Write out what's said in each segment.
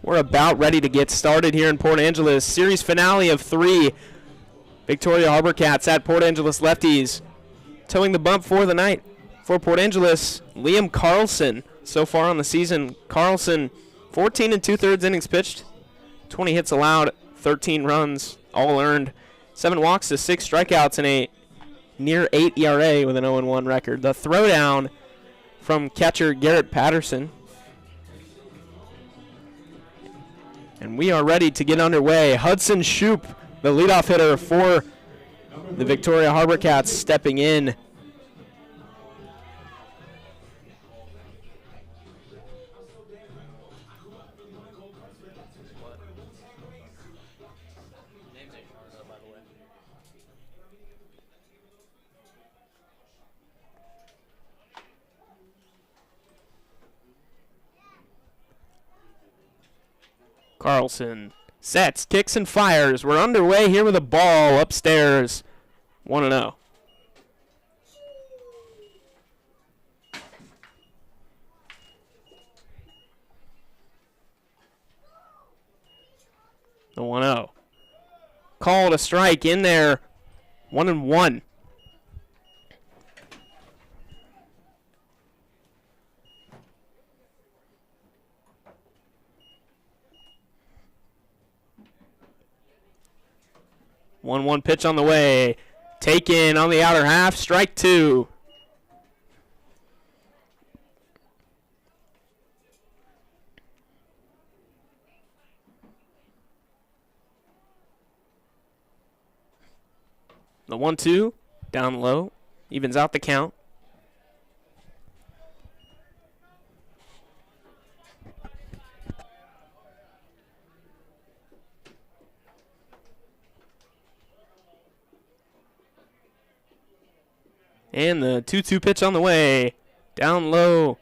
We're about ready to get started here in Port Angeles. Series finale of 3. Victoria HarbourCats at Port Angeles Lefties. Towing the bump for the night for Port Angeles, Liam Carlson. So far on the season, Carlson, 14 2/3 innings pitched, 20 hits allowed, 13 runs, all earned, 7 walks to 6 strikeouts, and a near 8 ERA with an 0-1 record. The throwdown from catcher Garrett Patterson. And we are ready to get underway. Hudson Shoup, the leadoff hitter for the Victoria HarbourCats, stepping in. Carlson sets, kicks, and fires. We're underway here with a ball upstairs. 1-0. The 1-0. Called a strike in there. 1-1. One pitch on the way. Taken on the outer half. Strike 2. The 1-2 down low. Evens out the count. And the 2-2 pitch on the way. Down low.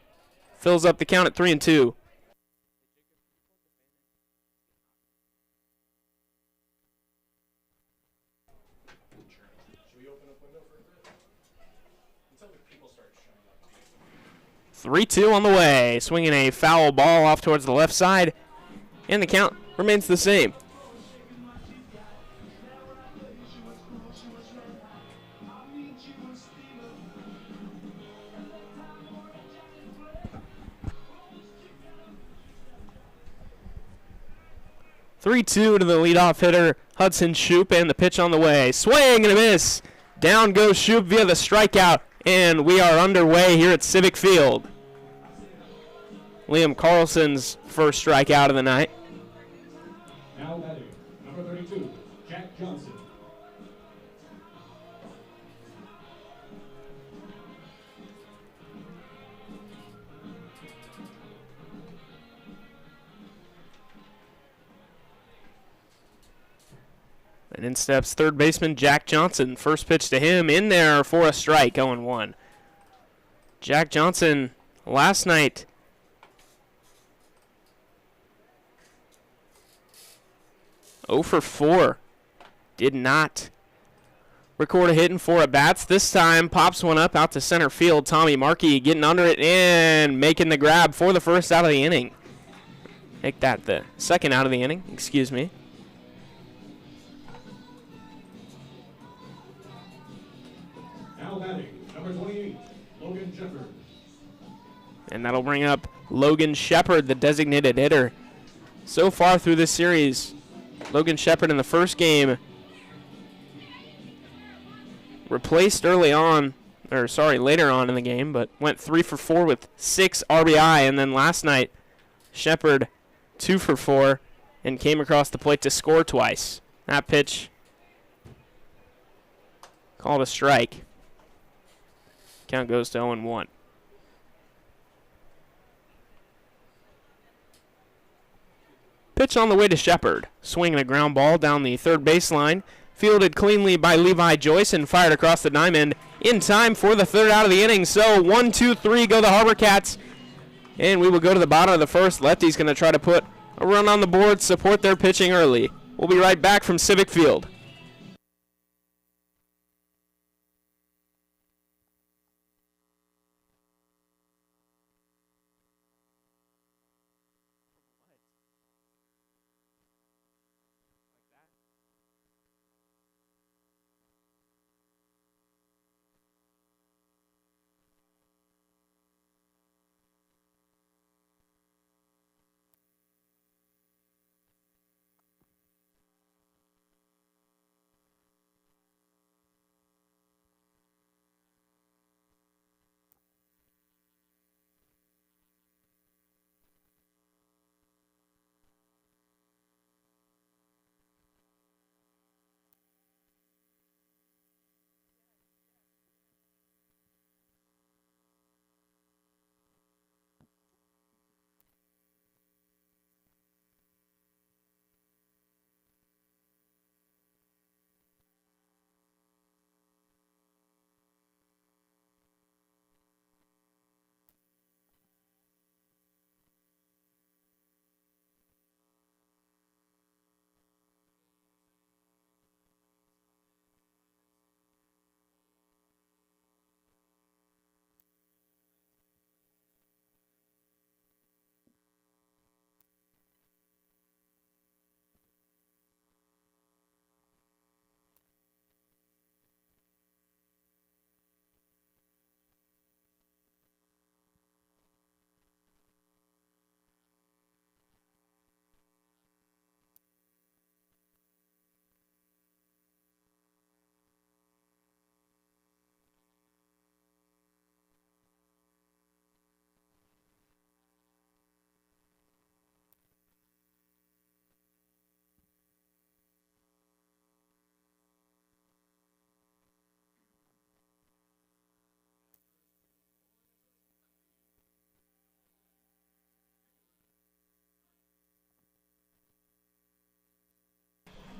Fills up the count at 3-2. Three, 2 on the way. Swinging a foul ball off towards the left side. And the count remains the same. Three-two to the leadoff hitter, Hudson Shoup, and the pitch on the way. Swing and a miss. Down goes Shoup via the strikeout, and we are underway here at Civic Field. Liam Carlson's first strikeout of the night. Now batting, number 32, Jack Johnson. And in steps third baseman Jack Johnson. First pitch to him in there for a strike, 0-1. Jack Johnson last night oh for 4. Did not record a hit in 4 at-bats. This time pops one up out to center field. Tommy Markey getting under it and making the grab for the first out of the inning. Make that the second out of the inning, excuse me. Now batting, number 28, Logan Shepard. And that'll bring up Logan Shepard, the designated hitter. So far through this series, Logan Shepard in the first game replaced later on in the game, but went 3 for 4 with 6 RBI. And then last night, Shepard 2 for 4 and came across the plate to score twice. That pitch called a strike. Count goes to 0-1. Pitch on the way to Shepard. Swinging a ground ball down the third baseline. Fielded cleanly by Levi Joyce and fired across the diamond in time for the third out of the inning. So 1, 2, 3 go the HarbourCats. And we will go to the bottom of the first. Lefties going to try to put a run on the board, support their pitching early. We'll be right back from Civic Field.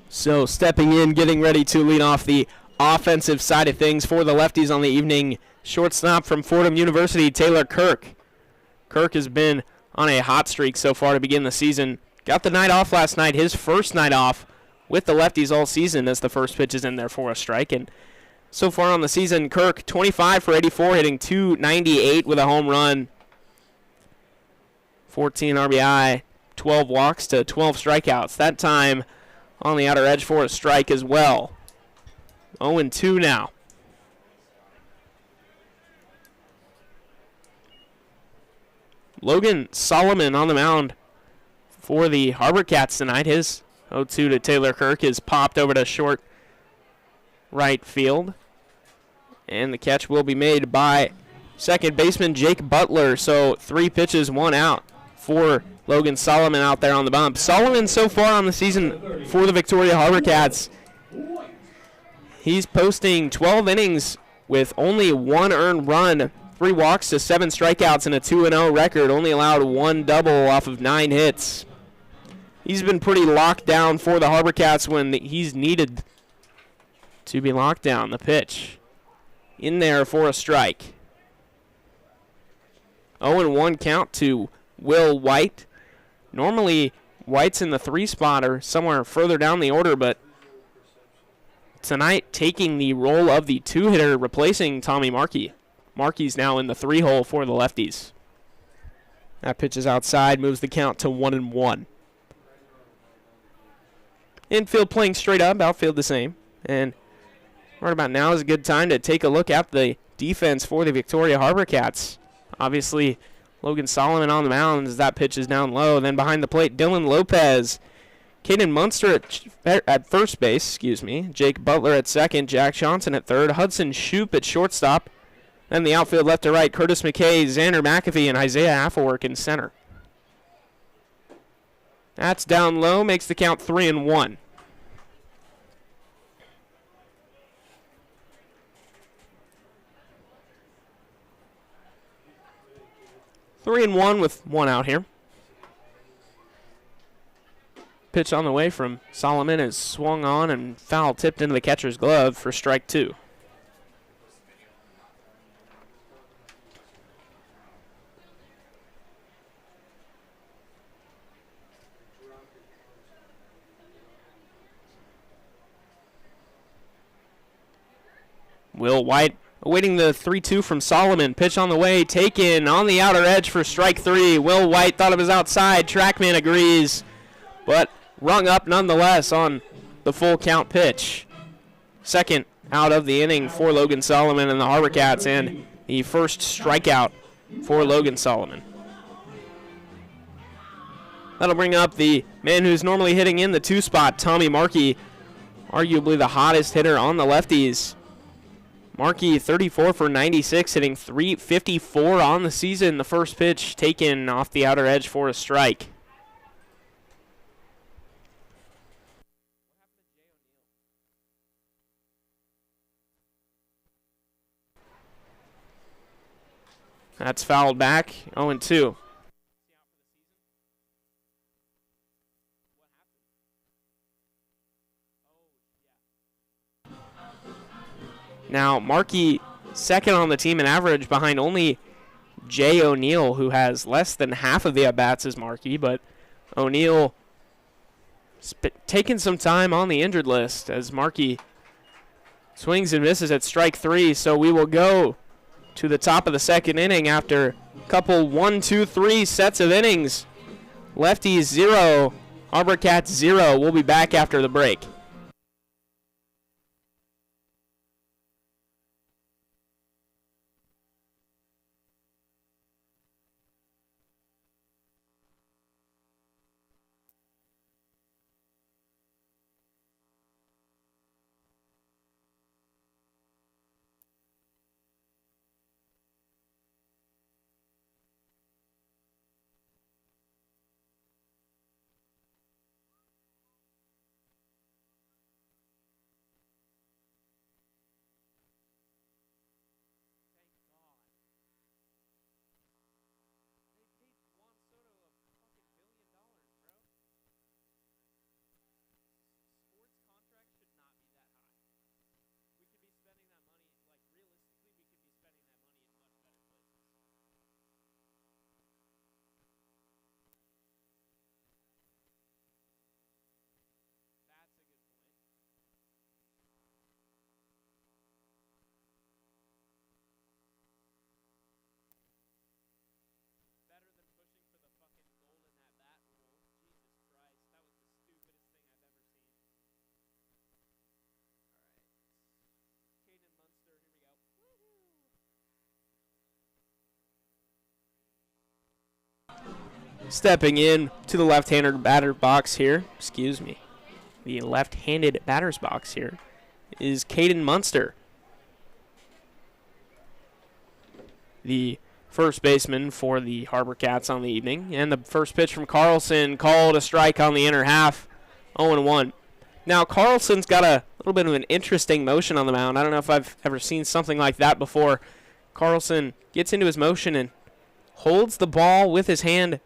So stepping in, getting ready to lead off the offensive side of things for the Lefties on the evening, shortstop from Fordham University, Taylor Kirk. Kirk has been on a hot streak so far to begin the season. Got the night off last night, his first night off with the Lefties all season, as the first pitch is in there for a strike. And so far on the season, Kirk 25 for 84, hitting .298 with a home run, 14 RBI, 12 walks to 12 strikeouts. That time on the outer edge for a strike as well. 0-2 now. Logan Solomon on the mound for the HarbourCats tonight. His 0-2 to Taylor Kirk is popped over to short right field. And the catch will be made by second baseman Jake Butler. So 3 pitches, 1 out for Logan Solomon out there on the bump. Solomon so far on the season for the Victoria HarbourCats, he's posting 12 innings with only 1 earned run, 3 walks to 7 strikeouts, and a 2-0 record. Only allowed 1 double off of 9 hits. He's been pretty locked down for the HarbourCats when he's needed to be locked down. The pitch in there for a strike. 0-1 count to Will White. Normally, White's in the 3 spot or somewhere further down the order, but tonight taking the role of the 2-hitter, replacing Tommy Markey. Markey's now in the 3 hole for the Lefties. That pitch is outside, moves the count to 1-1. Infield playing straight up, outfield the same. And right about now is a good time to take a look at the defense for the Victoria HarbourCats. Obviously, Logan Solomon on the mound as that pitch is down low. Then behind the plate, Dylan Lopez. Caden Munster at first base, Jake Butler at second, Jack Johnson at third, Hudson Shoup at shortstop. Then the outfield left to right, Curtis McKay, Xander McAfee, and Isaiah Affelwork in center. That's down low, makes the count 3-1. Three and one with 1 out here. Pitch on the way from Solomon is swung on and foul tipped into the catcher's glove for strike 2. Will White awaiting the 3-2 from Solomon. Pitch on the way, taken on the outer edge for strike 3. Will White thought it was outside. Trackman agrees, but rung up nonetheless on the full count pitch. Second out of the inning for Logan Solomon and the HarbourCats, and the first strikeout for Logan Solomon. That'll bring up the man who's normally hitting in the 2 spot, Tommy Markey, arguably the hottest hitter on the Lefties. Markey 34 for 96, hitting .354 on the season. The first pitch taken off the outer edge for a strike. That's fouled back, 0-2. Now, Markey second on the team in average behind only Jay O'Neill, who has less than half of the at-bats as Markey, but O'Neill taking some time on the injured list as Markey swings and misses at strike 3, so we will go to the top of the second inning after a couple 1, 2, 3 sets of innings. Lefties 0, HarbourCats 0. We'll be back after the break. Stepping in to the left-handed batter box here, the left-handed batter's box here is Caden Munster, the first baseman for the HarbourCats on the evening. And the first pitch from Carlson called a strike on the inner half, 0-1. Now, Carlson's got a little bit of an interesting motion on the mound. I don't know if I've ever seen something like that before. Carlson gets into his motion and holds the ball with his hand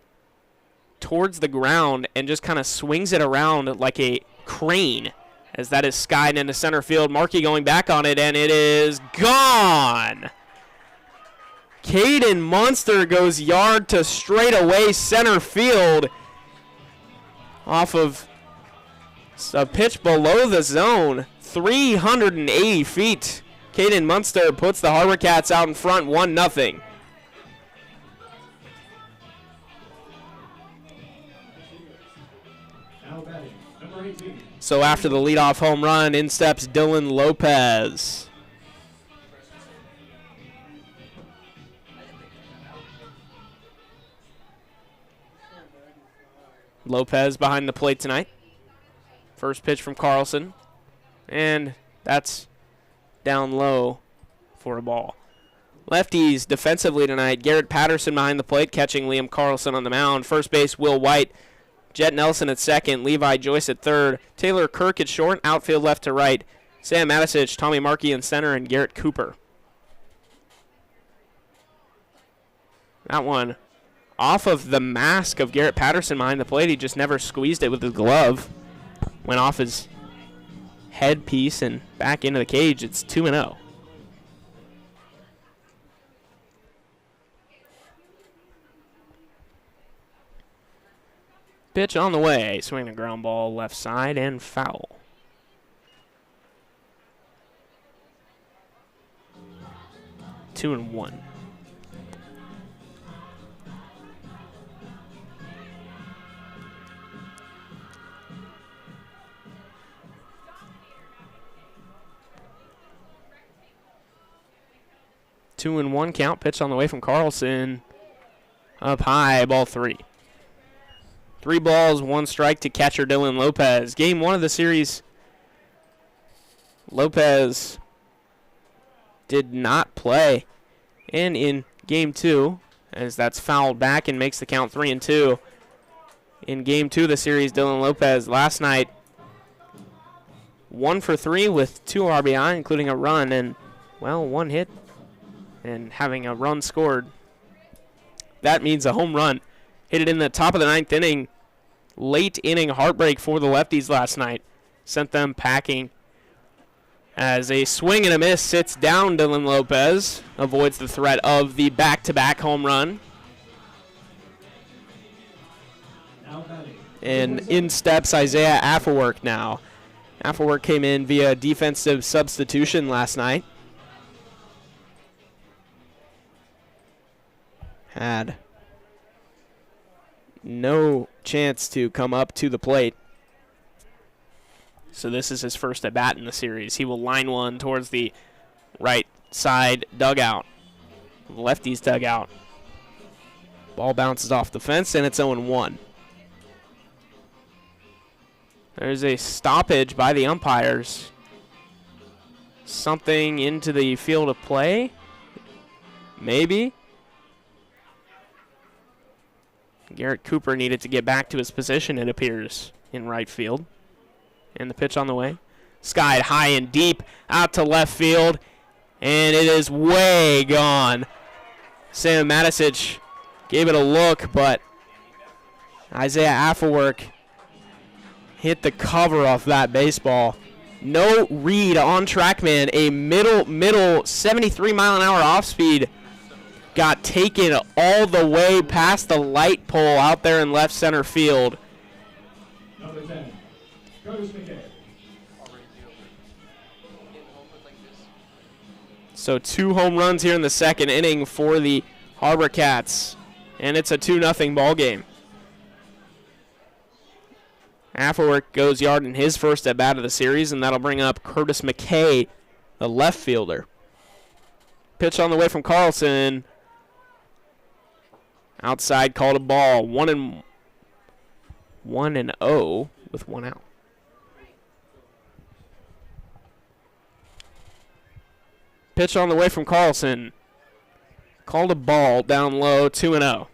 towards the ground and just kind of swings it around like a crane as that is skied into center field. Markey going back on it, and it is gone. Caden Munster goes yard to straightaway center field off of a pitch below the zone, 380 feet. Caden Munster puts the HarbourCats out in front 1-0. So after the leadoff home run, in steps Dylan Lopez. Lopez behind the plate tonight. First pitch from Carlson, and that's down low for a ball. Lefties defensively tonight. Garrett Patterson behind the plate, catching Liam Carlson on the mound. First base, Will White. Jet Nelson at second, Levi Joyce at third, Taylor Kirk at short, outfield left to right, Sam Matisich, Tommy Markey in center, and Garrett Cooper. That one off of the mask of Garrett Patterson behind the plate. He just never squeezed it with his glove. Went off his headpiece and back into the cage. It's 2-0. Pitch on the way. Swing a ground ball left side and foul. 2-1. Two and one count. Pitch on the way from Carlson. Up high, ball 3. 3 balls, 1 strike to catcher Dylan Lopez. Game 1 of the series, Lopez did not play. And in game 2, as that's fouled back and makes the count 3-2. In game 2 of the series, Dylan Lopez last night 1 for 3 with 2 RBI, including a run and, well, 1 hit and having a run scored. That means a home run. Hit it in the top of the 9th inning. Late inning heartbreak for the Lefties last night. Sent them packing. As a swing and a miss sits down Dylan Lopez. Avoids the threat of the back-to-back home run. And in steps Isaiah Affelwerk now. Affelwerk came in via defensive substitution last night. Had no chance to come up to the plate. So this is his first at bat in the series. He will line one towards the right side dugout. Lefty's dugout. Ball bounces off the fence and it's 0-1. There's a stoppage by the umpires. Something into the field of play? Maybe. Garrett Cooper needed to get back to his position, it appears, in right field. And the pitch on the way. Skied high and deep out to left field. And it is way gone. Sam Matisich gave it a look, but Isaiah Affelwerk hit the cover off that baseball. No read on TrackMan. A middle 73 mile an hour off speed got taken all the way past the light pole out there in left center field. Number 10, Curtis McKay. So 2 home runs here in the second inning for the HarbourCats, and it's a 2-0 ball game. Affelwerk goes yard in his first at bat of the series, and that'll bring up Curtis McKay, the left fielder. Pitch on the way from Carlson. Outside, called a ball. 1-0 with 1 out. Pitch on the way from Carlson. Called a ball down low, 2-0.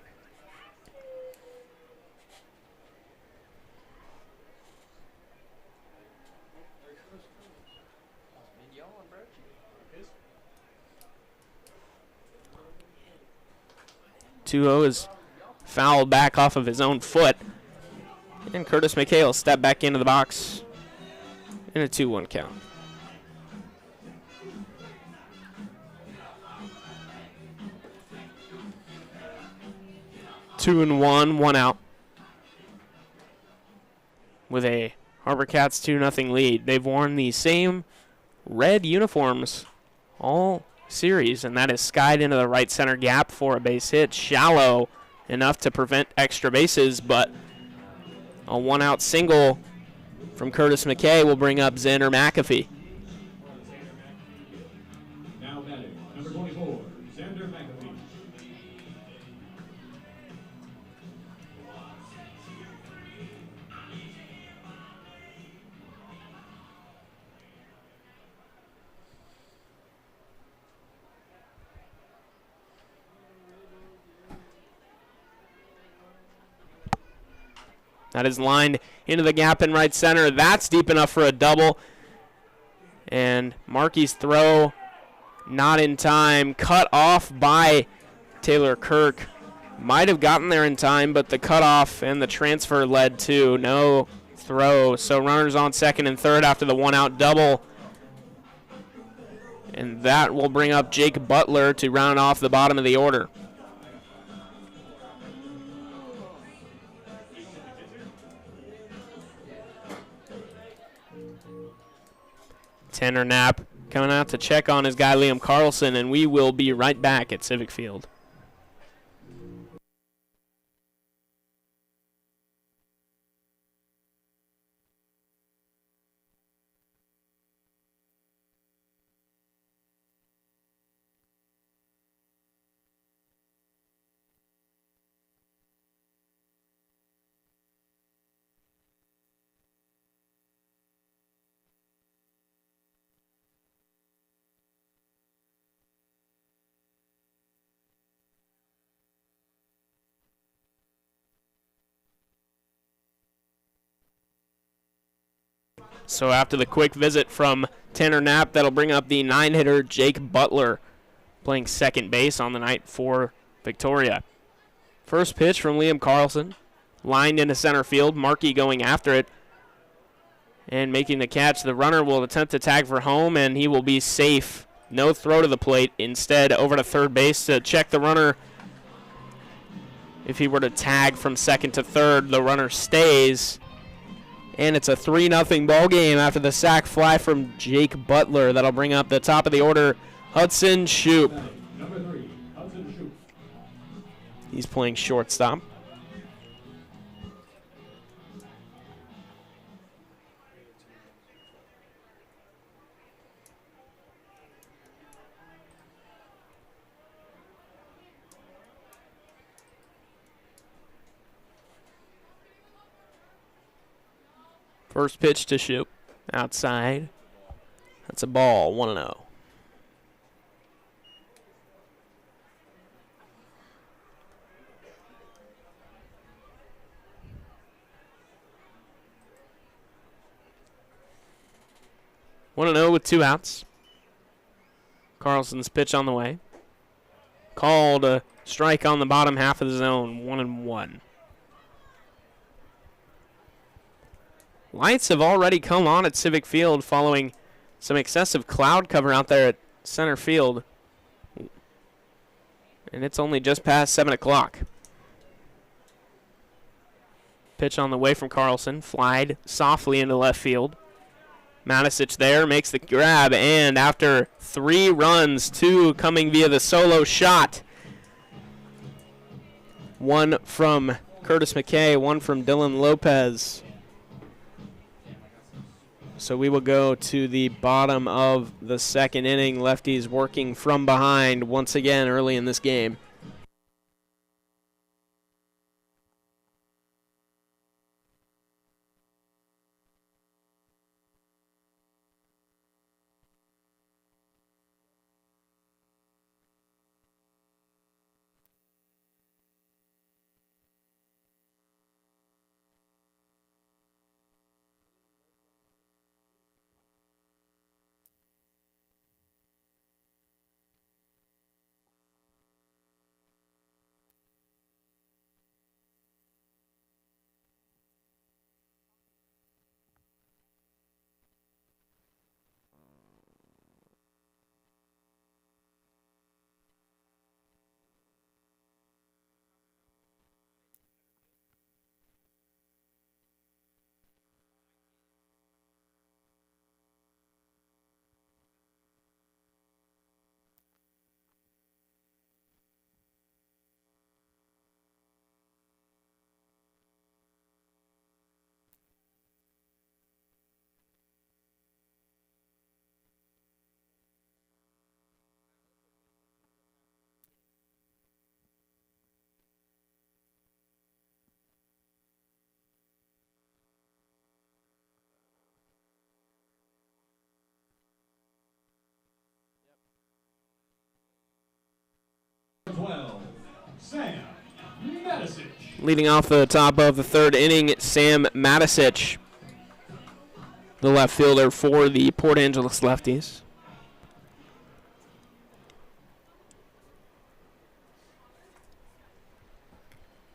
Is fouled back off of his own foot. And Curtis McKay will step back into the box in a 2-1 count. Two and one out. With a HarbourCats 2-0 lead. They've worn the same red uniforms all series, and that is skied into the right center gap for a base hit. Shallow enough to prevent extra bases, but a 1-out single from Curtis McKay will bring up Xander McAfee. Now batting, number 24, Xander McAfee. That is lined into the gap in right center. That's deep enough for a double. And Markey's throw not in time. Cut off by Taylor Kirk. Might have gotten there in time, but the cutoff and the transfer led to no throw. So runners on second and third after the 1-out double. And that will bring up Jake Butler to round off the bottom of the order. Tanner Knapp coming out to check on his guy Liam Carlson, and we will be right back at Civic Field. So after the quick visit from Tanner Knapp, that'll bring up the 9-hitter Jake Butler, playing second base on the night for Victoria. First pitch from Liam Carlson, lined into center field. Markey going after it and making the catch. The runner will attempt to tag for home, and he will be safe. No throw to the plate. Instead, over to third base to check the runner. If he were to tag from second to third, the runner stays. And it's a 3-0 ball game after the sac fly from Jake Butler. That'll bring up the top of the order, Hudson Shoup. Number 3, Hudson Shoup. He's playing shortstop. First pitch to Shoup. Outside. That's a ball, 1-0. One and 0 with 2 outs. Carlson's pitch on the way. Called a strike on the bottom half of the zone, 1-1. Lights have already come on at Civic Field following some excessive cloud cover out there at center field. And it's only just past 7 o'clock. Pitch on the way from Carlson. Flied softly into left field. Matisic there makes the grab, and after 3 runs, 2 coming via the solo shot. 1 from Curtis McKay, 1 from Dylan Lopez. So we will go to the bottom of the second inning. Lefties working from behind once again early in this game. Leading off the top of the third inning, Sam Matisich, the left fielder for the Port Angeles Lefties.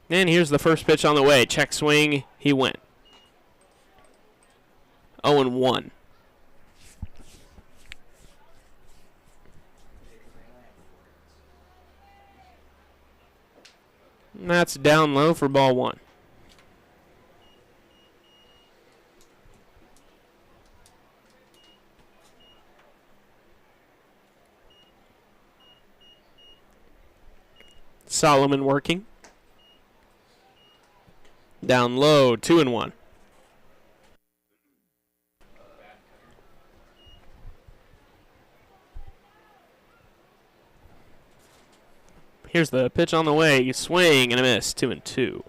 And here's the first pitch on the way. Check swing, he went. 0-1. And that's down low for ball one. Solomon working. Down low, 2-1. Here's the pitch on the way. You swing and a miss, 2-2.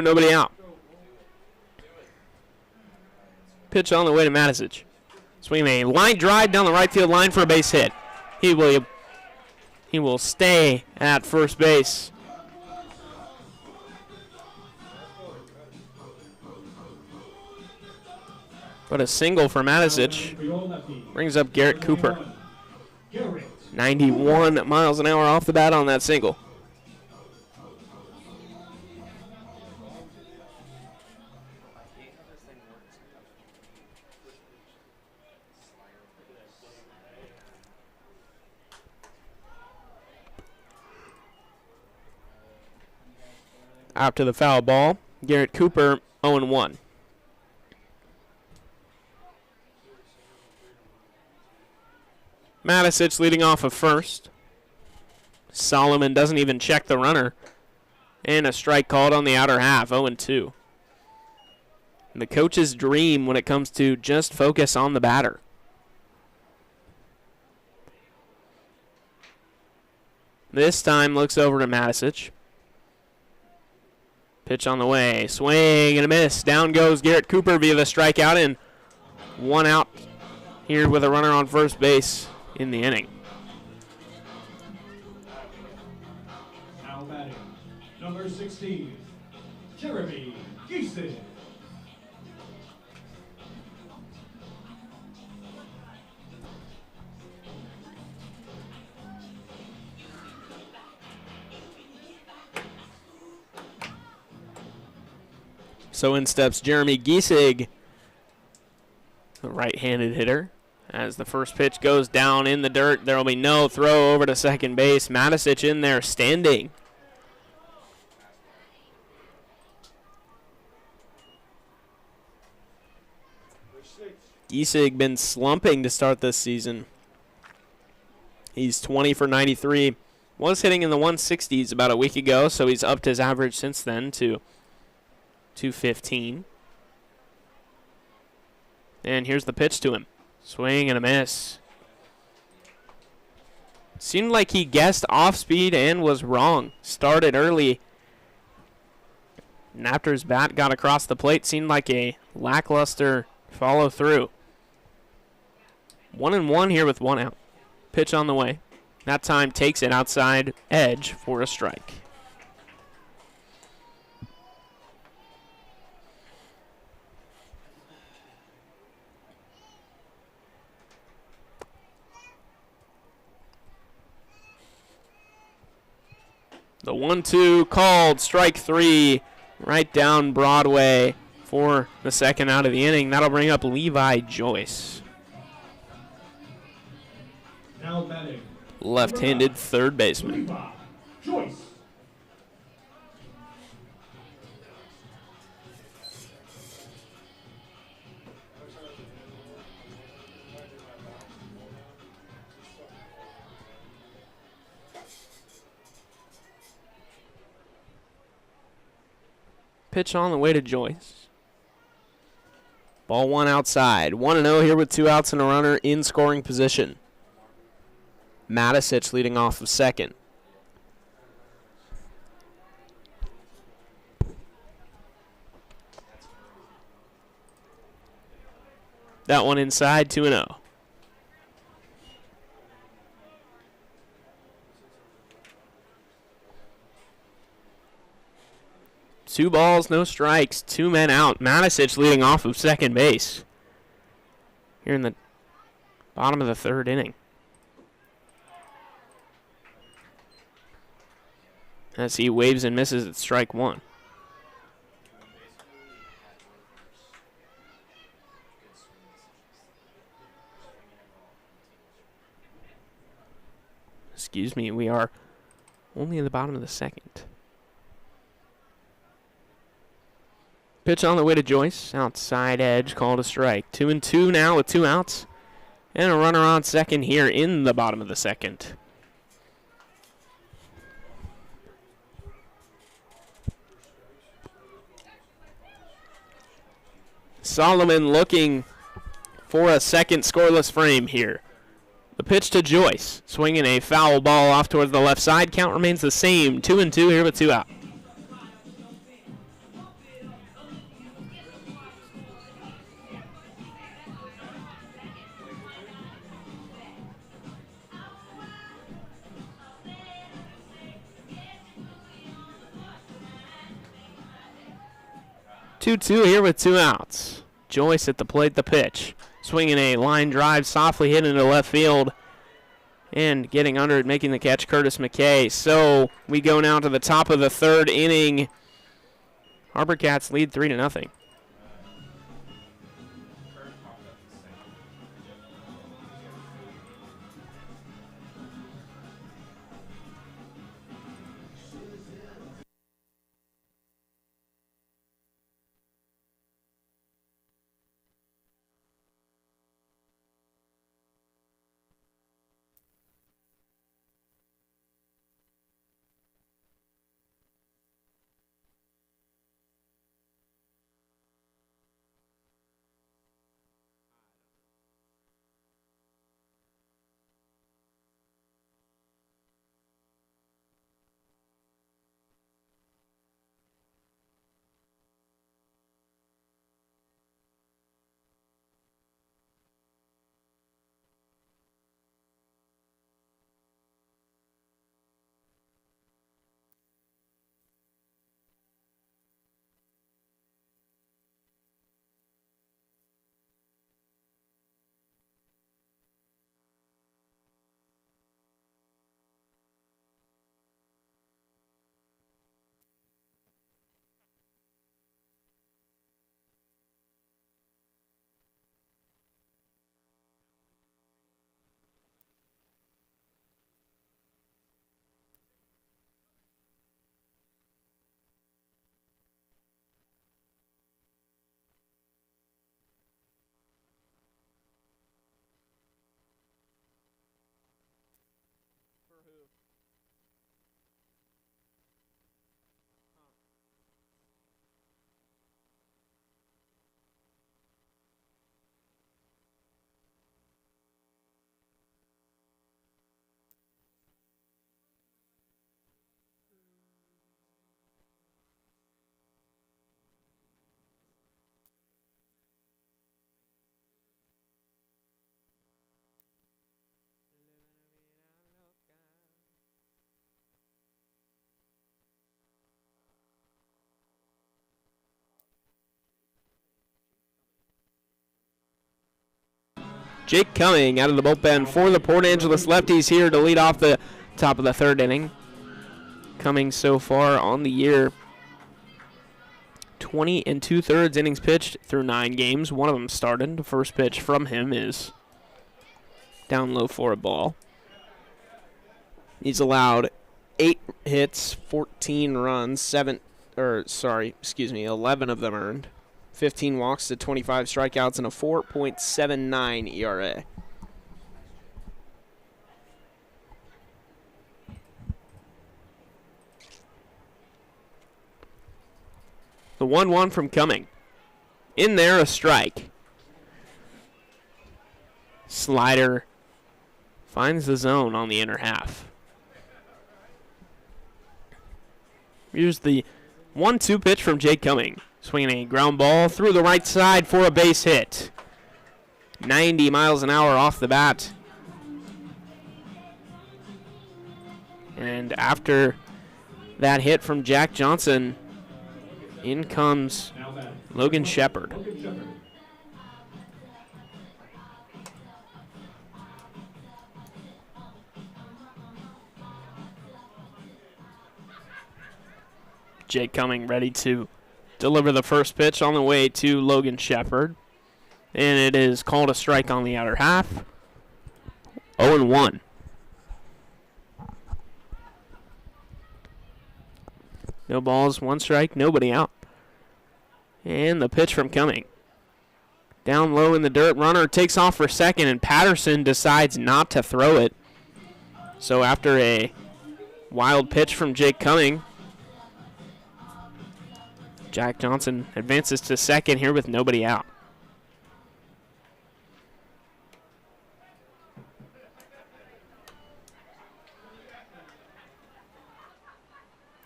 Nobody out. Pitch on the way to Matisich. Swing a line drive down the right field line for a base hit. He will stay at first base. But a single for Matisich brings up Garrett Cooper. 91 miles an hour off the bat on that single. Out to the foul ball. Garrett Cooper, 0-1. Matisich leading off of first. Solomon doesn't even check the runner. And a strike called on the outer half, 0-2. And the coach's dream when it comes to just focus on the batter. This time looks over to Matisich. Pitch on the way. Swing and a miss. Down goes Garrett Cooper via the strikeout, and one out here with a runner on first base in the inning. Now batting, number 16, Jeremy Giesen. So in steps Jeremy Giesig, the right-handed hitter. As the first pitch goes down in the dirt, there will be no throw over to second base. Matisich in there standing. Giesig been slumping to start this season. He's 20 for 93. Was hitting in the 160s about a week ago, so he's upped his average since then to 215. And here's the pitch to him. Swing and a miss. Seemed like he guessed off speed and was wrong. Started early. And after his bat got across the plate, seemed like a lackluster follow through. 1-1 here with one out. Pitch on the way. That time takes it outside edge for a strike. The 1-2 called, strike three, right down Broadway for the second out of the inning. That'll bring up Levi Joyce. Now batting, left-handed third baseman. Levi Joyce. Pitch on the way to Joyce. Ball one outside. 1-0 here with two outs and a runner in scoring position. Matisich leading off of second. that one inside, 2-0. Two balls, no strikes, 2 men out. Matisic leading off of second base here in the bottom of the third inning. As he waves and misses at strike one. Excuse me, we are only in the bottom of the second. Pitch on the way to Joyce. Outside edge, called a strike. 2-2 now with 2 outs. And a runner on second here in the bottom of the second. Solomon looking for a second scoreless frame here. The pitch to Joyce. Swinging a foul ball off towards the left side. Count remains the same. 2-2 here with 2 out. 2-2 here with 2 outs. Joyce at the plate, the pitch. Swinging a line drive, softly hit into left field. And getting under it, making the catch, Curtis McKay. So we go now to the top of the third inning. HarbourCats lead 3-0. Jake Cumming out of the bullpen for the Port Angeles Lefties here to lead off the top of the third inning. Cumming so far on the year, 20 2/3 innings pitched through 9 games. One of them started. The first pitch from him is down low for a ball. He's allowed 8 hits, 14 runs, 11 of them earned. 15 walks to 25 strikeouts and a 4.79 ERA. The 1-1 from Cumming. In there, a strike. Slider finds the zone on the inner half. Here's the 1-2 pitch from Jake Cumming. Swinging a ground ball through the right side for a base hit. 90 miles an hour off the bat. And after that hit from Jack Johnson, in comes Logan Shepard. Jake Cumming ready to deliver the first pitch on the way to Logan Shepard. And it is called a strike on the outer half. 0-1. No balls, 1 strike, nobody out. And the pitch from Cumming. Down low in the dirt, runner takes off for second, and Patterson decides not to throw it. So after a wild pitch from Jake Cumming, Jack Johnson advances to second here with nobody out.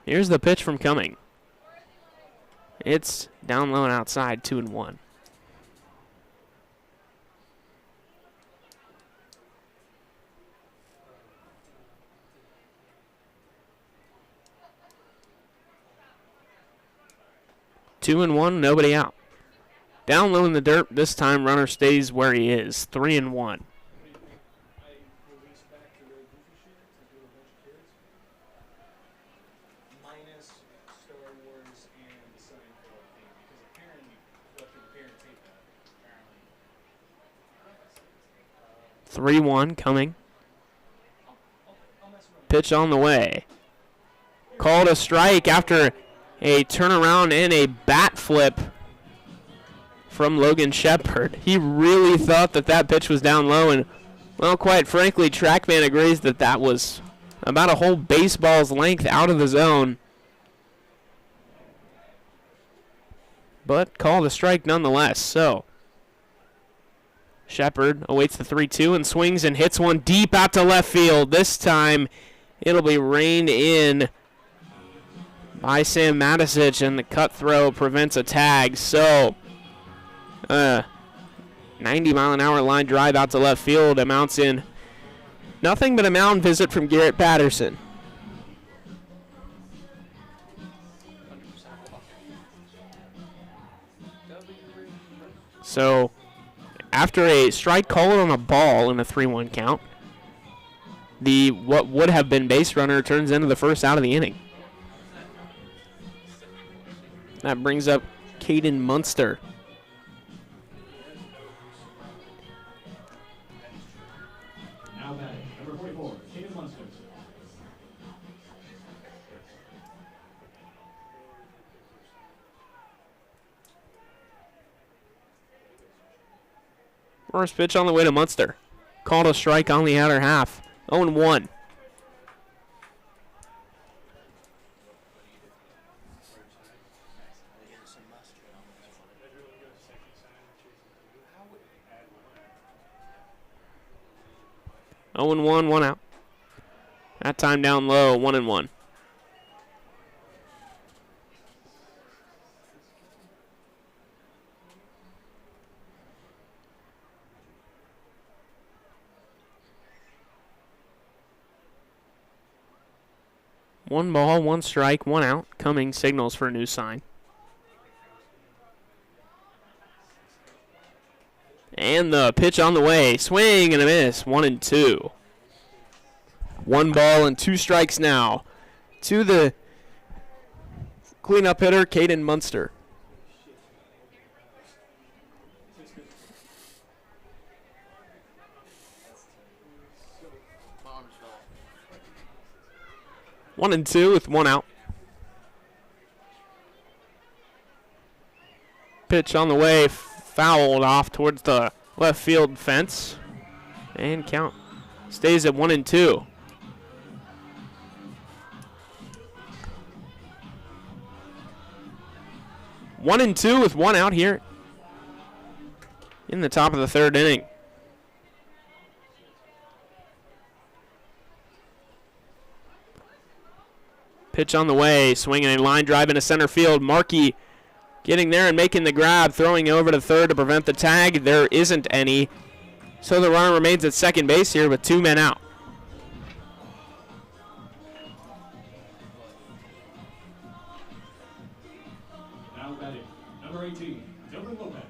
Here's the pitch from Cumming. It's down low and outside, 2-1. Two and one, nobody out. Down low in the dirt, this time runner stays where he is, 3-1. Coming. Pitch on the way. Called a strike after a turnaround and a bat flip from Logan Shepard. He really thought that that pitch was down low, and, well, quite frankly, TrackMan agrees that that was about a whole baseball's length out of the zone. But called a strike nonetheless, so Shepard awaits the 3-2 and swings and hits one deep out to left field. This time it'll be reined in by Sam Matisic, and the cut throw prevents a tag. So 90-mile-an-hour line drive out to left field amounts in nothing but a mound visit from Garrett Patterson. So after a strike called on a ball in a 3-1 count, the what would have been base runner turns into the first out of the inning. That brings up Caden Munster. Now batting, number 44, Caden Munster. First pitch on the way to Munster. Called a strike on the outer half. 0-1. Oh and 1, 1 out. That time down low, 1-1. One ball, 1 strike, 1 out. Cumming signals for a new sign. And the pitch on the way. Swing and a miss. 1-2. 1 ball and 2 strikes now to the cleanup hitter, Caden Munster. One and 2 with 1 out. Pitch on the way, fouled off towards the left field fence. And count stays at 1-2. One and 2 with 1 out here in the top of the 3rd inning. Pitch on the way, swinging a line drive into center field. Markey getting there and making the grab, throwing over to third to prevent the tag. There isn't any. So the runner remains at second base here with 2 men out. Now batting, number 18, Lopez.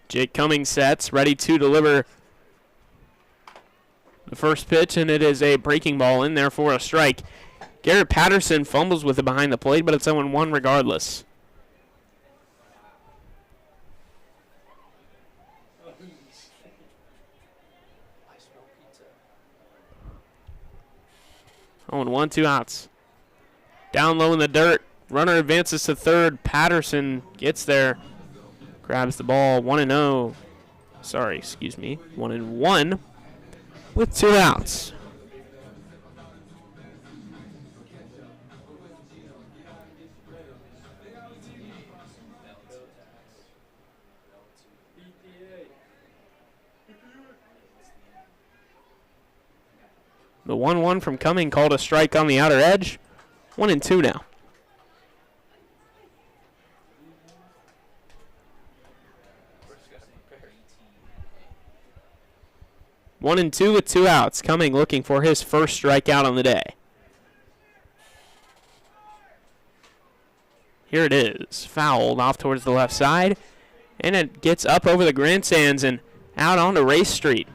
Jake Cummings sets, ready to deliver the first pitch, and it is a breaking ball in there for a strike. Garrett Patterson fumbles with it behind the plate, but it's 0-1 regardless. Oh, 1, 2 outs. Down low in the dirt. Runner advances to third. Patterson gets there. Grabs the ball. 1-0. Sorry, excuse me. 1-1 with 2 outs. The 1-1 from Cumming called a strike on the outer edge. 1-2 now. One and two with 2 outs. Cumming looking for his first strikeout on the day. Here it is. Fouled off towards the left side. And it gets up over the grandstands and out onto Race Street.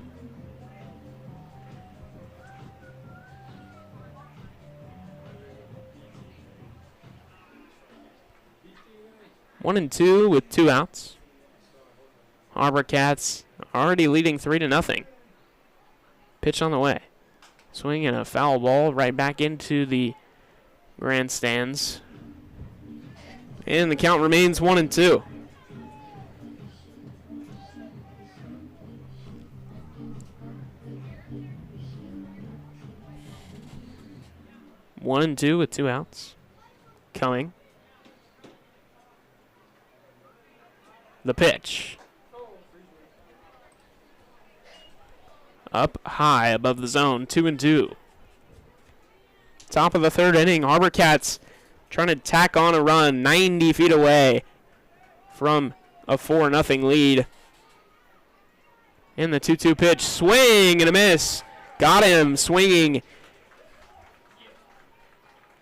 One and two with 2 outs. HarbourCats already leading 3-0. Pitch on the way. Swing and a foul ball right back into the grandstands. And the count remains 1-2. One and two with 2 outs. Cumming. The pitch. Up high above the zone, 2-2. Top of the third inning, HarbourCats trying to tack on a run 90 feet away from a 4-0 lead. And the 2-2 pitch, swing and a miss. Got him swinging.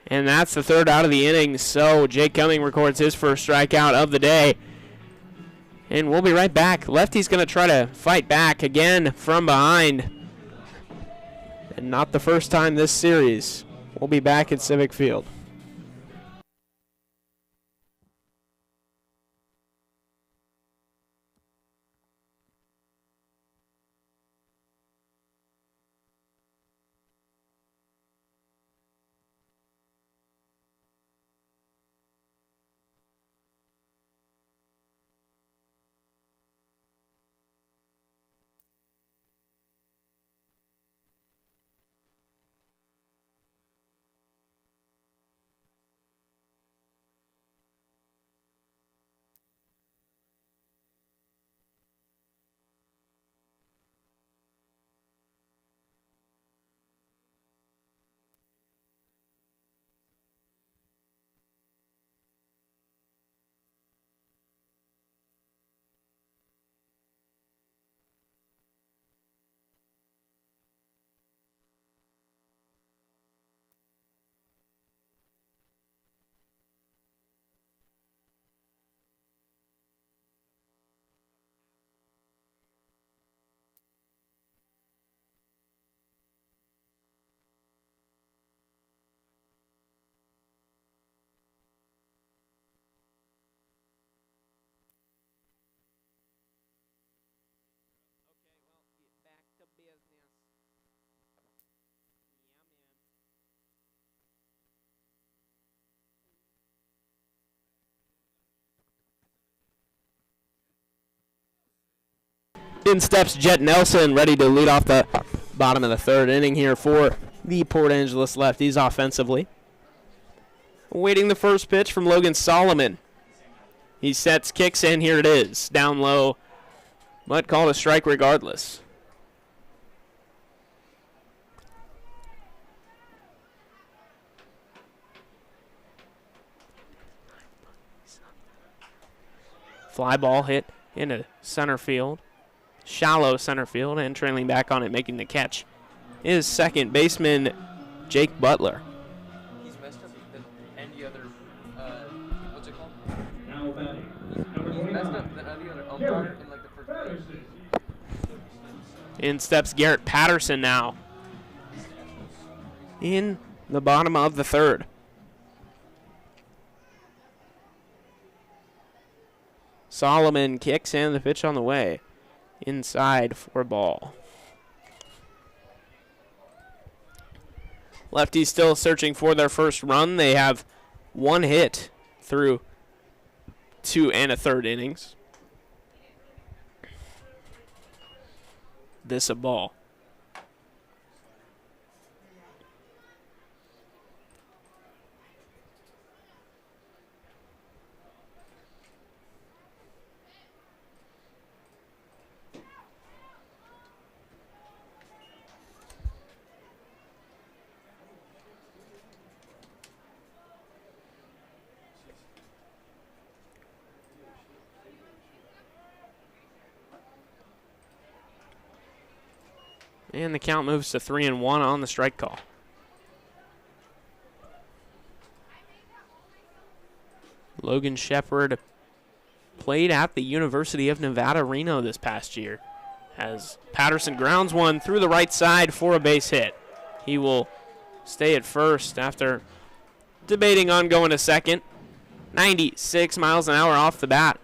And that's the third out of the inning, so Jake Cumming records his first strikeout of the day. And we'll be right back. Lefty's going to try to fight back again from behind. And not the first time this series. We'll be back at Civic Field. In steps Jet Nelson, ready to lead off the bottom of the third inning here for the Port Angeles Lefties offensively. Waiting the first pitch from Logan Solomon. He sets, kicks in, here it is. Down low, but called a strike regardless. Fly ball hit into center field. Shallow center field, and trailing back on it, making the catch is second baseman Jake Butler. He's messed up than any other, what's it called? Now batting, number He's messed 29. up than any other umpire in like the first place. Patterson. In steps Garrett Patterson now. In the bottom of the third. Solomon kicks and the pitch on the way. Inside for ball. Lefties still searching for their first run. They have one hit through 2 1/3 innings. This a ball. And the count moves to 3-1 on the strike call. Logan Shepard played at the University of Nevada, Reno this past year, as Patterson grounds one through the right side for a base hit. He will stay at first after debating on going to second. 96 miles an hour off the bat.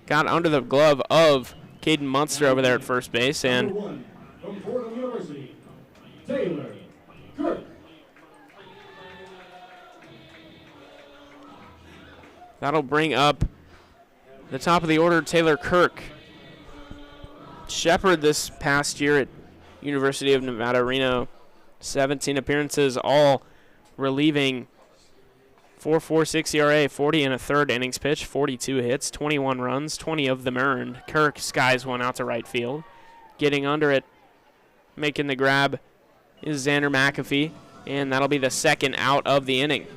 Got under the glove of Caden Munster over there at first base, and Number 1 from Fordham University, Taylor Kirk. that'll bring up the top of the order, Taylor Kirk. Shepard this past year at University of Nevada, Reno, 17 appearances, all relieving. 4.46 ERA, 40 1/3 innings pitched, 42 hits, 21 runs, 20 of them earned. Kirk skies one out to right field. Getting under it, making the grab is Xander McAfee, and that'll be the second out of the inning.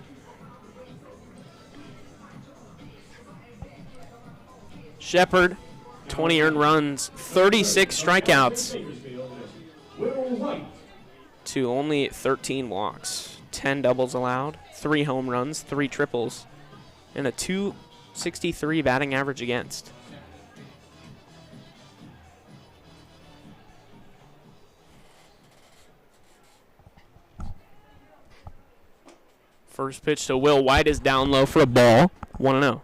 Shepard, 20 earned runs, 36 strikeouts Will White. to only 13 walks, 10 doubles allowed, 3 home runs, 3 triples, and a .263 batting average against. First pitch to Will White is down low for a ball, 1-0.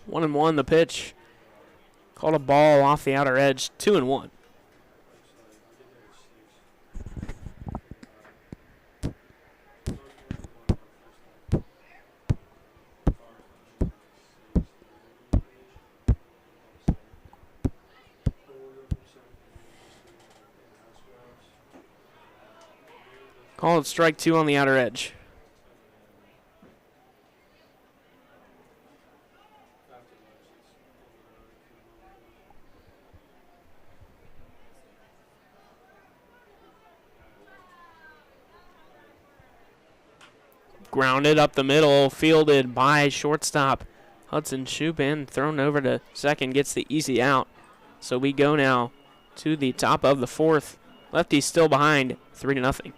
One and one, the pitch. Called a ball off the outer edge, 2-1. Called strike 2 on the outer edge. Grounded up the middle, fielded by shortstop Hudson Shupin, thrown over to second, gets the easy out. So we go now to the top of the fourth. Lefties still behind, 3-0.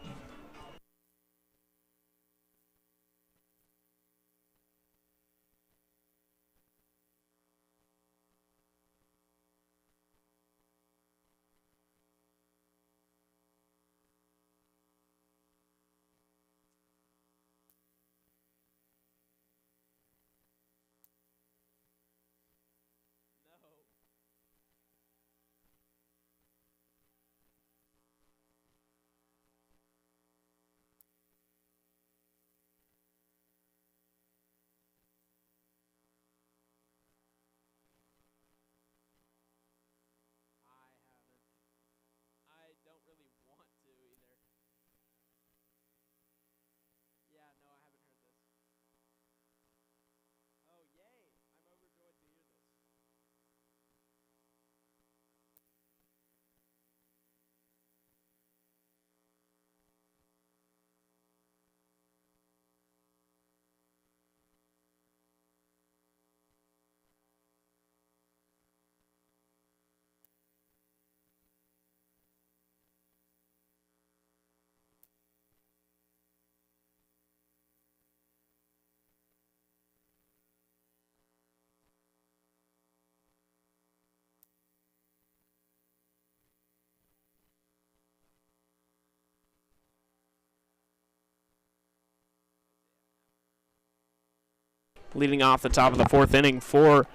Leading off the top of the 4th inning for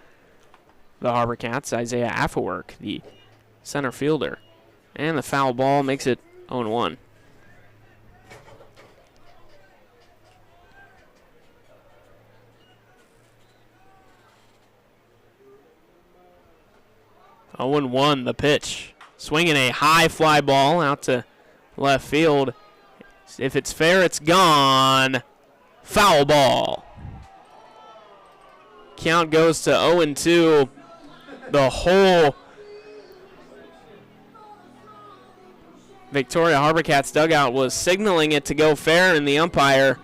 the HarbourCats, Isaiah Affelwork, the center fielder. And the foul ball makes it 0-1. The pitch. Swinging a high fly ball out to left field. If it's fair, it's gone. Foul ball. Count goes to 0-2. The whole Victoria HarbourCats dugout was signaling it to go fair, and the umpire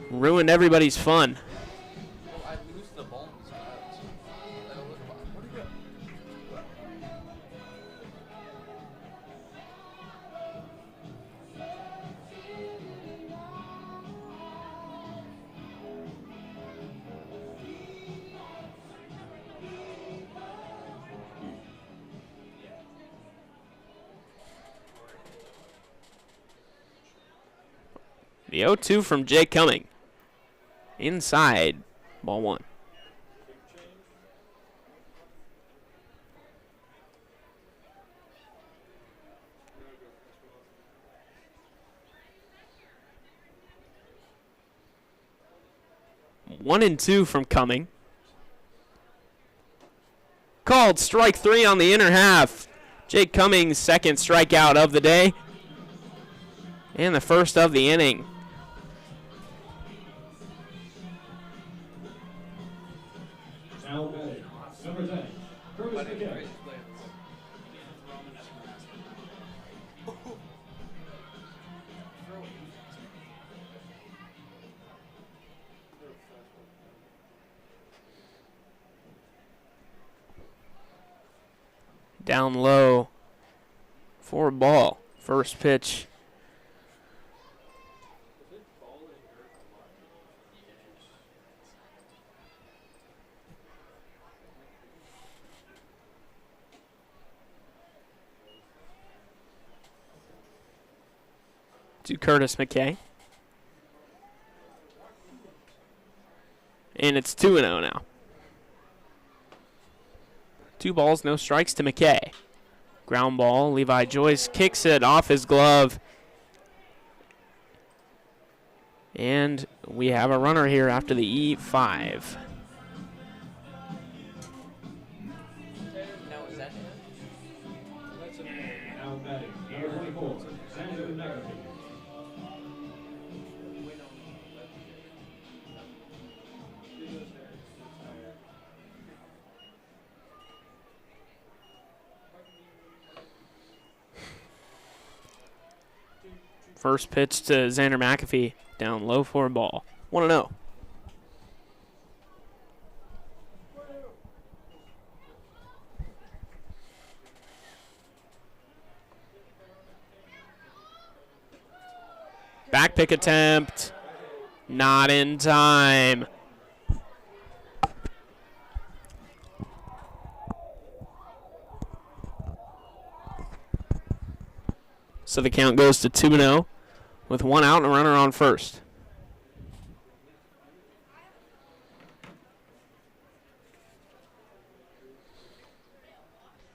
ruined everybody's fun. I lose the ball in these clouds. Where'd it go? The 0-2 from Jake Cumming. Inside, ball 1. One and 2 from Cumming. Called strike 3 on the inner half. Jake Cumming's second strikeout of the day. And the first of the inning. Now batting, number 10, Curtis McKay. Down low for a ball. First pitch. To Curtis McKay. And it's 2-0 now. 2 balls, no strikes to McKay. Ground ball, Levi Joyce kicks it off his glove. And we have a runner here after the E5. Now is that him? Now batting, number 24, Sandra McAfee. First pitch to Xander McAfee, down low for a ball. 1-0. Back pick attempt, not in time. So the count goes to 2-0 with 1 out and a runner on first.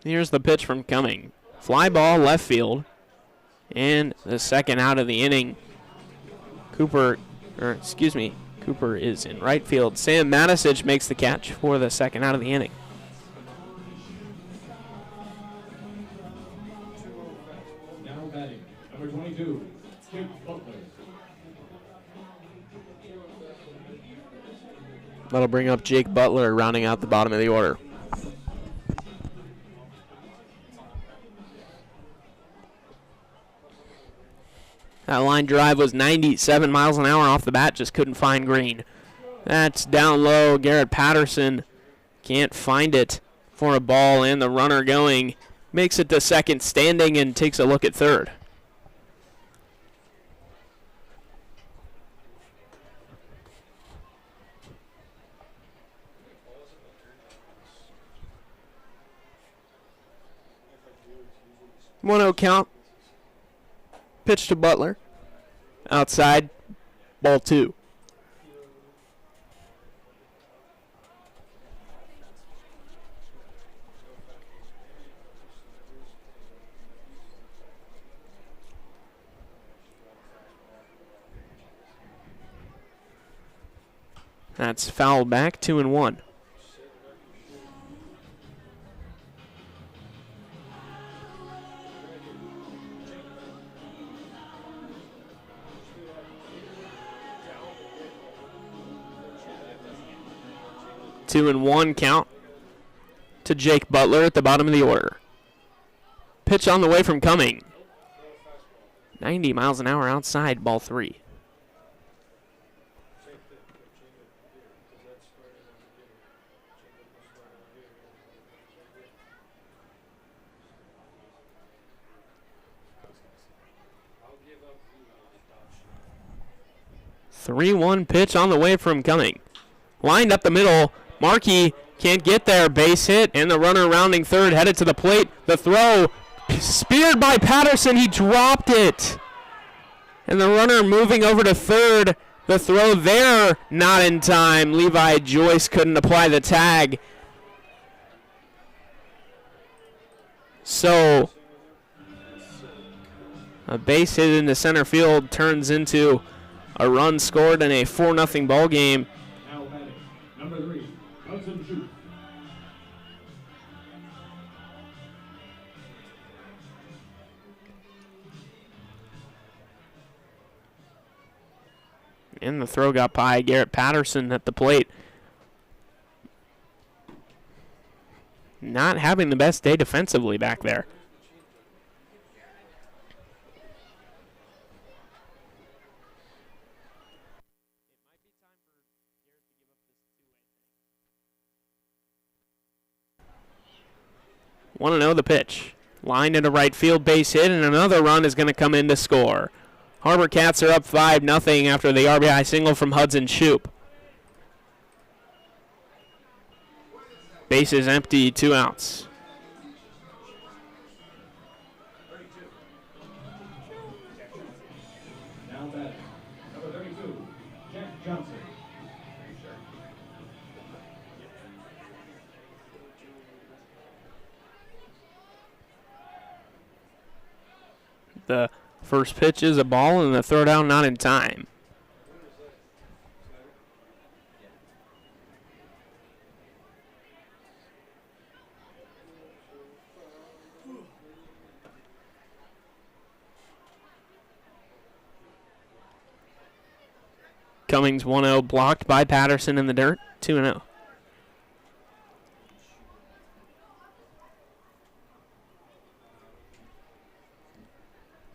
Here's the pitch from Cumming. Fly ball left field. And the second out of the inning. Cooper is in right field. Sam Matisich makes the catch for the second out of the inning. Now batting, number 22, Jake Butler. That'll bring up Jake Butler rounding out the bottom of the order. That line drive was 97 miles an hour off the bat, just couldn't find green. That's down low. Garrett Patterson can't find it for a ball, and the runner going makes it to second standing and takes a look at third. One-zero count. Pitch to Butler. Outside. Ball 2. That's fouled back, 2-1. Two and one count to Jake Butler at the bottom of the order. Pitch on the way from Cumming. 90 miles an hour outside, ball 3. Three-one pitch on the way from Cumming. Lined up the middle. Markey can't get there. Base hit, and the runner rounding third headed to the plate. The throw speared by Patterson. He dropped it. And the runner moving over to third. The throw there, not in time. Levi Joyce couldn't apply the tag. So a base hit into center field turns into a run scored in a 4-0 ball game. Now batting, number 3, Hudson Shute. And the throw got by Garrett Patterson at the plate. Not having the best day defensively back there. Want to know the pitch. Lined into right field, base hit, and another run is going to come in to score. HarbourCats are up 5-0 after the RBI single from Hudson Shoup. Base is empty, 2 outs. Now batting, number 32, Jack Johnson. The first pitch is a ball, and the throw down not in time. Cummings 1-0, blocked by Patterson in the dirt, 2-0.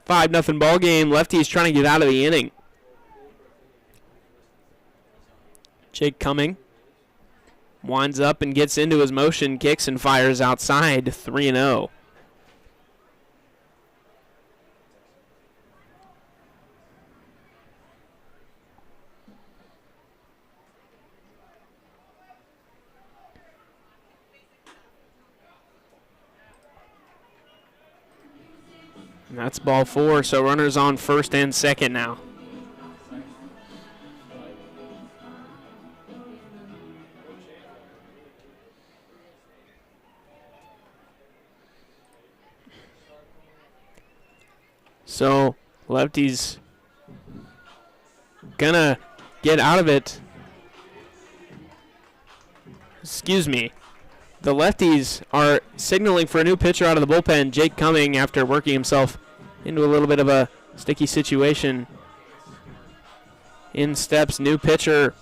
Five-nothing ball game. Lefties trying to get out of the inning. Jake Cumming winds up and gets into his motion, kicks and fires outside, 3-0. And that's ball 4, so runners on first and second now. So Lefties gonna get out of it. Excuse me. The Lefties are signaling for a new pitcher out of the bullpen. Jake Cumming, after working himself into a little bit of a sticky situation. In steps new pitcher.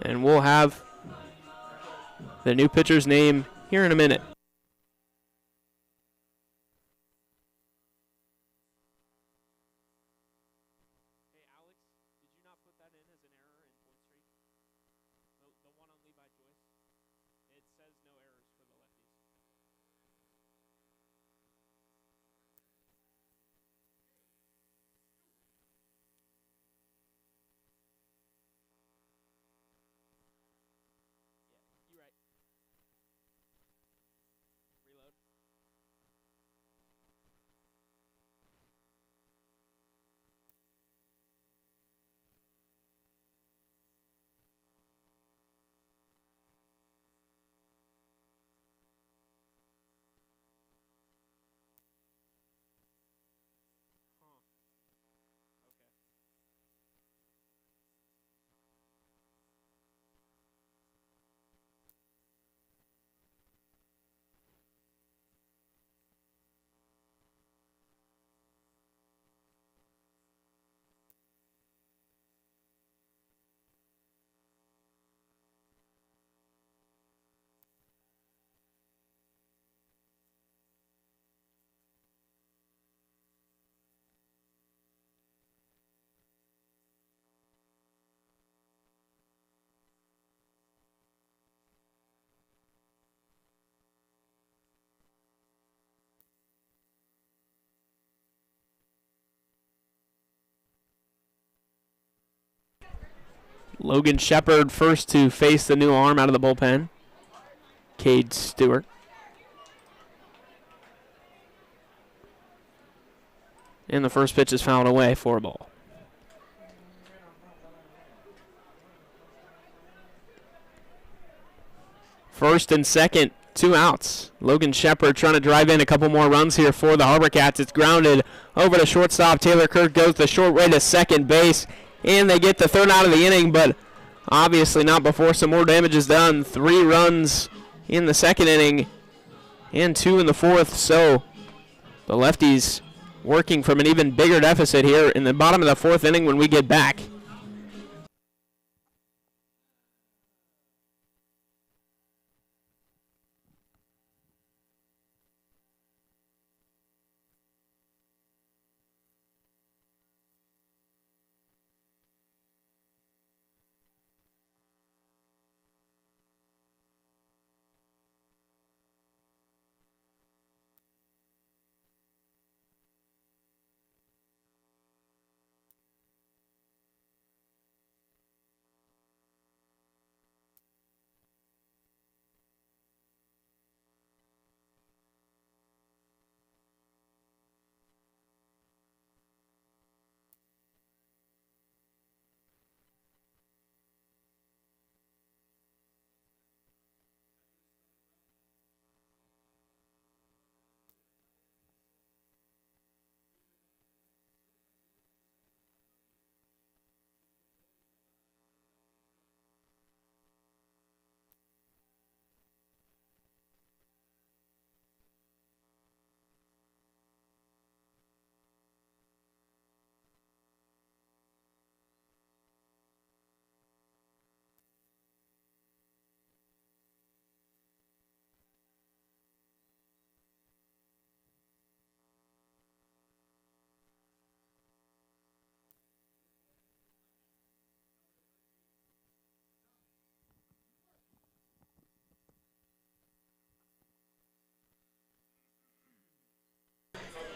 And we'll have the new pitcher's name here in a minute. Logan Shepard first to face the new arm out of the bullpen. Cade Stewart. And the first pitch is fouled away for a ball. First and second, 2 outs. Logan Shepard trying to drive in a couple more runs here for the HarbourCats. It's grounded over to shortstop. Taylor Kirk goes the short way to second base. And they get the third out of the inning, but obviously not before some more damage is done. 3 runs in the second inning and 2 in the fourth. So the Lefties working from an even bigger deficit here in the bottom of the fourth inning when we get back.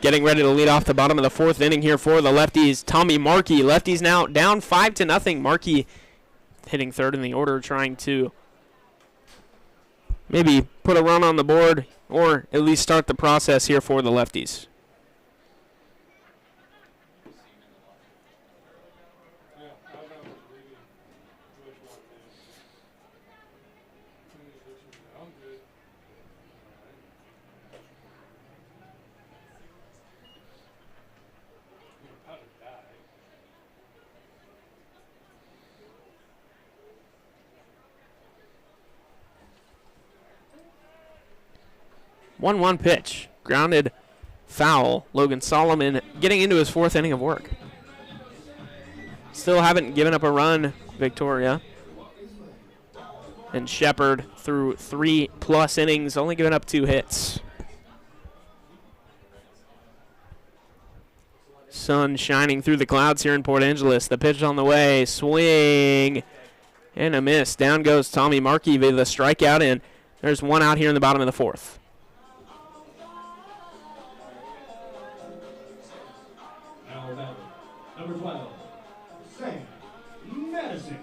Getting ready to lead off the bottom of the fourth inning here for the Lefties, Tommy Markey. Lefties now down 5-0. Markey hitting third in the order, trying to maybe put a run on the board or at least start the process here for the Lefties. One pitch, grounded, foul. Logan Solomon getting into his fourth inning of work. Still haven't given up a run, Victoria. And Shepard through 3+ innings, only giving up 2 hits. Sun shining through the clouds here in Port Angeles. The pitch on the way, swing, and a miss. Down goes Tommy Markey with a strikeout, and there's 1 out here in the bottom of the fourth. Number 12, Sam Madison.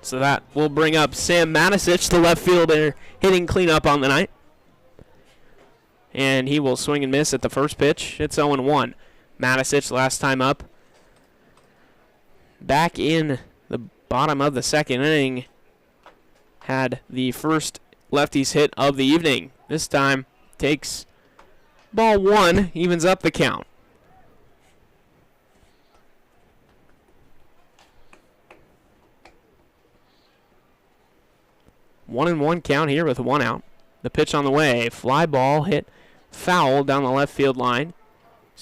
So that will bring up Sam Matisich, the left fielder, hitting cleanup on the night. And he will swing and miss at the first pitch. It's 0-1. Matisich last time up. Back in the bottom of the second inning. Had the first Lefties hit of the evening. This time takes ball 1, evens up the count. One and one count here with 1 out. The pitch on the way. Fly ball hit foul down the left field line.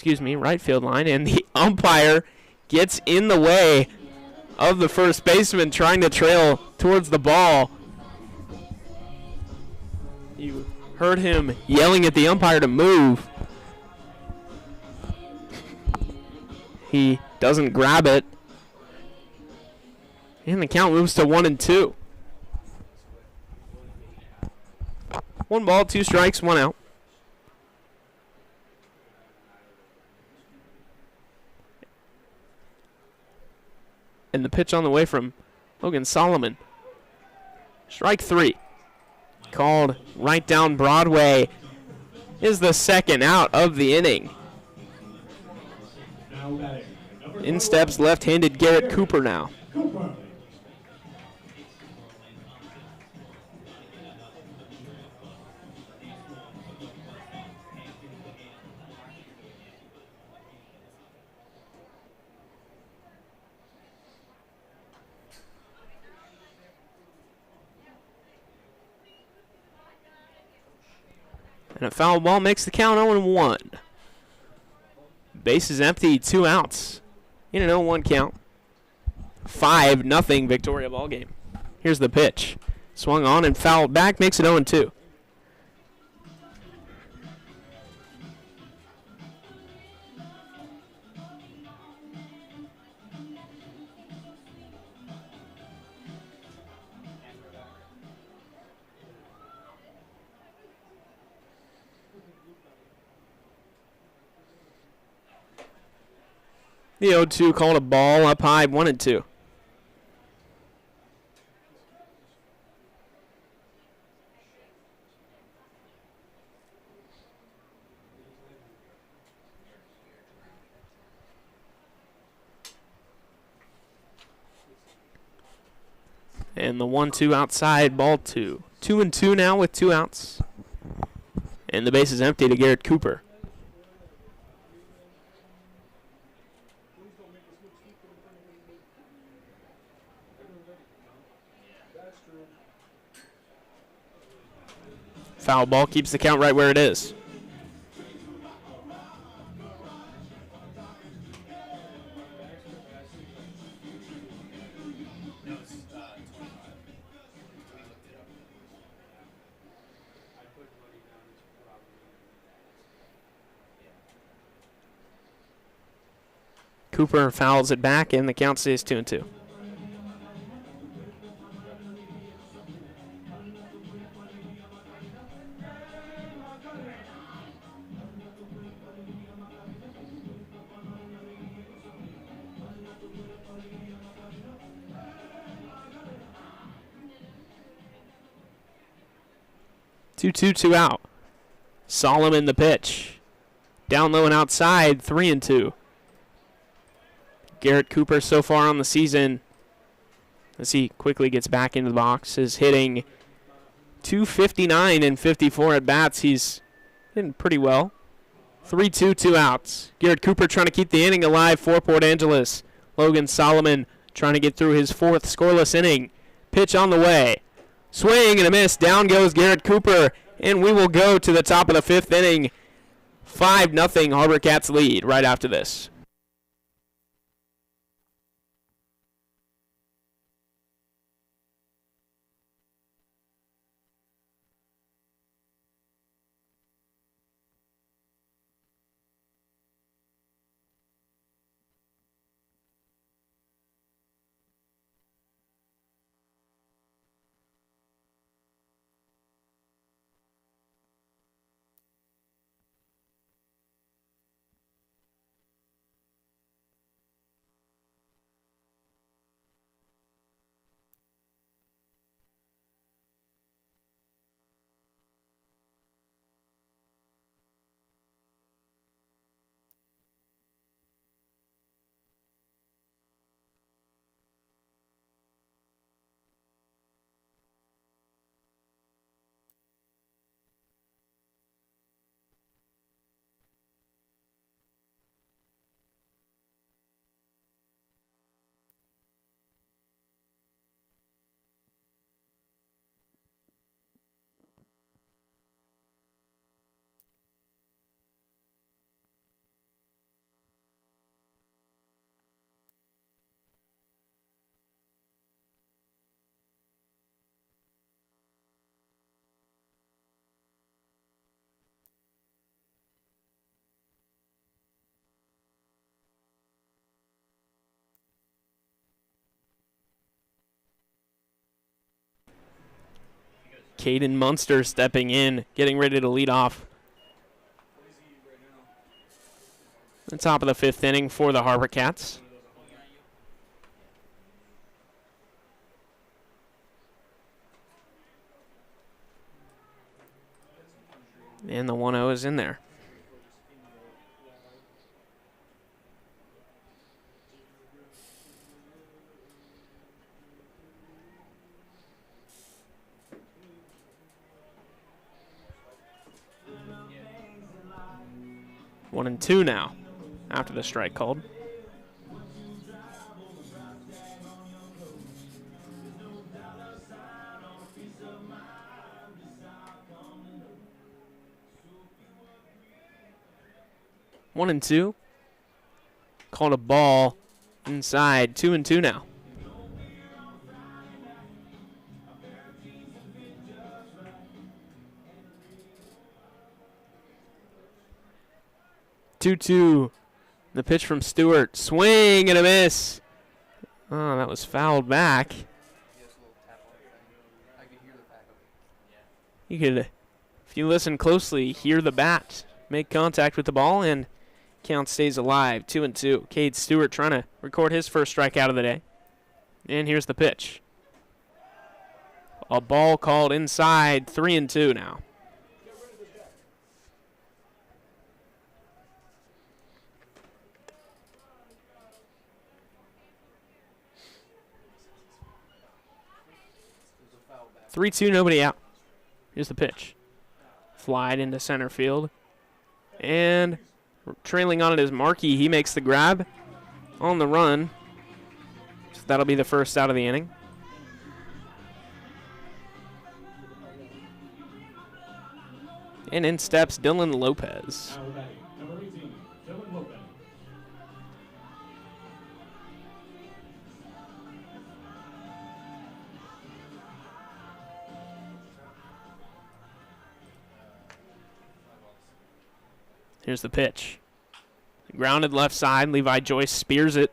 Right field line. And the umpire gets in the way of the first baseman trying to trail towards the ball. You heard him yelling at the umpire to move. He doesn't grab it. And the count moves to 1-2. 1 ball, 2 strikes, 1 out. And the pitch on the way from Logan Solomon. Strike 3. Called right down Broadway is the second out of the inning. Now batting, number In steps left-handed Garrett Cooper now. Cooper. And a foul ball makes the count 0-1. Base is empty, 2 outs. In an 0-1 count. 5-0 Victoria ball game. Here's the pitch. Swung on and fouled back, makes it 0-2. The 0-2 called a ball up high, 1-2. And the 1-2 outside, ball 2. 2-2 now with 2 outs. And the base is empty to Garrett Cooper. Foul ball keeps the count right where it is. Cooper fouls it back, and the count stays 2-2. Two out. Solomon the pitch. Down low and outside, 3-2. Garrett Cooper so far on the season, as he quickly gets back into the box, is hitting .259 and 54 at bats. He's hitting pretty well. 3-2, 2 outs. Garrett Cooper trying to keep the inning alive for Port Angeles. Logan Solomon trying to get through his 4th scoreless inning. Pitch on the way. Swing and a miss. Down goes Garrett Cooper, and we will go to the top of the 5th inning. 5-0 HarbourCats lead right after this. Caden Munster stepping in, getting ready to lead off. The top of the 5th inning for the HarbourCats. And the 1-0 is in there. One and two now after the strike called. One and two. Called a ball inside. 2 and 2 now. Two. The pitch from Stewart. Swing and a miss. Oh, that was fouled back. You could, if you listen closely, hear the bat make contact with the ball, and count stays alive. 2 and 2. Cade Stewart trying to record his first strikeout of the day. And here's the pitch. A ball called inside. 3 and 2 now. Three, two, nobody out. Here's the pitch. Flied into center field. And trailing on it is Markey. He makes the grab on the run. So that'll be the first out of the inning. And in steps Dylan Lopez. Number 18, Dylan Lopez. Here's the pitch. Grounded left side. Levi Joyce spears it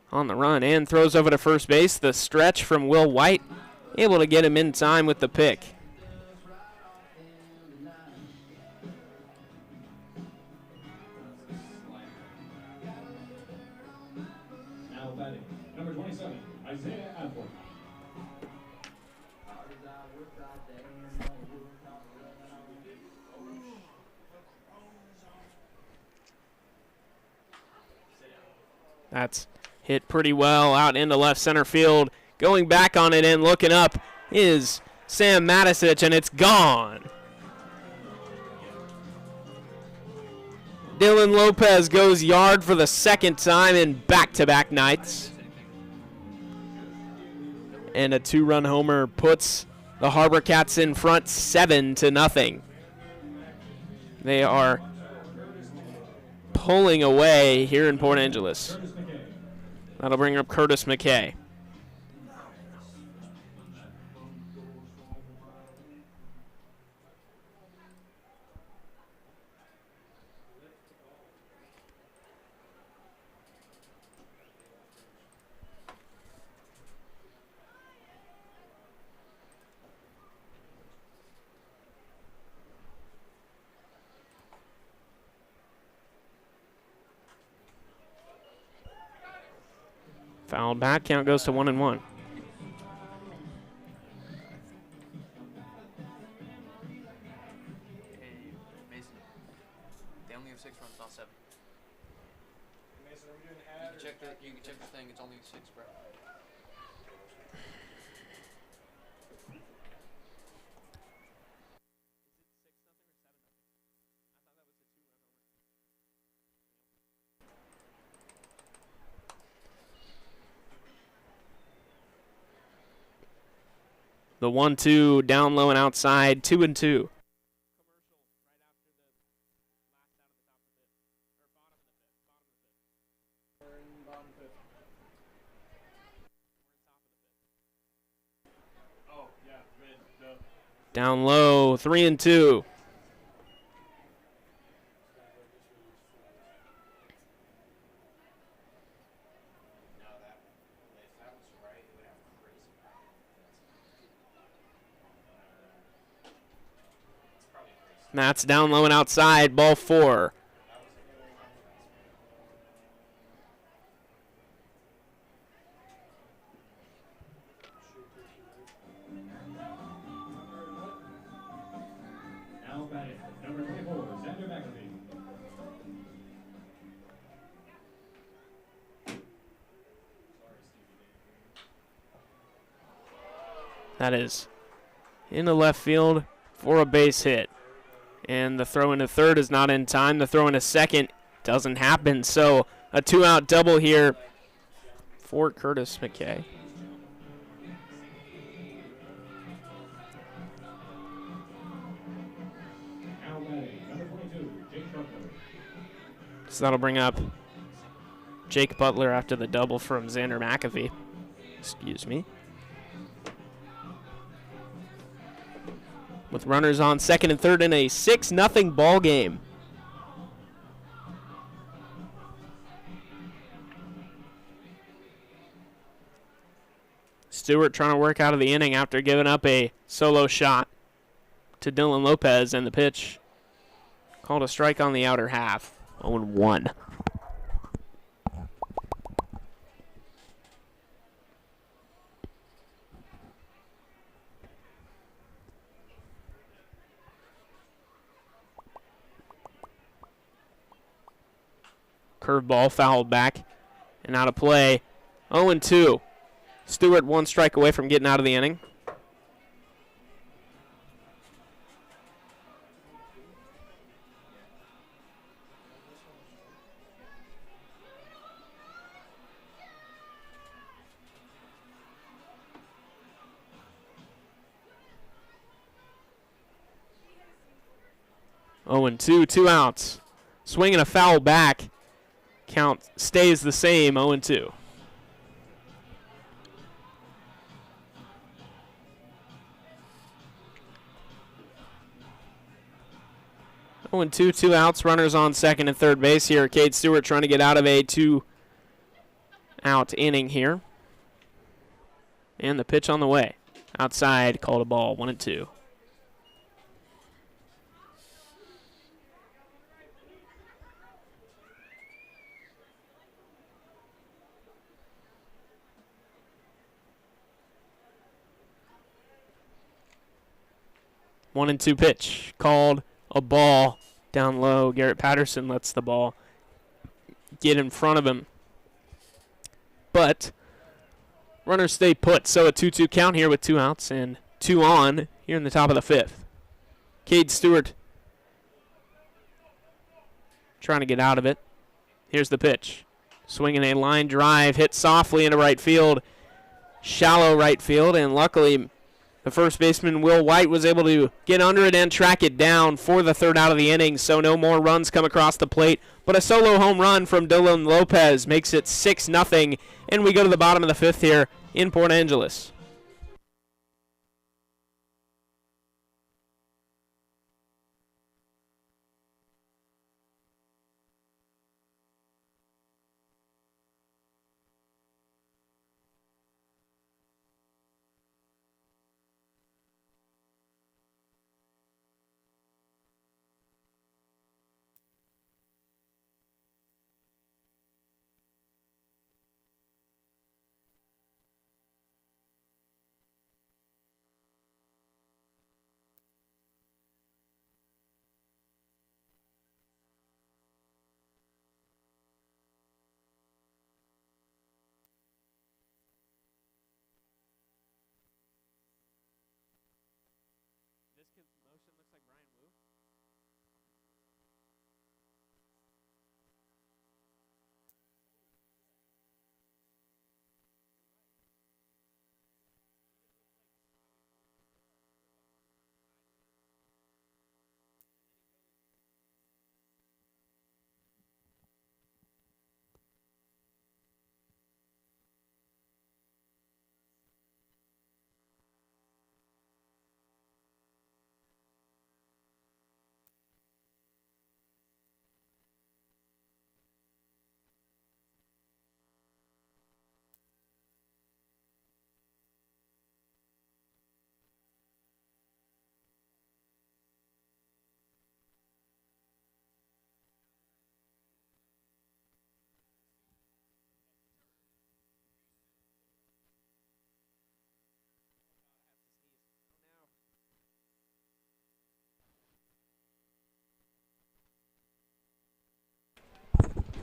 on the run and throws over to first base. The stretch from Will White, able to get him in time with the pick. Now batting, number 27, Isaiah Adler. That's hit pretty well out into left center field. Going back on it and looking up is Sam Matisich, and it's gone. Dylan Lopez goes yard for the second time in back-to-back nights. And a 2-run homer puts the HarbourCats in front 7-0. They are pulling away here in Port Angeles. That'll bring up Curtis McKay. Fouled back, count goes to 1-1. Hey, Mason. They only have 6 runs, not 7. Mason, are we doing ad? You can check the thing. It's only 6, bro. The 1-2 down low and outside, 2 and 2. Oh, yeah, red, Down low, 3 and 2. That's down low and outside, ball 4. Now batting, number That is into left field for a base hit. And the throw into third is not in time. The throw into second doesn't happen. So a 2-out double here for Curtis McKay. Now batting, number 22, Jake Butler. So that'll bring up Jake Butler after the double from Xander McAfee. Excuse me. With runners on second and third in a 6-0 ball game. Stewart trying to work out of the inning after giving up a solo shot to Dylan Lopez, and the pitch called a strike on the outer half. 0-1. Curveball fouled back and out of play. 0-2. Stewart 1 strike away from getting out of the inning. Oh, and 2 outs. Swinging a foul back. Count stays the same, 0-2. 0-2, 2 outs, runners on second and third base here. Cade Stewart trying to get out of a 2-out inning here. And the pitch on the way. Outside, called a ball, 1-2. One and two pitch called a ball down low. Garrett Patterson lets the ball get in front of him. But runners stay put, so a 2-2 count here with 2 outs and 2 on here in the top of the 5th. Cade Stewart trying to get out of it. Here's the pitch. Swinging a line drive, hit softly into right field. Shallow right field, and luckily the first baseman, Will White, was able to get under it and track it down for the 3rd out of the inning, so no more runs come across the plate. But a solo home run from Dylan Lopez makes it 6-0, and we go to the bottom of the 5th here in Port Angeles.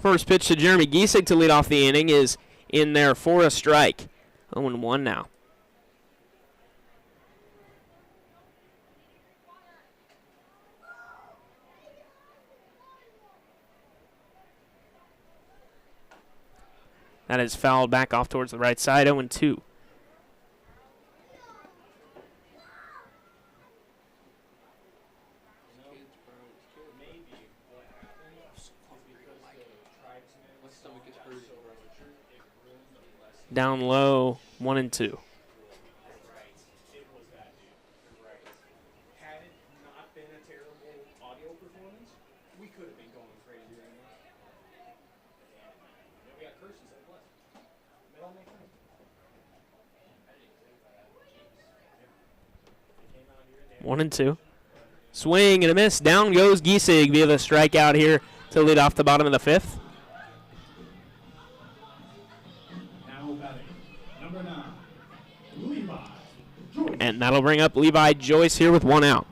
First pitch to Jeremy Giesig to lead off the inning is in there for a strike. 0-1 now. That is fouled back off towards the right side, 0-2. Down low, 1-2. Had it not been a terrible audio performance, we could have been going crazy right now. Then we got cursed instead of blessed. It all makes sense. They came out here and 1-2. Swing and a miss. Down goes Giesig via the strikeout here to lead off the bottom of the 5th. Now batting, number 9, Levi Joyce. And that'll bring up Levi Joyce here with 1 out.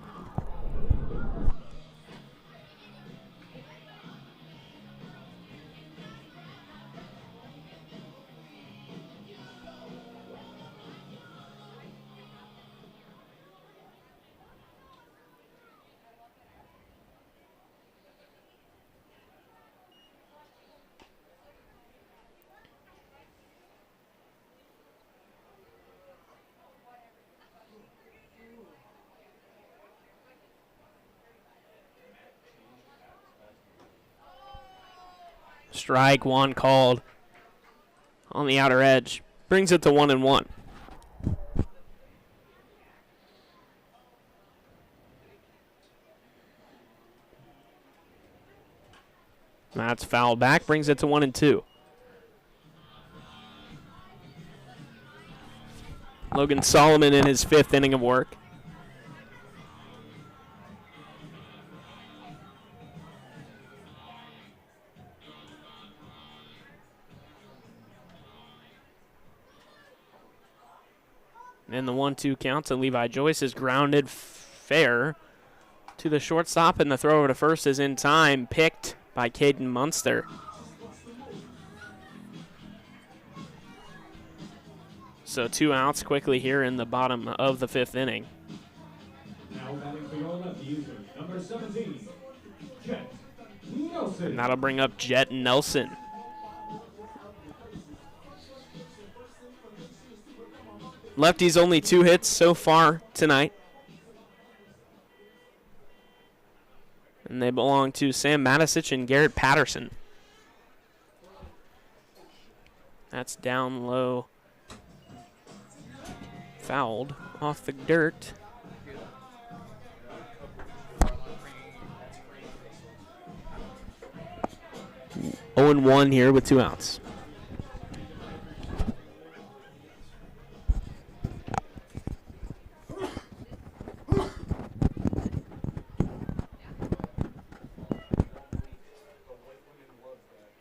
Strike 1 called on the outer edge. Brings it to 1-1. That's fouled back. Brings it to 1-2. Logan Solomon in his 5th inning of work. And the 1-2 count to Levi Joyce is grounded fair to the shortstop, and the throw over to first is in time, picked by Caden Munster. So 2 outs quickly here in the bottom of the 5th inning. Now batting for your lefties, number 17, Jet Nelson. And that'll bring up Jet Nelson. Lefties only 2 hits so far tonight. And they belong to Sam Matisich and Garrett Patterson. That's down low. Fouled off the dirt. Oh and 1 here with 2 outs.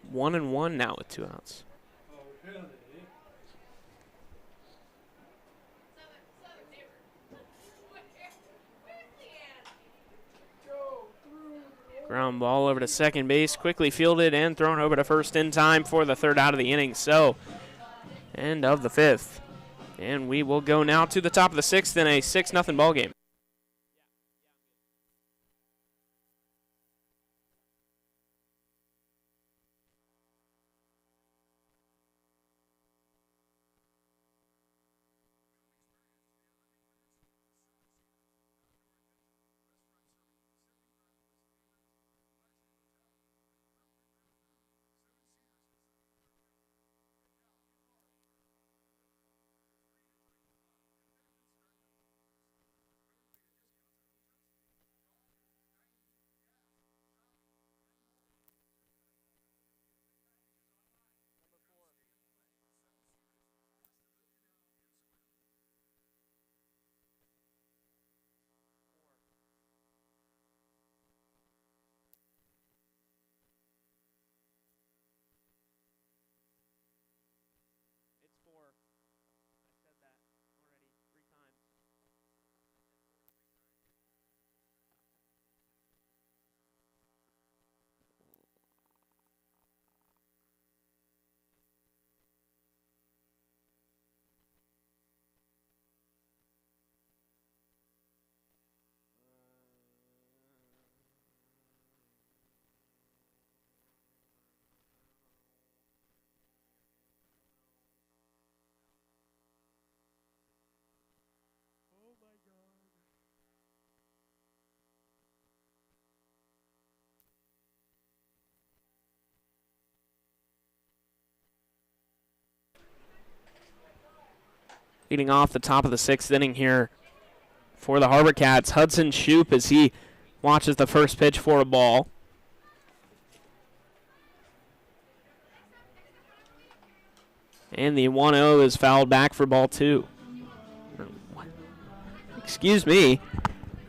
One and 1 now with 2 outs. Ground ball over to second base, quickly fielded and thrown over to first in time for the 3rd out of the inning. So, end of the 5th. And we will go now to the top of the 6th in a 6-0 ball game. Leading off the top of the 6th inning here for the HarbourCats, Hudson Shoup as he watches the first pitch for a ball. And the 1-0 is fouled back for ball 2. Excuse me.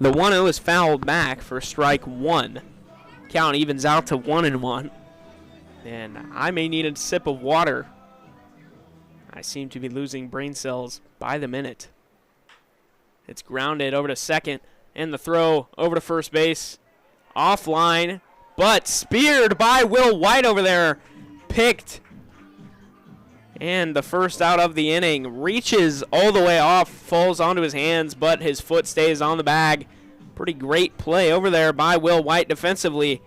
The 1-0 is fouled back for strike 1. Count evens out to 1-1. And I may need a sip of water. I seem to be losing brain cells by the minute. It's grounded over to second, and the throw over to first base. Offline, but speared by Will White over there. Picked. And the first out of the inning. Reaches all the way off, falls onto his hands, but his foot stays on the bag. Pretty great play over there by Will White defensively.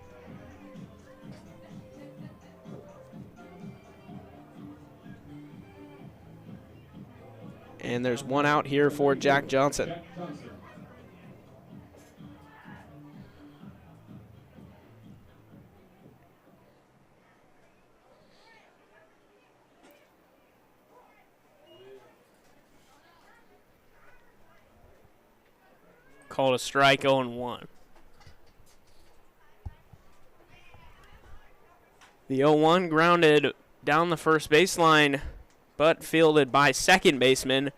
And there's one out here for Jack Johnson. Called a strike, 0-1. The 0-1 grounded down the first baseline, but fielded by second baseman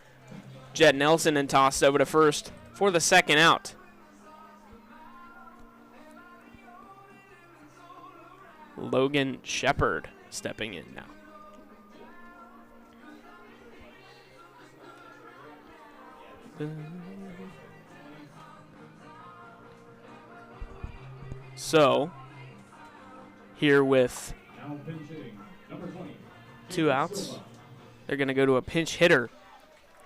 Jet Nelson and tossed over to first for the second out. Logan Shepard stepping in now. So, here with Now pinch hitting, number 20. 2 outs, they're going to go to a pinch hitter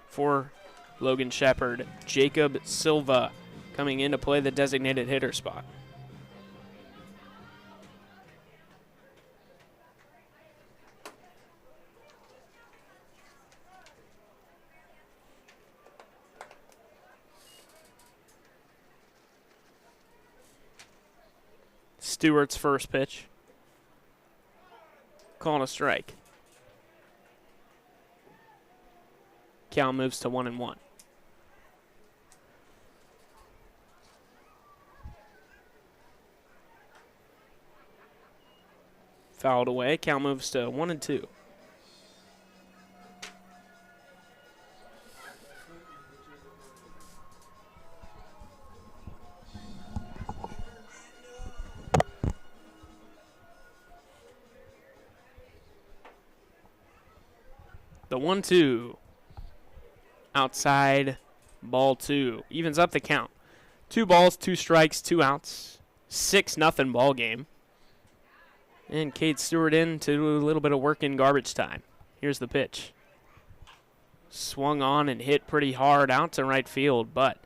for Logan Shepard. Jacob Silva coming in to play the designated hitter spot. Stewart's first pitch. Calling a strike. Count moves to 1-1. Fouled away. Count moves to 1-2. The 1-2. Outside, ball 2. Evens up the count. 2 balls, 2 strikes, 2 outs. 6-0 ball game. And Cade Stewart in to do a little bit of work in garbage time. Here's the pitch. Swung on and hit pretty hard out to right field, but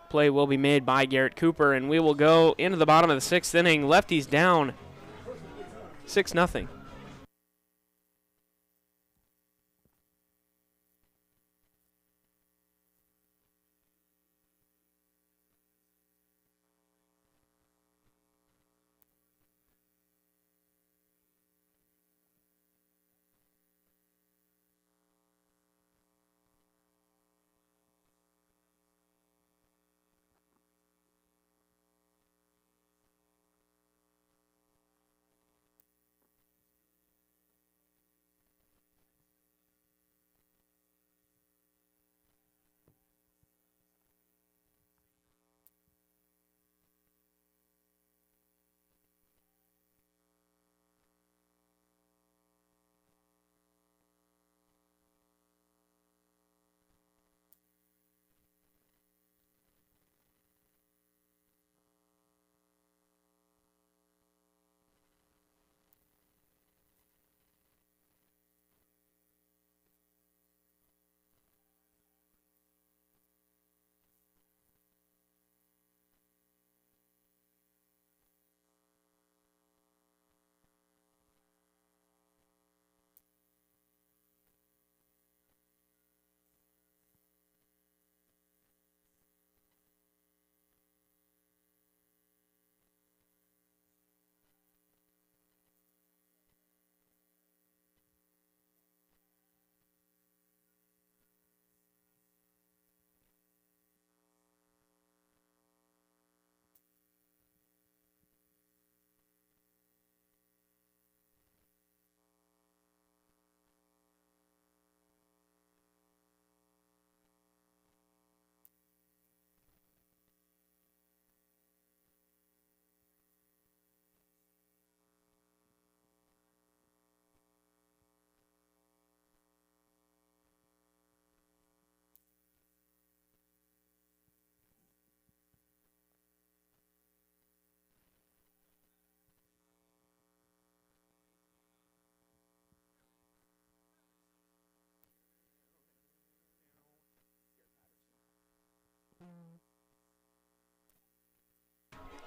play will be made by Garrett Cooper, and we will go into the bottom of the 6th inning. Lefties down 6-0.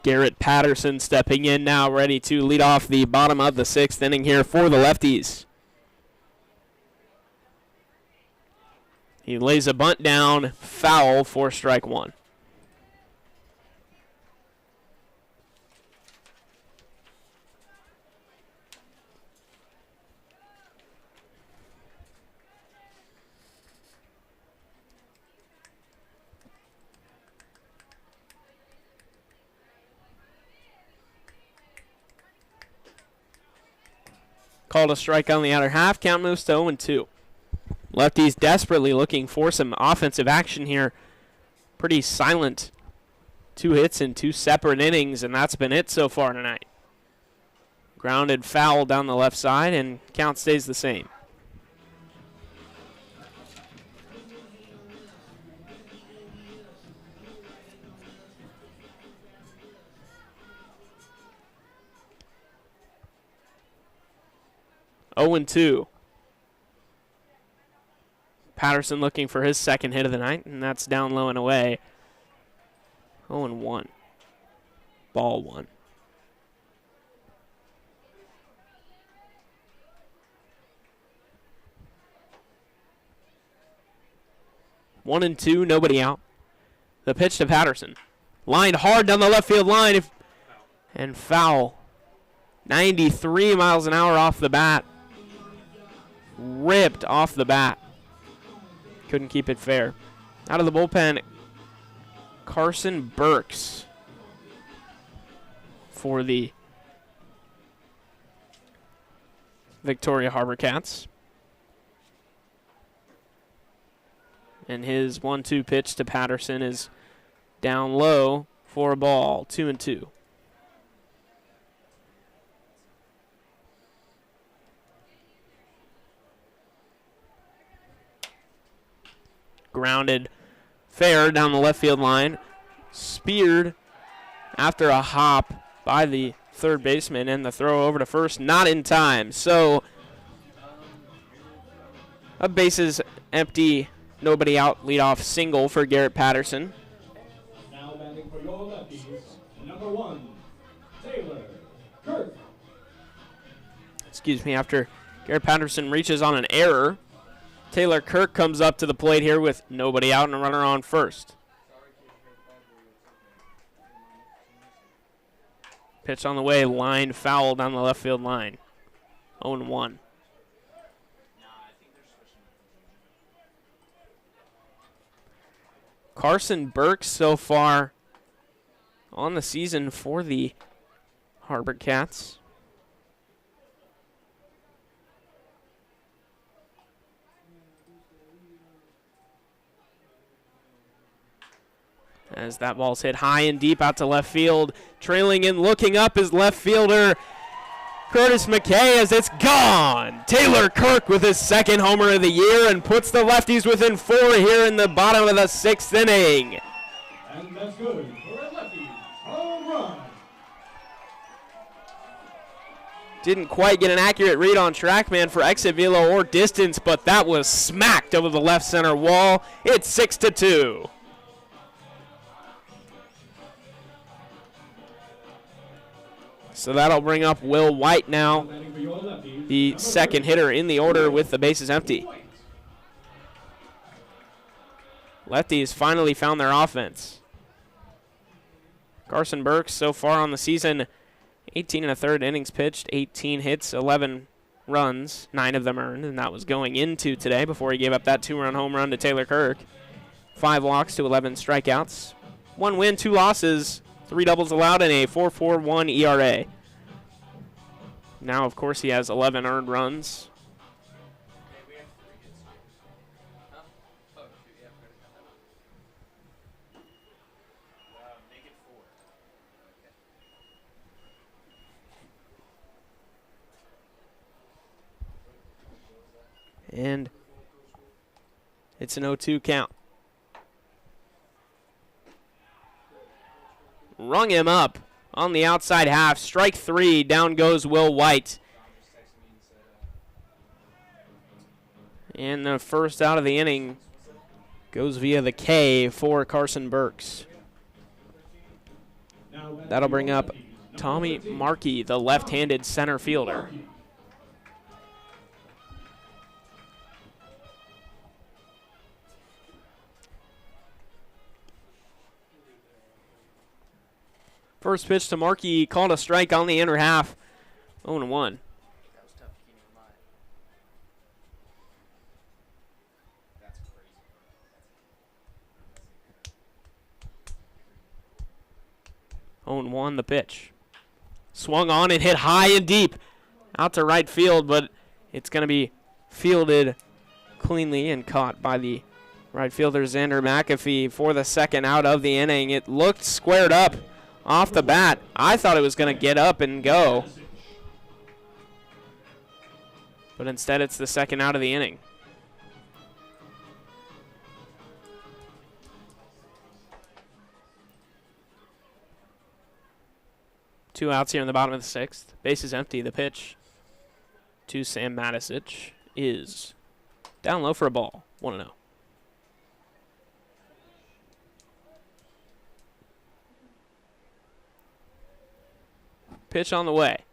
Garrett Patterson stepping in now, ready to lead off the bottom of the 6th inning here for the Lefties. He lays a bunt down, foul for strike 1. Called a strike on the outer half. Count moves to 0-2. Lefties desperately looking for some offensive action here. Pretty silent. 2 hits in 2 separate innings, and that's been it so far tonight. Grounded foul down the left side, and count stays the same. Oh and 2. Patterson looking for his second hit of the night, and that's down low and away. 0-1. Ball 1. One and 2, nobody out. The pitch to Patterson. Lined hard down the left field line, and foul. 93 miles an hour off the bat. Ripped off the bat. Couldn't keep it fair. Out of the bullpen, Carson Burks for the Victoria HarbourCats. And his 1-2 pitch to Patterson is down low for a ball. 2-2. Grounded fair down the left field line. Speared after a hop by the third baseman, and the throw over to first not in time. So a bases empty, nobody out, leadoff single for Garrett Patterson. Now batting for your Lefties, number 1, Taylor Kirk. Excuse me, after Garrett Patterson reaches on an error, Taylor Kirk comes up to the plate here with nobody out and a runner on first. Pitch on the way, line foul down the left field line. 0-1. Carson Burks so far on the season for the HarbourCats. As that ball's hit high and deep out to left field. Trailing in, looking up is left fielder Curtis McKay as it's gone. Taylor Kirk with his second homer of the year and puts the Lefties within 4 here in the bottom of the 6th inning. And that's good for a Lefties home run. Didn't quite get an accurate read on TrackMan for exit velo or distance, but that was smacked over the left center wall. It's 6-2. So that'll bring up Will White now, the second hitter in the order with the bases empty. Lefties finally found their offense. Carson Burks so far on the season, 18 1/3 innings pitched, 18 hits, 11 runs, 9 of them earned, and that was going into today before he gave up that 2-run home run to Taylor Kirk. 5 walks to 11 strikeouts. 1 win, 2 losses, 3 doubles allowed, and a 4.41 ERA. Now, of course, he has 11 earned runs. And it's an 0-2 count. Rung him up on the outside half. Strike 3. Down goes Will White. And the first out of the inning Goes via the K for Carson Burks. That'll bring up Tommy Markey, the left-handed center fielder. First pitch to Markey, called a strike on the inner half. 0-1. That was tough to keep in mind. That's crazy. 0-1 the pitch. Swung on and hit high and deep out to right field, but it's going to be fielded cleanly and caught by the right fielder Xander McAfee for the second out of the inning. It looked squared up off the bat. I thought it was going to get up and go, but instead it's the second out of the inning. Two outs here in the bottom of the sixth. Base is empty. The pitch to Sam Matisic is down low for a ball. 1-0. Pitch on the way.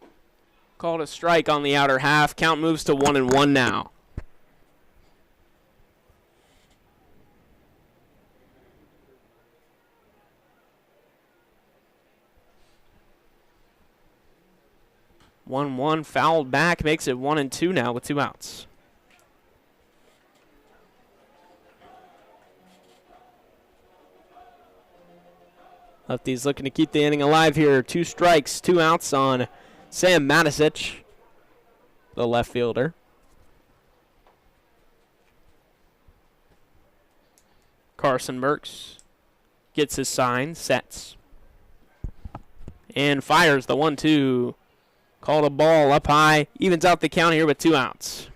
Called a strike on the outer half. Count moves to 1-1 now. One fouled back, makes it 1-2 now with two outs. Lefties looking to keep the inning alive here. 2 strikes, 2 outs on Sam Matisic, the left fielder. Carson Burks gets his sign, sets, and fires the 1-2. Called a ball up high, evens out the count here with 2 outs.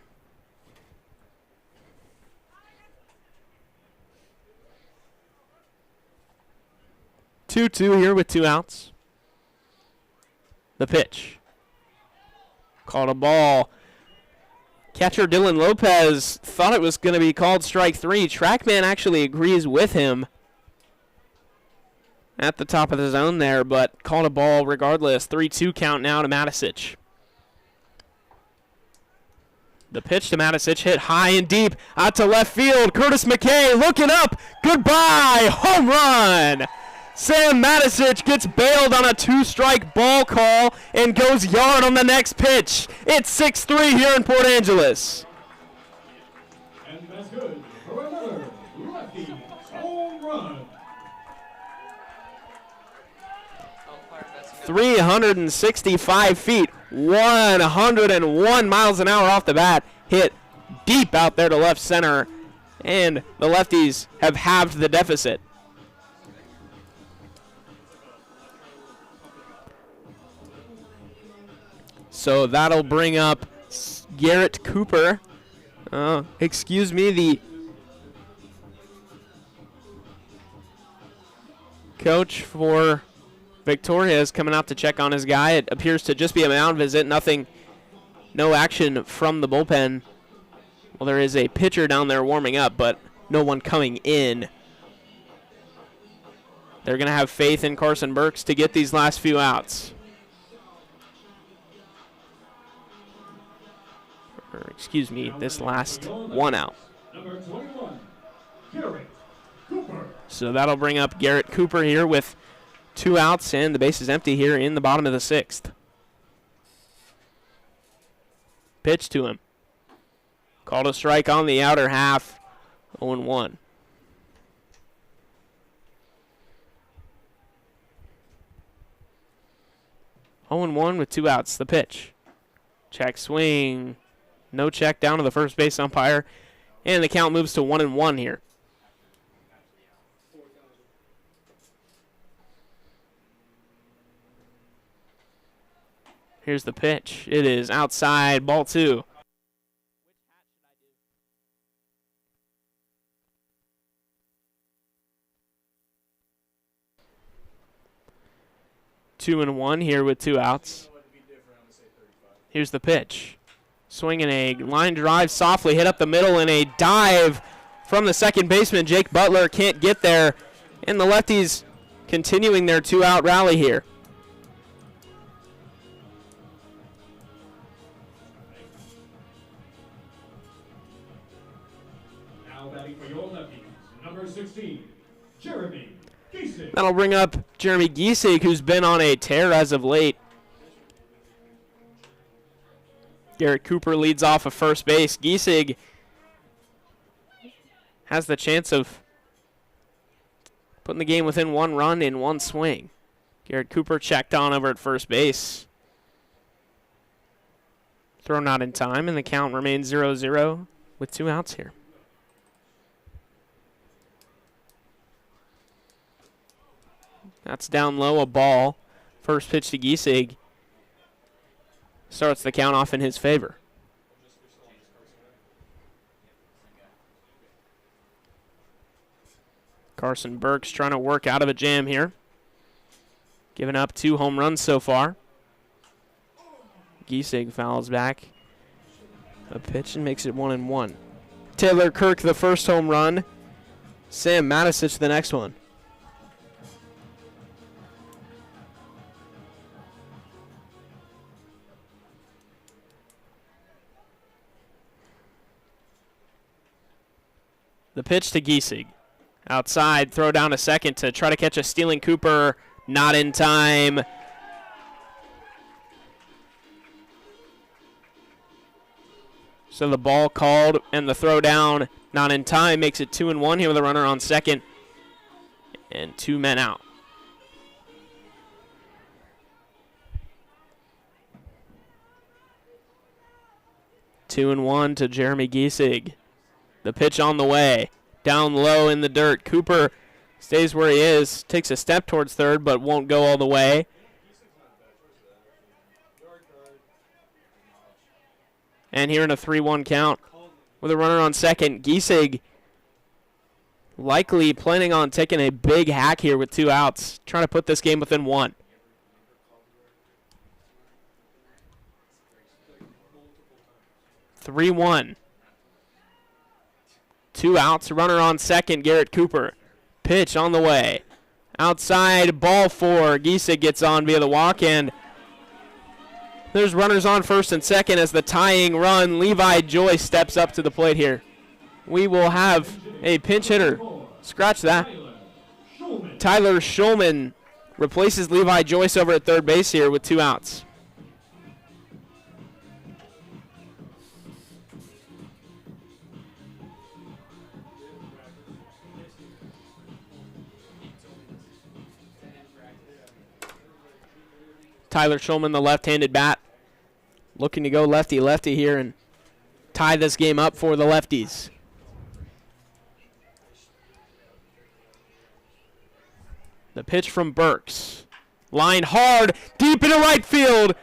Two here with 2 outs. The pitch. Called a ball. Catcher Dylan Lopez thought it was going to be called strike 3. Trackman actually agrees with him at the top of the zone there, but called a ball regardless. 3-2 count now to Matisic. The pitch to Matisic hit high and deep out to left field. Curtis McKay looking up. Goodbye. Home run. Sam Matisic gets bailed on a 2-strike ball call and goes yard on the next pitch. It's 6-3 here in Port Angeles. And that's good for another Lefties home run. 365 feet, 101 miles an hour off the bat, hit deep out there to left center, and the Lefties have halved the deficit. So that'll bring up Garrett Cooper. The coach for Victoria is coming out to check on his guy. It appears to just be a mound visit. No action from the bullpen. Well, there is a pitcher down there warming up, but no one coming in. They're going to have faith in Carson Burks to get these last few outs. This last 1 out. Number 21, Garrett Cooper. So that'll bring up Garrett Cooper here with 2 outs, and the base is empty here in the bottom of the 6th. Pitch to him. Called a strike on the outer half. 0-1. With 2 outs. The pitch. Check swing. No check down to the first base umpire. And the count moves to 1-1 here. Here's the pitch. It is outside, ball 2. 2-1 here with 2 outs. Here's the pitch. Swinging a line drive, softly hit up the middle, and a dive from the second baseman. Jake Butler can't get there, and the Lefties continuing their two-out rally here. Now batting for your Lefties, number 16, Jeremy Giesing. That'll bring up Jeremy Giesig, who's been on a tear as of late. Garrett Cooper leads off of first base. Giesig has the chance of putting the game within 1 run in 1 swing. Garrett Cooper checked on over at first base. Throw not in time, and the count remains 0-0 with 2 outs here. That's down low, a ball. First pitch to Giesig starts the count off in his favor. Carson Burks trying to work out of a jam here. Giving up 2 home runs so far. Giesig fouls back a pitch and makes it 1-1. Taylor Kirk the first home run. Sam Matisic the next one. The pitch to Giesig. Outside, throw down a second to try to catch a stealing Cooper. Not in time. So the ball called and the throw down not in time makes it 2-1 here with a runner on second and 2 men out. Two and one to Jeremy Giesig. The pitch on the way. Down low in the dirt. Cooper stays where he is. Takes a step towards third, but won't go all the way. And here in a 3-1 count with a runner on second. Giesig likely planning on taking a big hack here with 2 outs. Trying to put this game within 1. (3-1). 2 outs, runner on second, Garrett Cooper. Pitch on the way. Outside, ball 4. Giesig gets on via the walk, and there's runners on first and second as the tying run. Levi Joyce steps up to the plate here. We will have a pinch hitter. Scratch that. Tyler Schulman replaces Levi Joyce over at third base here with 2 outs. Tyler Schulman, the left-handed bat, looking to go lefty-lefty here and tie this game up for the Lefties. The pitch from Burks. Line hard, deep into right field.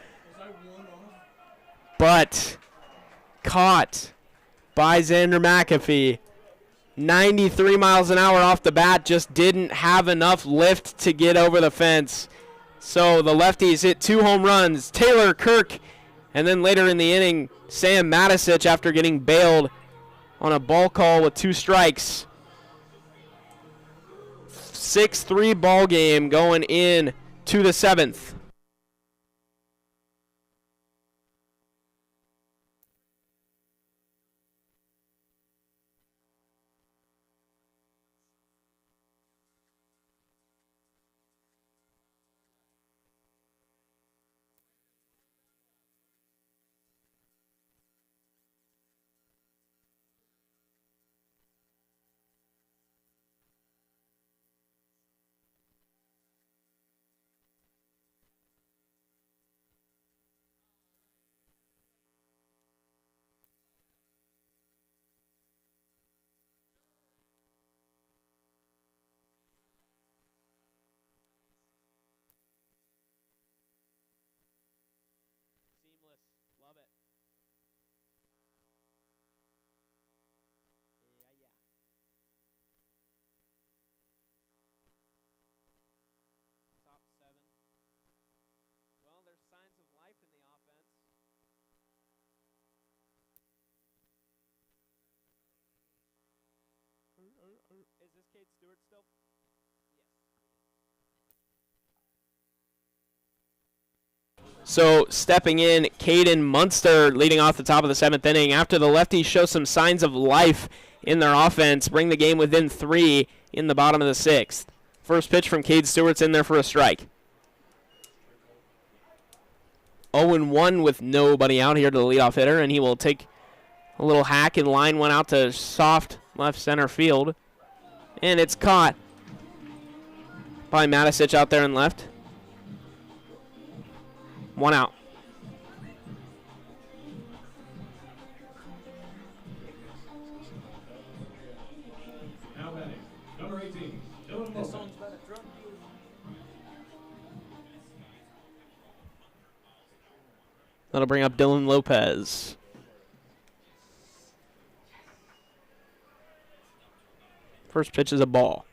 But caught by Xander McAfee. 93 miles an hour off the bat, just didn't have enough lift to get over the fence. So the Lefties hit 2 home runs. Taylor Kirk, and then later in the inning, Sam Matisic after getting bailed on a ball call with 2 strikes. 6-3 ball game going in to the 7th. Is this Cade Stewart still? So stepping in, Caden Munster leading off the top of the 7th inning after the lefties show some signs of life in their offense, bring the game within 3 in the bottom of the 6th. First pitch from Cade Stewart's in there for a strike. 0-1 with nobody out here to the leadoff hitter, and he will take a little hack and line one out to soft left center field. And it's caught by Matisich out there in left. 1 out. Now batting, number 18, Dylan Lopez. That'll bring up Dylan Lopez. First pitch is a ball.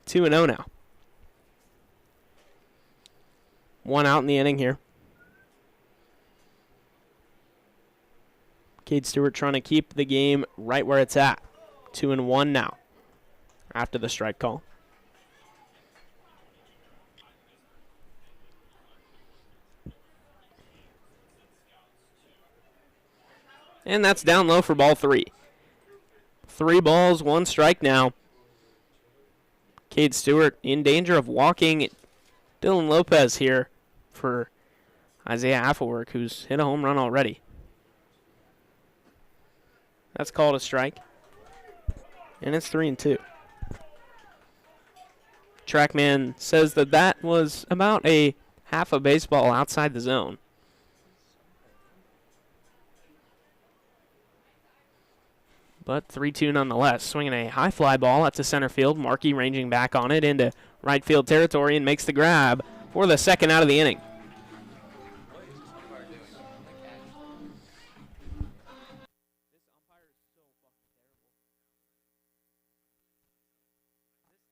2-0 now. 1 out in the inning here. Cade Stewart trying to keep the game right where it's at. 2-1 now after the strike call. And that's down low for ball 3. 3 balls, 1 strike now. Cade Stewart in danger of walking Dylan Lopez here for Isaiah Affelwerk, who's hit a home run already. That's called a strike. And it's 3-2. Trackman says that was about a half a baseball outside the zone. But 3-2 nonetheless. Swinging a high fly ball at the center field. Markey ranging back on it into right field territory and makes the grab for the second out of the inning. What is this umpire doing? Like, actually. This umpire is so fucking terrible. This might be the worst game I've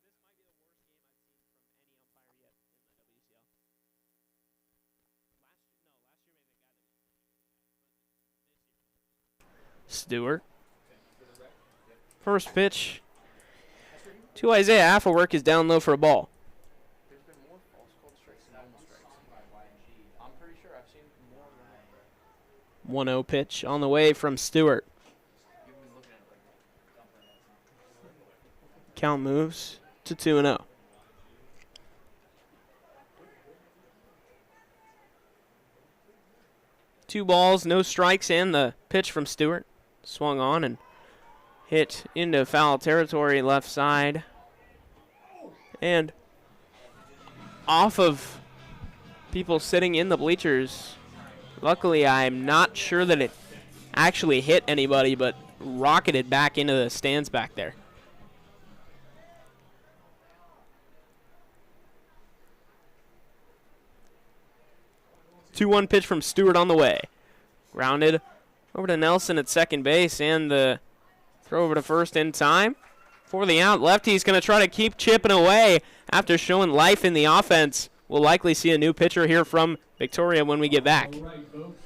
seen from any umpire yet in the WCL. Last year maybe the guy that was this year. Stewart. First pitch to Isaiah Affelwerk is down low for a ball. There's been more false called strikes than normal strikes. I'm pretty sure I've seen more than 1-0 pitch on the way from Stewart. you've been looking at like Count moves to 2-0. Two balls, no strikes, and the pitch from Stewart. Swung on and hit into foul territory left side. And off of people sitting in the bleachers. Luckily, I'm not sure that it actually hit anybody, but rocketed back into the stands back there. Two-one pitch from Stewart on the way. Grounded over to Nelson at second base, and the throw over to first in time for the out. Lefty's going to try to keep chipping away after showing life in the offense. We'll likely see a new pitcher here from Victoria when we get back. All right, folks.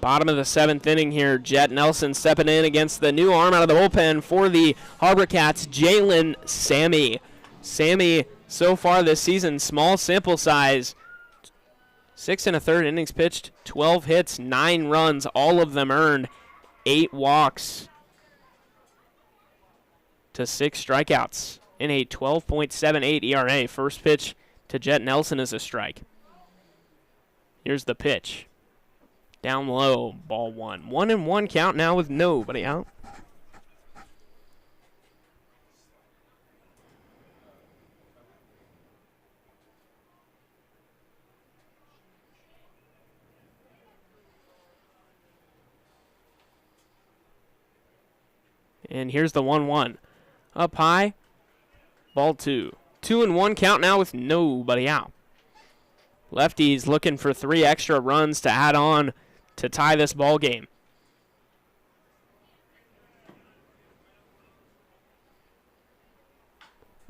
Bottom of the 7th inning here. Jet Nelson stepping in against the new arm out of the bullpen for the HarbourCats, Jalen Sammy. Sammy, so far this season, small sample size. 6 1/3 innings pitched, 12 hits, 9 runs, all of them earned, 8 walks to 6 strikeouts in a 12.78 ERA. First pitch to Jet Nelson is a strike. Here's the pitch. Down low, ball 1. 1-1 count now with nobody out. And here's the 1-1. Up high, ball 2. 2-1 count now with nobody out. Lefties looking for 3 extra runs to add on to tie this ball game.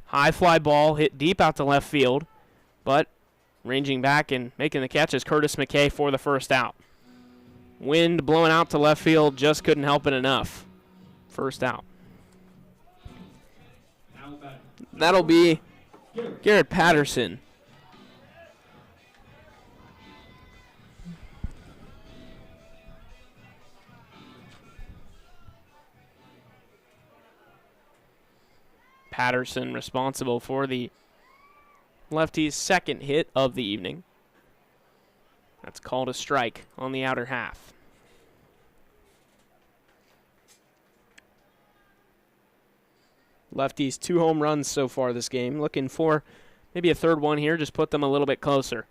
High fly ball hit deep out to left field, but ranging back and making the catch is Curtis McKay for the first out. Wind blowing out to left field, just couldn't help it enough. First out. That'll be Garrett Patterson. Patterson responsible for the lefty's second hit of the evening. That's called a strike on the outer half. Lefties 2 home runs so far this game. Looking for maybe a third one here, just put them a little bit closer.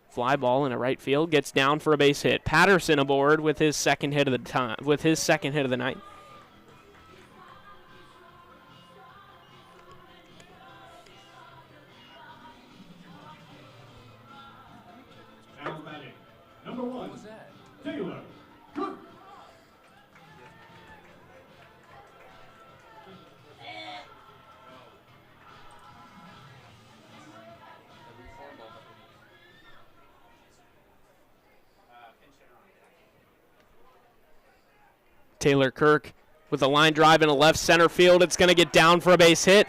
Fly ball in a right field, gets down for a base hit. Patterson aboard with his second hit of the night. Now batting, number 1, Taylor Kirk. Taylor Kirk with a line drive in a left center field. It's going to get down for a base hit.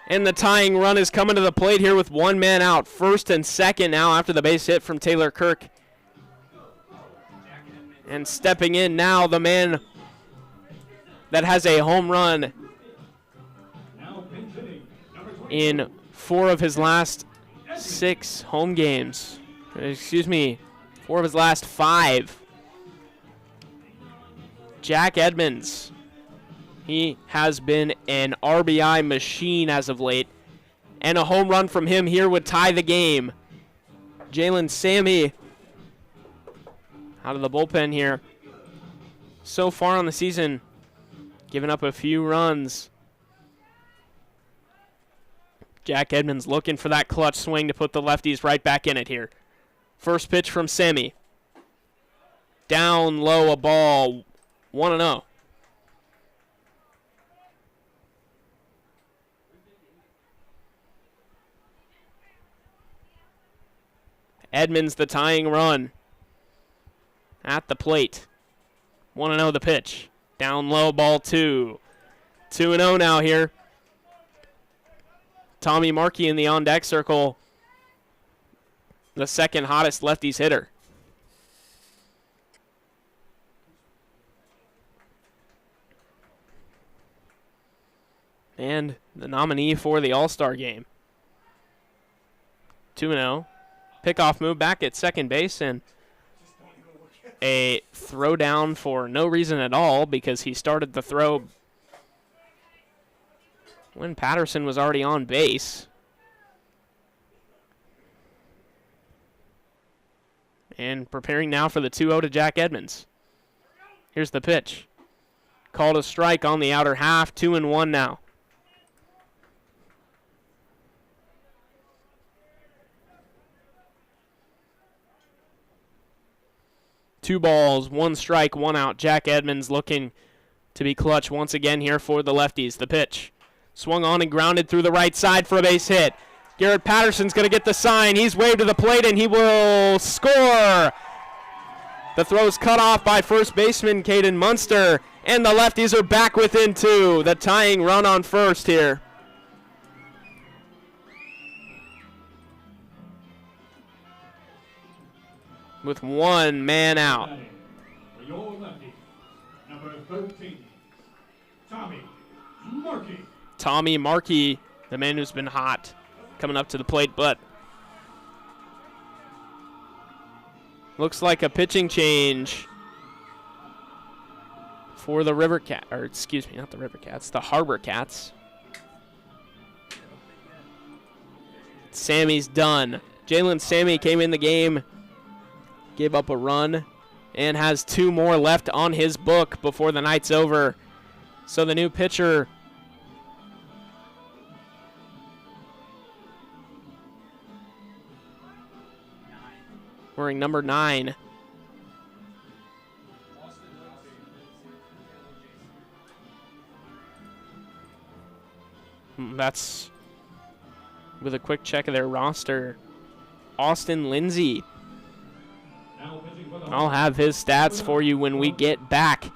And the tying run is coming to the plate here with 1 man out. First and second now after the base hit from Taylor Kirk. And stepping in now, the man that has a home run in 4 of his last 6 home games. 4 of his last 5. Jack Edmonds. He has been an RBI machine as of late. And a home run from him here would tie the game. Jalen Sammy out of the bullpen here. So far on the season, giving up a few runs. Jack Edmonds looking for that clutch swing to put the lefties right back in it here. First pitch from Sammy. Down low, a ball. 1-0. Edmonds the tying run at the plate. 1-0 the pitch. Down low, ball 2. 2-0 now here. Tommy Markey in the on-deck circle. The second hottest lefties hitter. And the nominee for the All-Star game. 2-0. Pickoff move back at second base and a throw down for no reason at all because he started the throw when Patterson was already on base. And preparing now for the 2-0 to Jack Edmonds. Here's the pitch. Called a strike on the outer half. 2-1 now. Two balls, 1 strike, 1 out. Jack Edmonds looking to be clutch once again here for the lefties. The pitch. Swung on and grounded through the right side for a base hit. Garrett Patterson's going to get the sign. He's waved to the plate, and he will score. The throw's cut off by first baseman Caden Munster, and the Lefties are back within 2. The tying run on first here. With one man out. For your lefty, number 13, Tommy Markey. Tommy Markey, the man who's been hot, coming up to the plate, but looks like a pitching change for the not the HarbourCats, the HarbourCats. Sammy's done. Jalen Sammy came in the game, gave up a run, and has 2 more left on his book before the night's over. So the new pitcher, wearing number 9. That's, with a quick check of their roster, Austin Lindsay. I'll have his stats for you when we get back.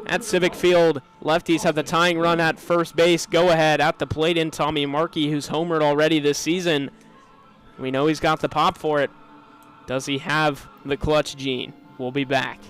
At Civic Field, Lefties have the tying run at first base. Go ahead at the plate in Tommy Markey, who's homered already this season. We know he's got the pop for it. Does he have the clutch gene? We'll be back.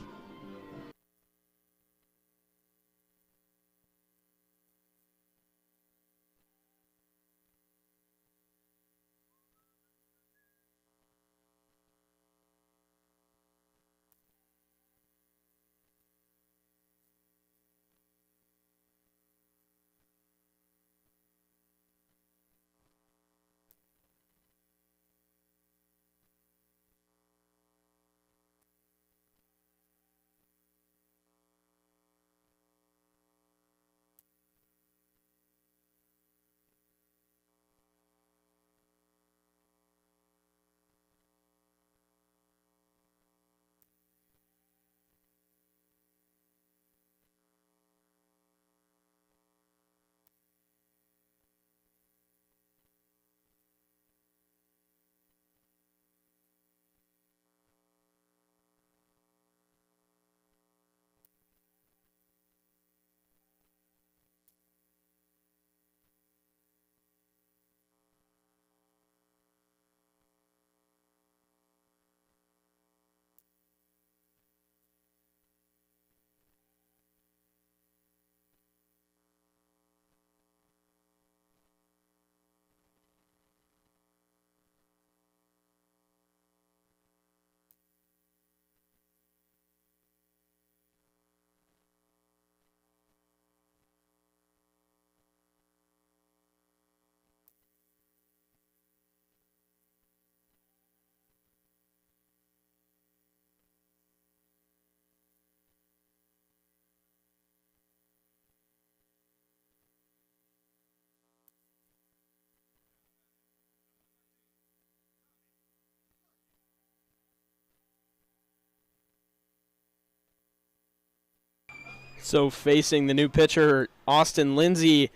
So facing the new pitcher, Austin Lindsay,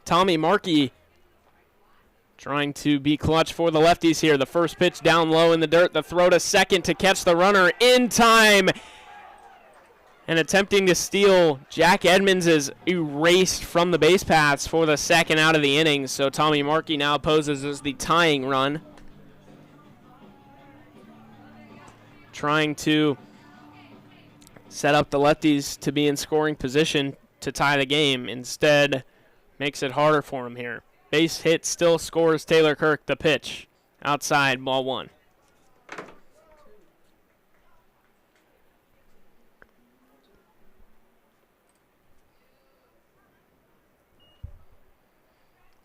Tommy Markey trying to be clutch for the Lefties here. The first pitch down low in the dirt. The throw to second to catch the runner in time. And attempting to steal, Jack Edmonds is erased from the base paths for the second out of the inning. So Tommy Markey now poses as the tying run. Trying to set up the Lefties to be in scoring position to tie the game. Instead, makes it harder for him here. Base hit still scores Taylor Kirk. The pitch outside, ball 1.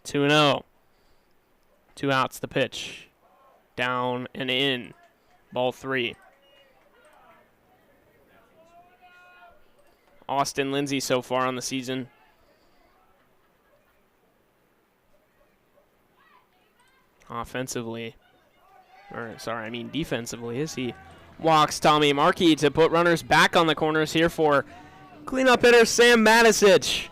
Two and 0. 2 outs. The pitch down and in, ball 3. Austin Lindsay so far on the season. Defensively, as he walks Tommy Markey to put runners back on the corners here for cleanup hitter Sam Matisich.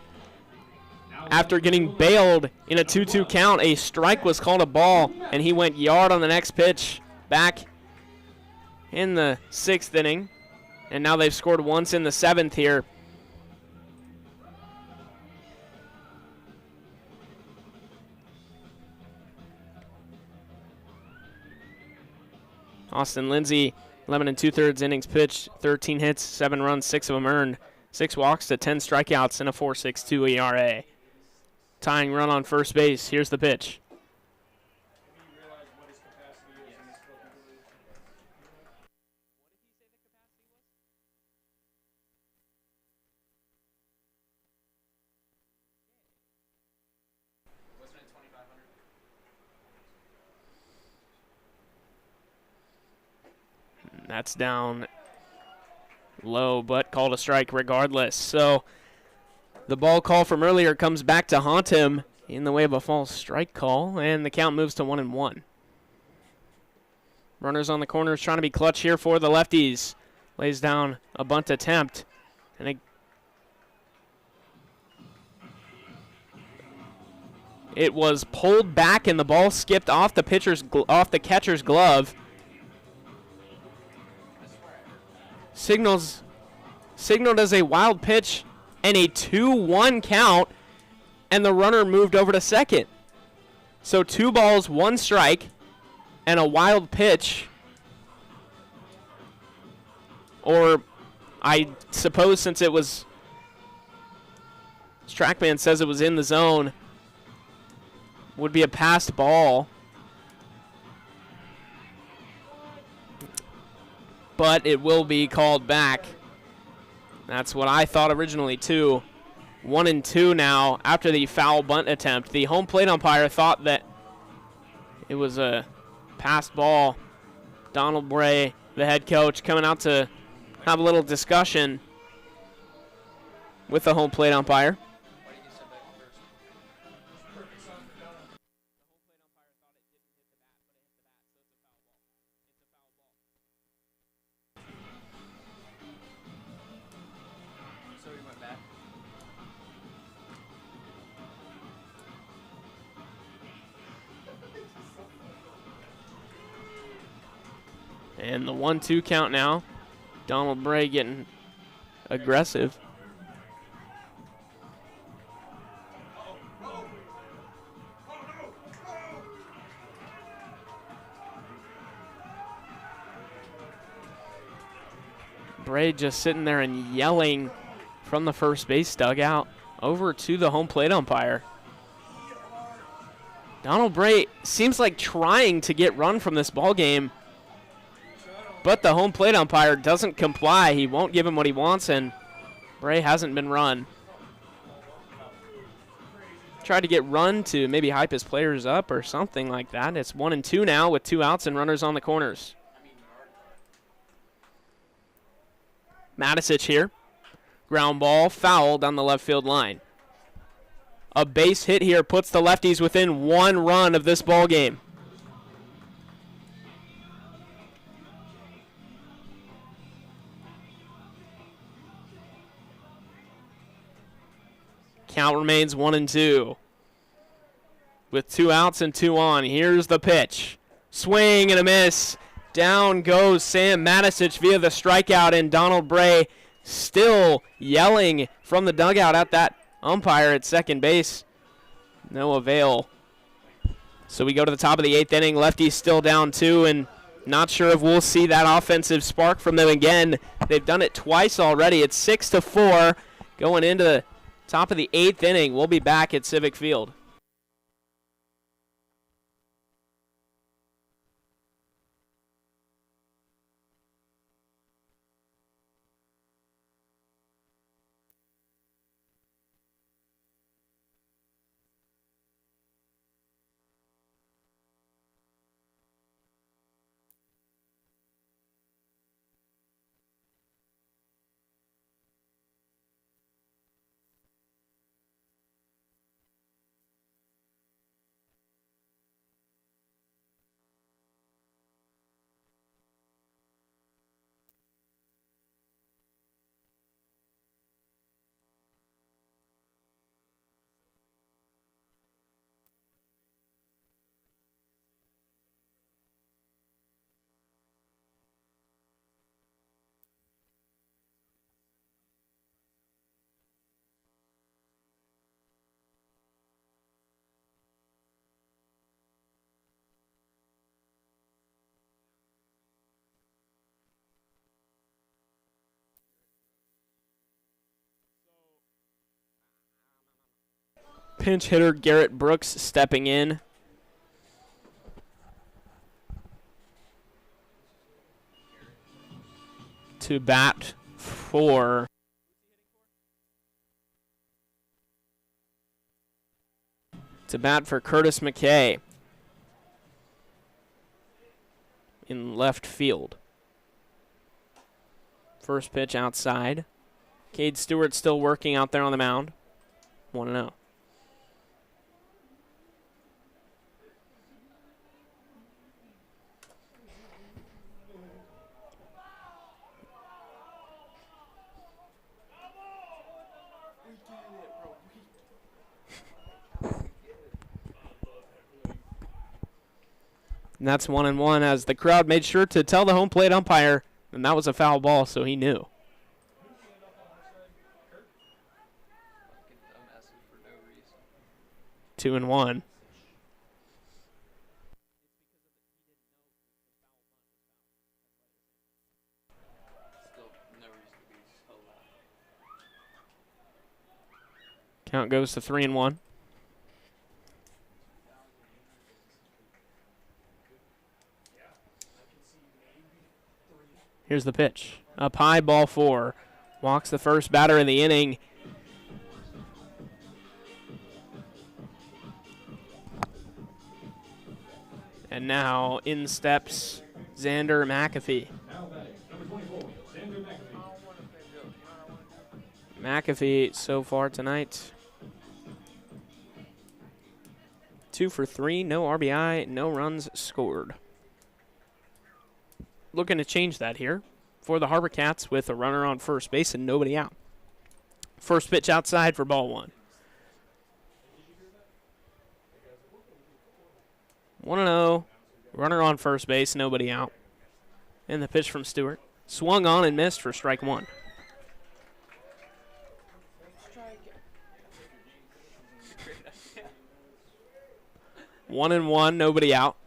After getting bailed in a 2-2 count, a strike was called a ball, and he went yard on the next pitch back in the 6th inning. And now they've scored once in the 7th here. Austin Lindsay, 11 2/3 innings pitched, 13 hits, 7 runs, 6 of them earned, 6 walks to 10 strikeouts, and a 4.62 ERA. Tying run on first base. Here's the pitch. That's down low, but called a strike regardless. So the ball call from earlier comes back to haunt him in the way of a false strike call, and the count moves to 1-1. Runners on the corners trying to be clutch here for the Lefties. Lays down a bunt attempt, and it was pulled back, and the ball skipped off the catcher's glove. Signaled as a wild pitch and a 2-1 count, and the runner moved over to second. So 2 balls, 1 strike, and a wild pitch. Or I suppose since it was, Trackman says it was in the zone, would be a passed ball. But it will be called back. That's what I thought originally, too. 1-2 now after the foul bunt attempt. The home plate umpire thought that it was a passed ball. Donald Bray, the head coach, coming out to have a little discussion with the home plate umpire. And the 1-2 count now. Donald Bray getting aggressive. Bray just sitting there and yelling from the first base dugout over to the home plate umpire. Donald Bray seems like trying to get run from this ball game, but the home plate umpire doesn't comply. He won't give him what he wants, and Bray hasn't been run. Tried to get run to maybe hype his players up or something like that. It's 1-2 now with 2 outs and runners on the corners. Matisich here. Ground ball, foul down the left field line. A base hit here puts the Lefties within 1 run of this ball game. Count remains 1-2. With 2 outs and 2 on, here's the pitch. Swing and a miss. Down goes Sam Matisich via the strikeout, and Donald Bray still yelling from the dugout at that umpire at second base. No avail. So we go to the top of the 8th inning. Lefties still down 2, and not sure if we'll see that offensive spark from them again. They've done it twice already. It's 6-4 going into the top of the 8th inning. We'll be back at Civic Field. Pinch hitter Garrett Brooks stepping in. To bat for Curtis McKay in left field. First pitch outside. Cade Stewart still working out there on the mound. 1-0. And that's 1-1 as the crowd made sure to tell the home plate umpire, and that was a foul ball, so he knew. Two and one. Count goes to 3-1. Here's the pitch. Up high, ball 4. Walks the first batter of the inning. And now in steps Xander McAfee. Now batting, number 24, Xander McAfee. McAfee so far tonight. 2 for 3, no RBI, no runs scored. Looking to change that here for the HarbourCats with a runner on first base and nobody out. First pitch outside for ball 1. 1-0. Runner on first base, nobody out. And the pitch from Stewart. Swung on and missed for strike 1. One and one, nobody out.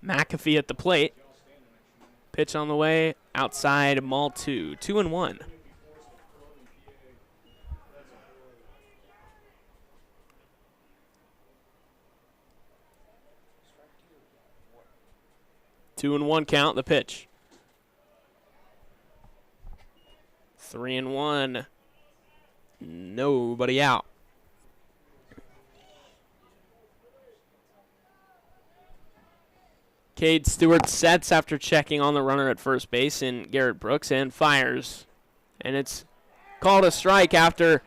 McAfee at the plate. Pitch on the way, outside, ball 2. 2-1. Two and one count, the pitch. 3-1. Nobody out. Cade Stewart sets after checking on the runner at first base in Garrett Brooks and fires. And it's called a strike after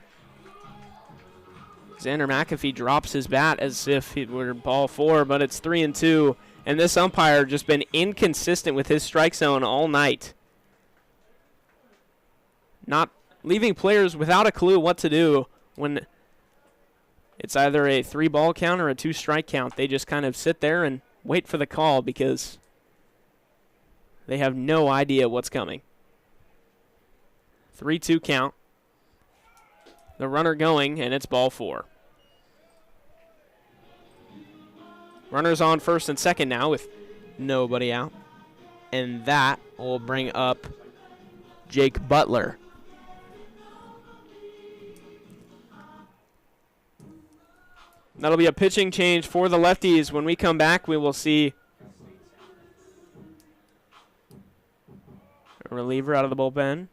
Xander McAfee drops his bat as if it were ball 4, but it's 3-2. And this umpire just been inconsistent with his strike zone all night. Not leaving players without a clue what to do when it's either a 3-ball count or a 2-strike count. They just kind of sit there and wait for the call because they have no idea what's coming. 3-2 count. The runner going, and it's ball 4. Runners on first and second now with nobody out. And that will bring up Jake Butler. That'll be a pitching change for the Lefties. When we come back, we will see a reliever out of the bullpen.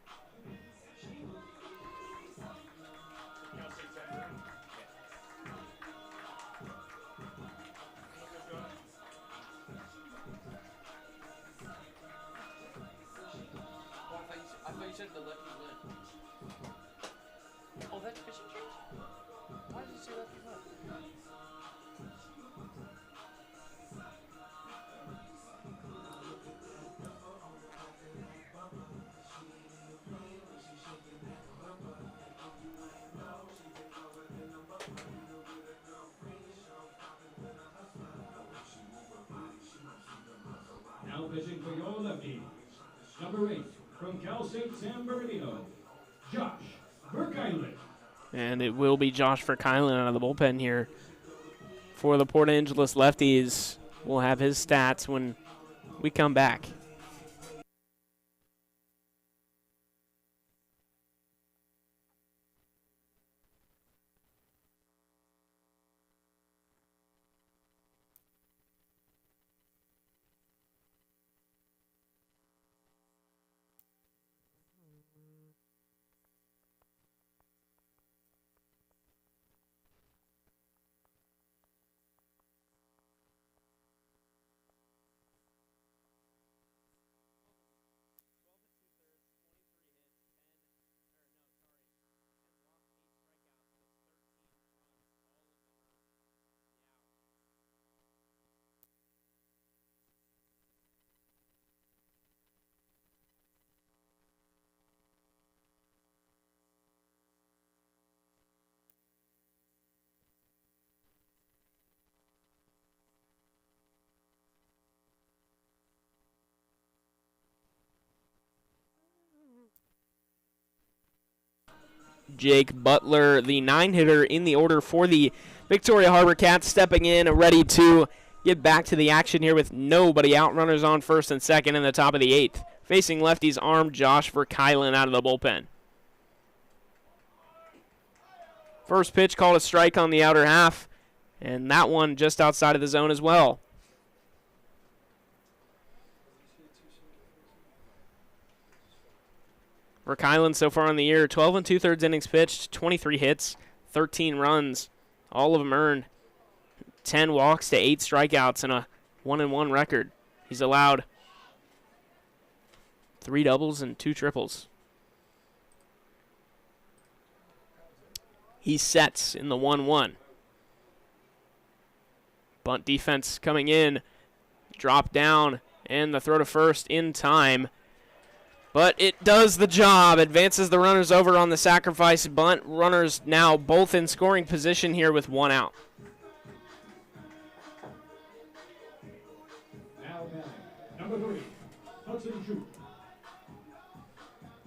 I thought you said the lefty win. Oh, that's pitching change? Why did you say lefty win? Now pitching for your lefties, number 8, from Cal State San Bernardino, Josh Verkeilen. And it will be Josh Verkeilen out of the bullpen here for the Port Angeles Lefties. We'll have his stats when we come back. Jake Butler, the 9-hitter in the order for the Victoria HarbourCats, stepping in, ready to get back to the action here with nobody out. Runners on first and second in the top of the 8th. Facing lefties arm, Josh Verkylen out of the bullpen. First pitch called a strike on the outer half, and that one just outside of the zone as well. Verkylen so far in the year, 12 2/3 innings pitched, 23 hits, 13 runs, all of them earned, 10 walks to 8 strikeouts, and a 1-1 record. He's allowed 3 doubles and 2 triples. He sets in the 1-1. Bunt defense coming in, drop down, and the throw to first in time. But it does the job, advances the runners over on the sacrifice bunt. Runners now both in scoring position here with 1 out. Now number 3, Hudson Shoup.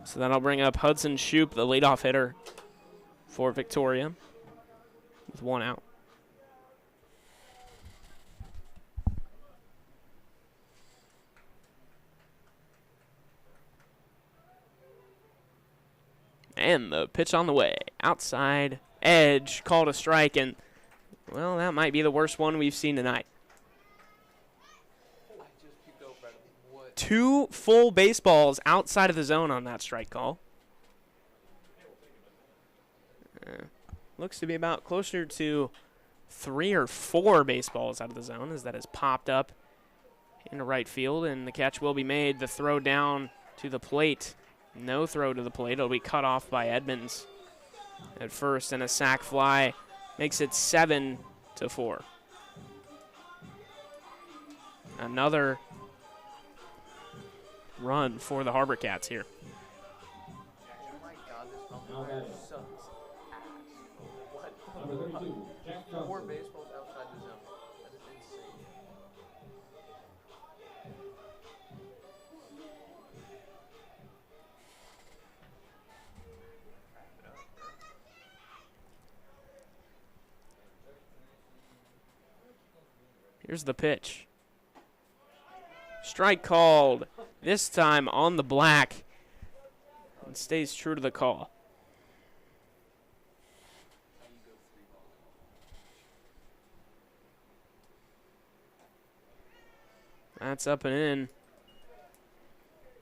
So that'll bring up Hudson Shoup, the leadoff hitter for Victoria, with 1 out. And the pitch on the way. Outside edge, called a strike, and, well, that might be the worst one we've seen tonight. 2 full baseballs outside of the zone on that strike call. Looks to be about closer to 3 or 4 baseballs out of the zone as that has popped up into right field, and the catch will be made. The throw down to the plate. No throw to the plate. It'll be cut off by Edmonds at first, and a sac fly makes it 7-4. Another run for the HarbourCats here. Oh my God, this umpire sucks ass. Number 32, Jack 4 Johnson. baseballs outside the zone. That is insane. Here's the pitch. Strike called, this time on the black, and stays true to the call. That's up and in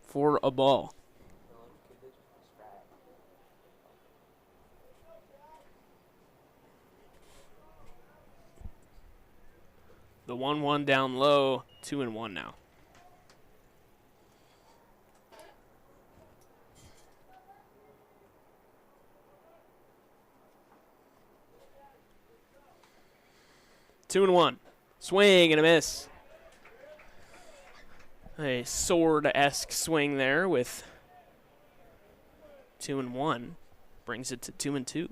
for a ball. The 1-1 down low, 2-1 now. Two and one. Swing and a miss. A sword-esque swing there with 2-1. Brings it to 2-2.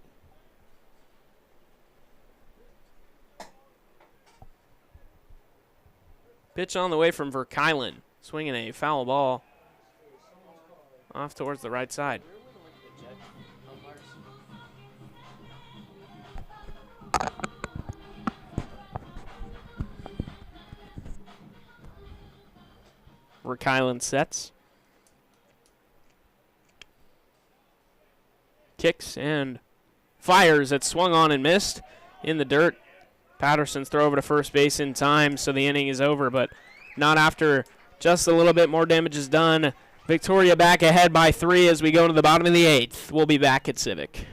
Pitch on the way from Verkylen. Swinging a foul ball off towards the right side. Verkylen sets. Kicks and fires. It swung on and missed in the dirt. Patterson's throw over to first base in time, so the inning is over, but not after just a little bit more damage is done. Victoria back ahead by 3 as we go to the bottom of the 8th. We'll be back at Civic.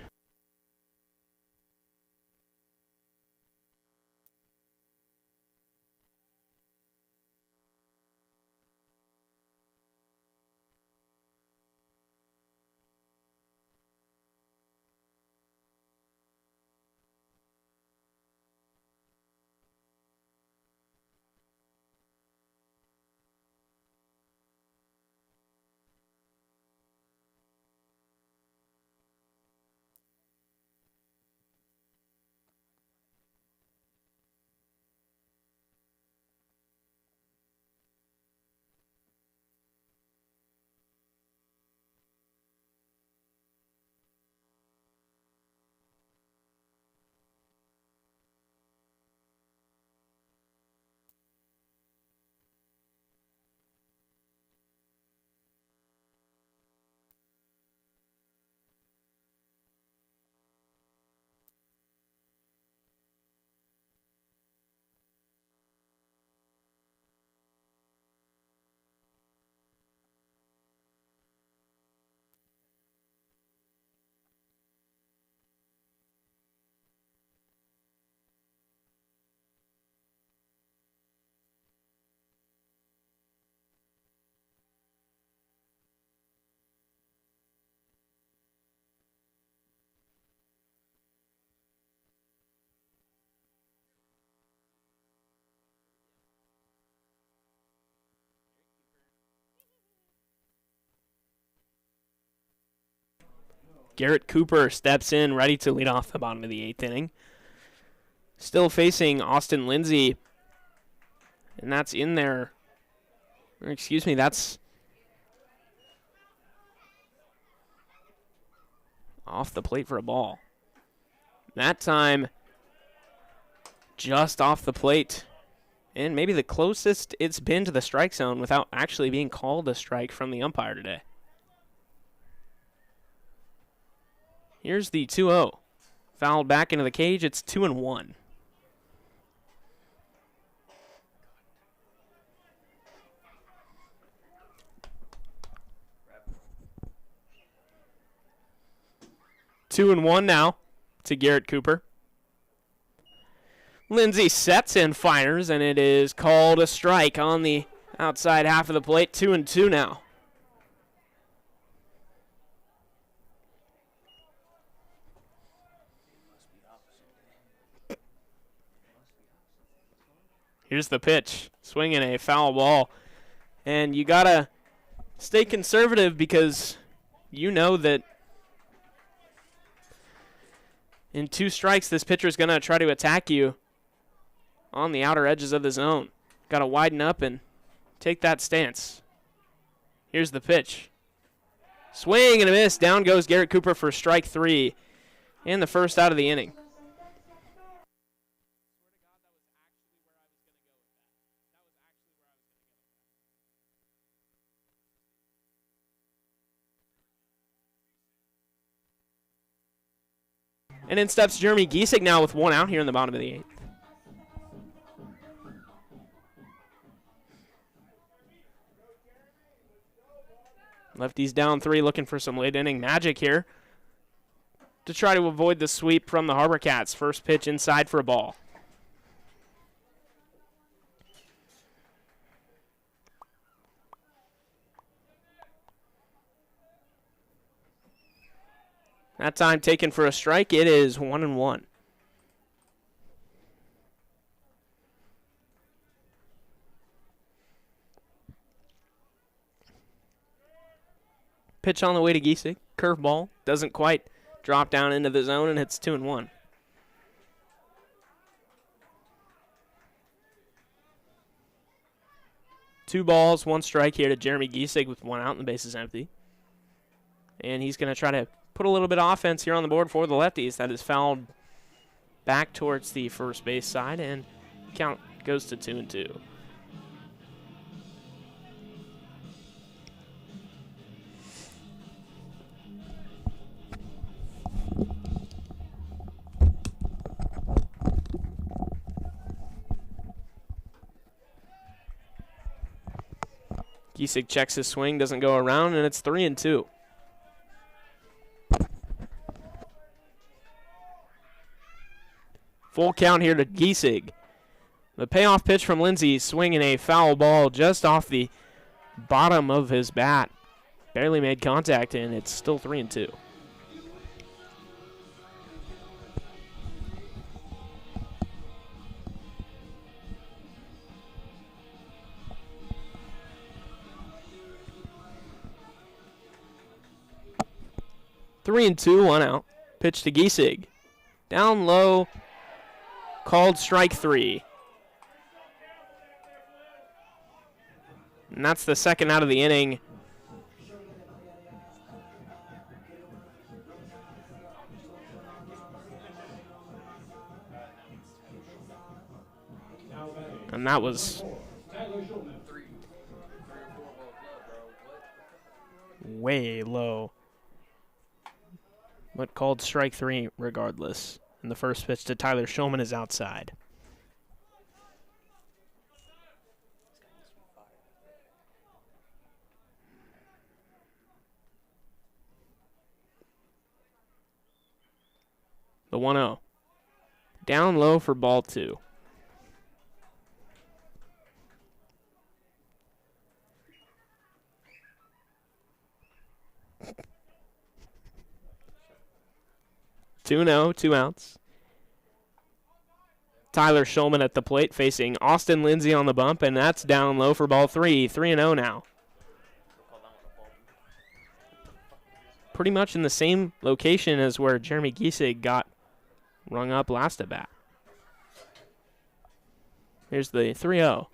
Garrett Cooper steps in, ready to lead off the bottom of the 8th inning. Still facing Austin Lindsay. And that's in there. Or excuse me, that's off the plate for a ball. That time, just off the plate. And maybe the closest it's been to the strike zone without actually being called a strike from the umpire today. Here's the 2-0. Fouled back into the cage. It's 2-1. Two and one now to Garrett Cooper. Lindsay sets and fires, and it is called a strike on the outside half of the plate. 2-2 now. Here's the pitch, swinging a foul ball. And you got to stay conservative because you know that in 2 strikes, this pitcher is going to try to attack you on the outer edges of the zone. Got to widen up and take that stance. Here's the pitch. Swing and a miss. Down goes Garrett Cooper for strike 3 and the first out of the inning. And in steps Jeremy Giesig now with 1 out here in the bottom of the 8th. Lefties down 3, looking for some late inning magic here to try to avoid the sweep from the HarbourCats. First pitch inside for a ball. That time taken for a strike. It is 1-1. Pitch on the way to Giesig. Curveball. Doesn't quite drop down into the zone, and it's 2-1. Two balls, 1 strike here to Jeremy Giesig with 1 out and the bases empty. And he's going to try to put a little bit of offense here on the board for the Lefties. That is fouled back towards the first base side, and count goes to 2-2. Giesig checks his swing, doesn't go around, and it's 3-2. Full count here to Giesig. The payoff pitch from Lindsay, swinging a foul ball just off the bottom of his bat. Barely made contact, and it's still 3-2. Three and two, 1 out. Pitch to Giesig. Down low. Called strike 3. And that's the second out of the inning. And that was way low. But called strike 3 regardless. And the first pitch to Tyler Shulman is outside. The 1-0. Down low for ball 2. Two no, 2 outs. Tyler Shulman at the plate facing Austin Lindsay on the bump, and that's down low for ball 3. 3-0 now. pretty much in the same location as where Jeremy Giesig got rung up last at bat. Here's the 3-0.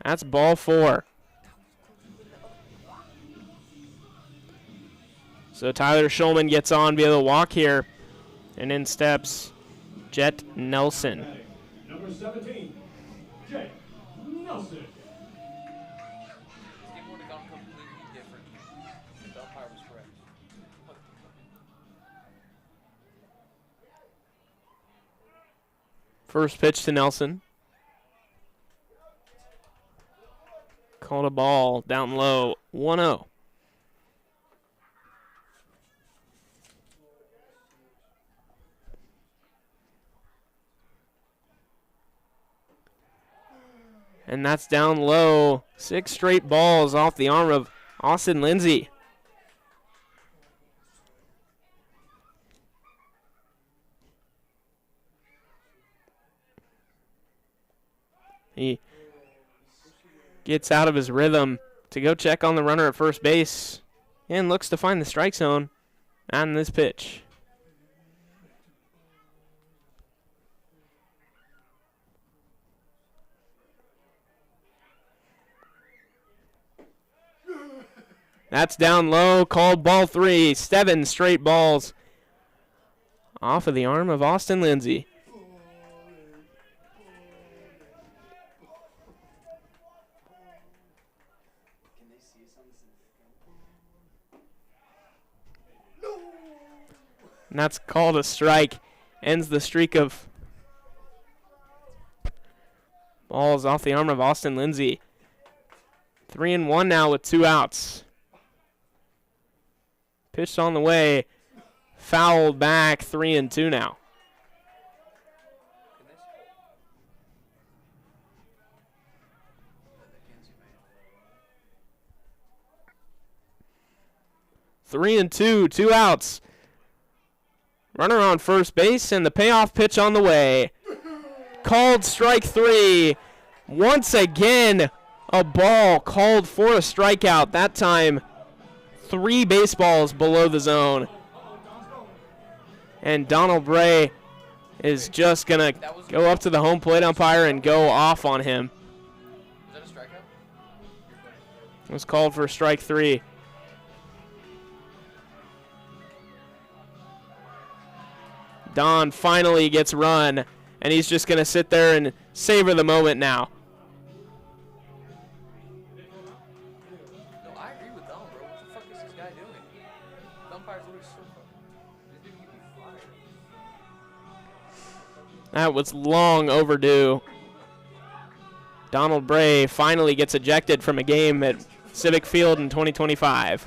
That's ball 4. So Tyler Schulman gets on via the walk here, and in steps Jet Nelson. Number 17, Jet Nelson. This game would have gone completely different if the umpire was correct. First pitch to Nelson. Called a ball down low, 1-0. And that's down low. 6 straight balls off the arm of Austin Lindsay. He gets out of his rhythm to go check on the runner at first base and looks to find the strike zone on this pitch. That's down low, called ball 3. 7 straight balls off of the arm of Austin Lindsay. And that's called a strike. Ends the streak of balls off the arm of Austin Lindsay. 3-1 now with 2 outs. Pitched on the way. Fouled back. 3-2 now. Three and two, 2 outs. Runner on first base and the payoff pitch on the way. Called strike 3. Once again, a ball called for a strikeout. That time, 3 baseballs below the zone. And Donald Bray is just going to go up to the home plate umpire and go off on him. Was that a strikeout? It was called for strike 3. Don finally gets run, and he's just going to sit there and savor the moment now. No, I agree with Don, bro. What the fuck is this guy doing? The umpire's literally so fucking. This dude could be fired. That was long overdue. Donald Bray finally gets ejected from a game at Civic Field in 2025.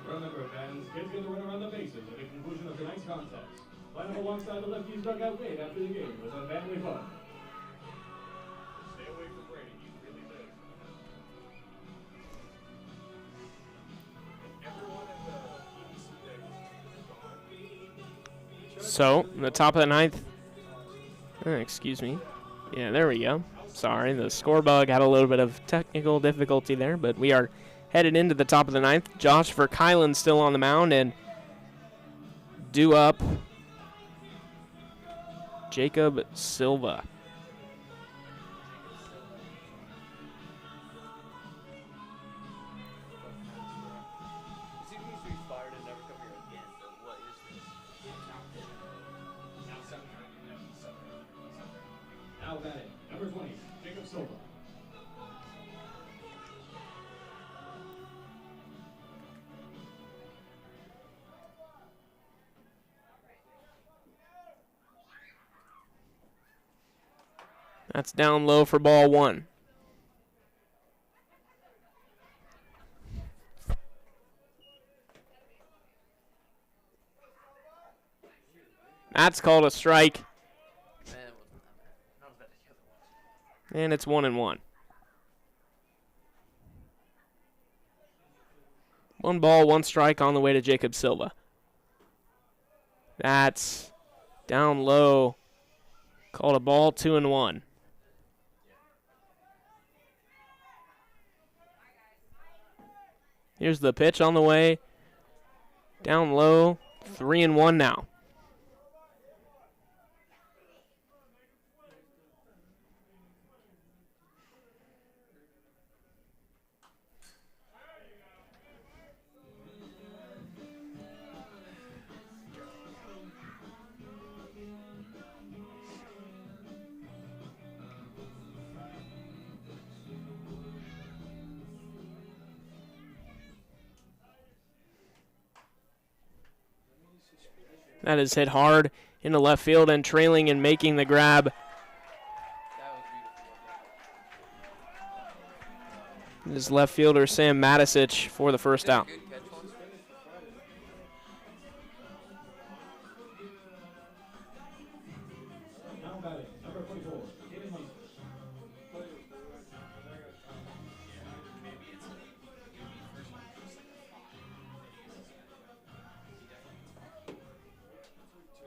Remember, fans, kids get the runner on the bases at the conclusion of tonight's contest. Line up alongside the Lefties dugout gate after the game with some family fun. Stay away from Brady, he's really big. Everyone in the EDC deck is gone. So, in the top of the 9th. Excuse me. Yeah, there we go. Sorry, the score bug had a little bit of technical difficulty there, but we are headed into the top of the 9th. Josh Verkylen still on the mound, and due up Jacob Silva. This dude needs to be fired and never come here again, but what is this? Now batting, number 20, Jacob Silva. That's down low for ball 1. That's called a strike. Man, it wasn't that bad. Not as bad as the other ones. And it's 1-1. 1 ball, 1 strike on the way to Jacob Silva. That's down low. Called a ball, 2-1. Here's the pitch on the way. Down low, 3-1 now. That is hit hard into left field and trailing and making the grab. That was beautiful. Is left fielder Sam Matisich for the first out. Good catch one. Now batting, number 24, Caden Munster.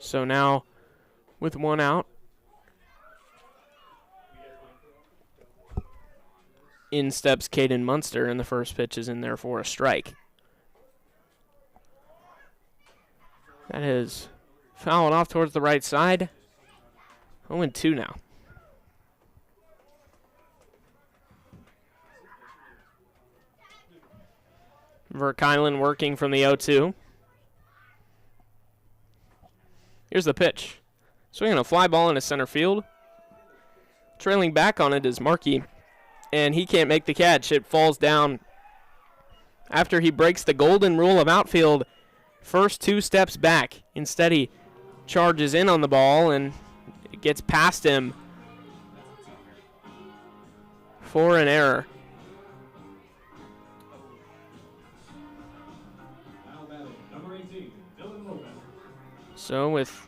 So now, with 1 out, in steps Caden Munster, and the first pitch is in there for a strike. That is fouled off towards the right side. 0-2 now. Verkylen working from the 0-2. Here's the pitch. Swinging a fly ball into center field. Trailing back on it is Markey, and he can't make the catch. It falls down after he breaks the golden rule of outfield. First 2 steps back. Instead, he charges in on the ball, and it gets past him for an error. Now batting, number 18, Dylan Lopez. So with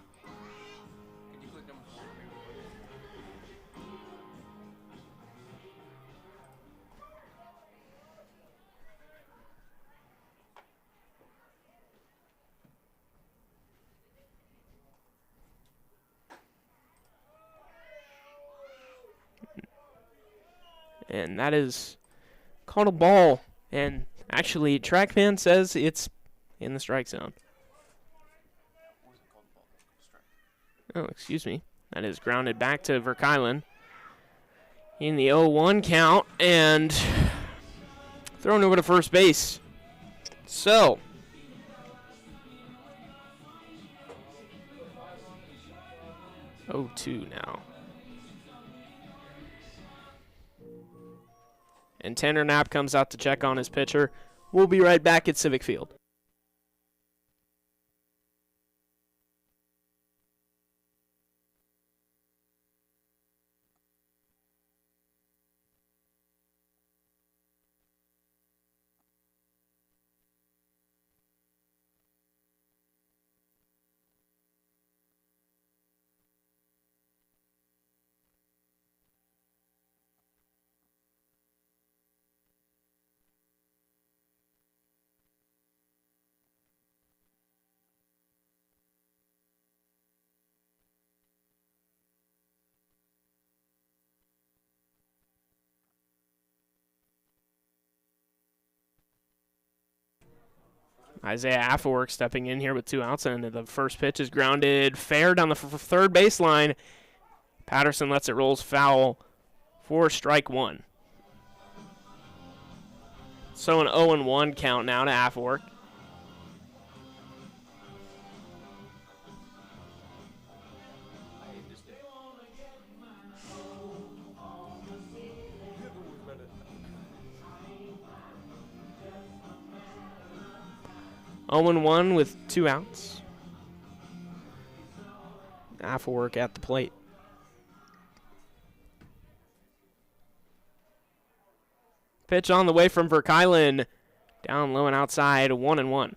Could you click number 4? and that is called a ball. And actually, TrackMan says it's in the strike zone. Wasn't called ball, strike. Oh, excuse me. That is grounded back to Verkylen in the 0-1 count and thrown over to first base. So, oh, 2 now. And Tanner Knapp comes out to check on his pitcher. We'll be right back at Civic Field. Isaiah Affelwork stepping in here with 2 outs, and the first pitch is grounded fair down the third baseline. Patterson lets it roll foul for strike 1. So an 0-1 count now to Affelwork. I hate this day. 0-1 with 2 outs. Affelwork at the plate. Pitch on the way from Verkylen. Down low and outside, 1-1.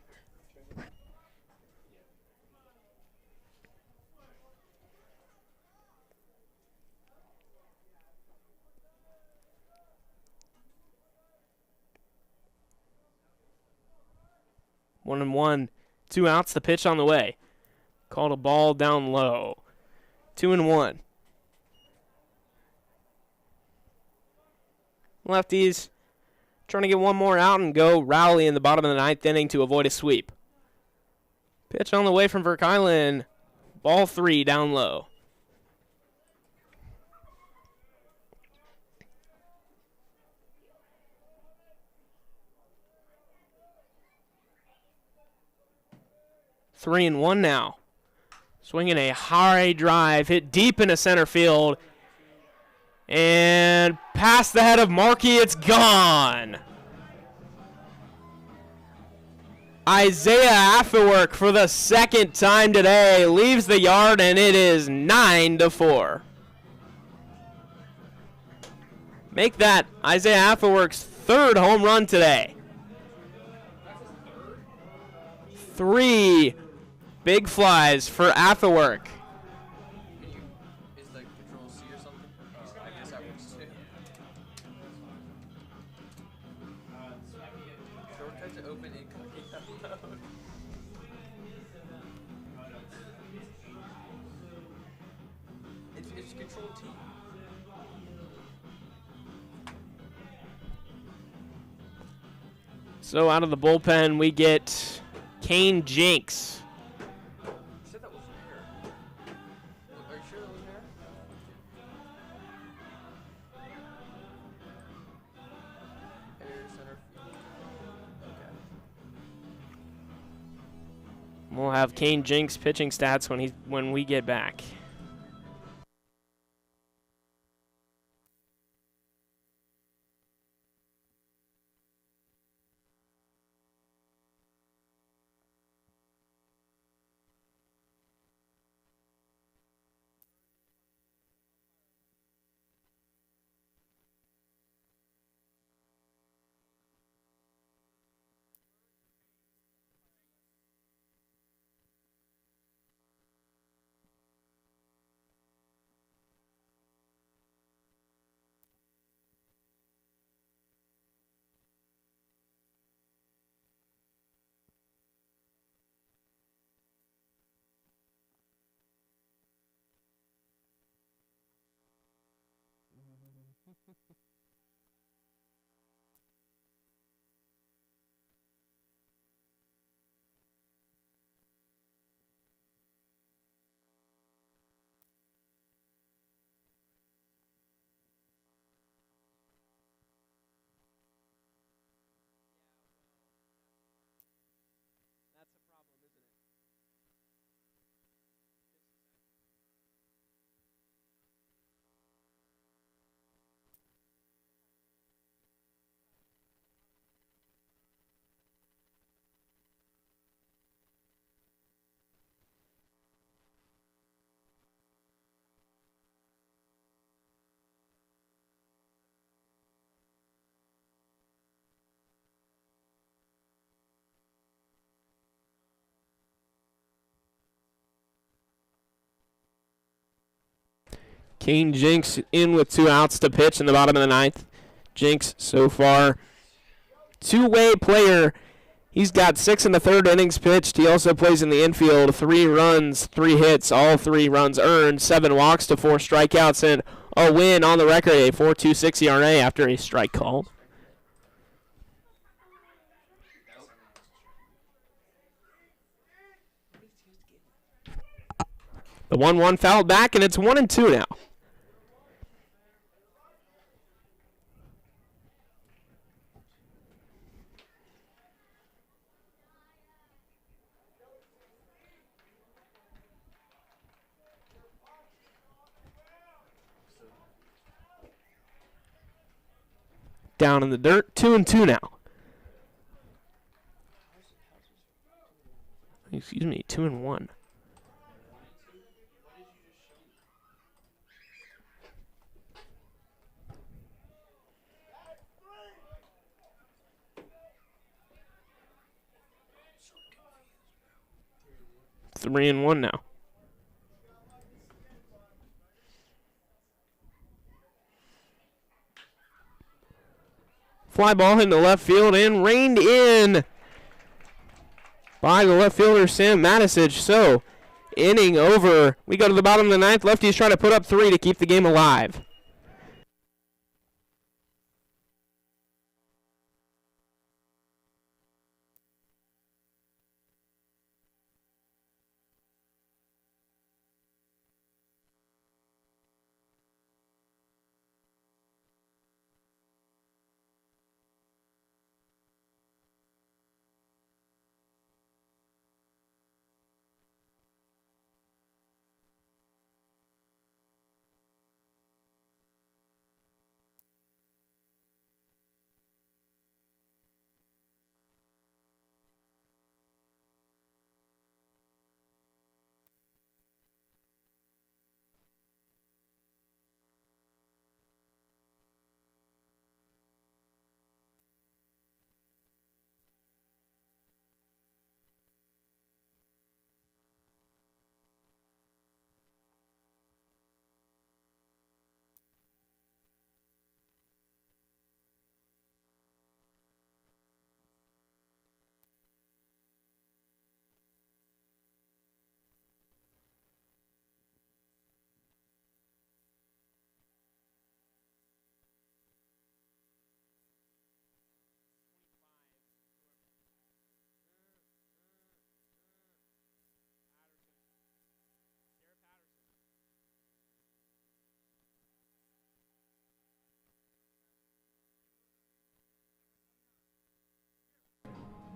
1-1. 2 outs. The pitch on the way. Called a ball down low. 2-1. Lefties trying to get one more out and go rally in the bottom of the 9th inning to avoid a sweep. Pitch on the way from Verkylen. Ball 3 down low. Three and one now. Swinging a high drive, hit deep into center field. And past the head of Markey, it's gone. Isaiah Afterwork for the second time today leaves the yard, and it is 9-4. Make that Isaiah Afterwork's 3rd home run today. 3 big flies for Afterwork. Is the control C or something? I guess that works too. Shortcut to open incognito mode. It's control T. So out of the bullpen, we get Kane Jinks. You said that was air. Are you sure that was air? Air center field. Okay. We'll have Kane Jinks pitching stats when we get back. Kane Jinks in with 2 outs to pitch in the bottom of the 9th. Jinks so far two-way player. He's got 6 in the 3rd innings pitched. He also plays in the infield. 3 runs, 3 hits, all 3 runs earned, 7 walks to 4 strikeouts, and a win on the record, a 4.26 ERA after a strike called. The 1-1 fouled back, and it's 1-2 now. Down in the dirt, 2-2 now. Excuse me, 2-1. Three and one now. Fly ball into left field and reined in. by the left fielder, Sam Matisich. So, inning over. We go to the bottom of the ninth. Lefties trying to put up 3 to keep the game alive.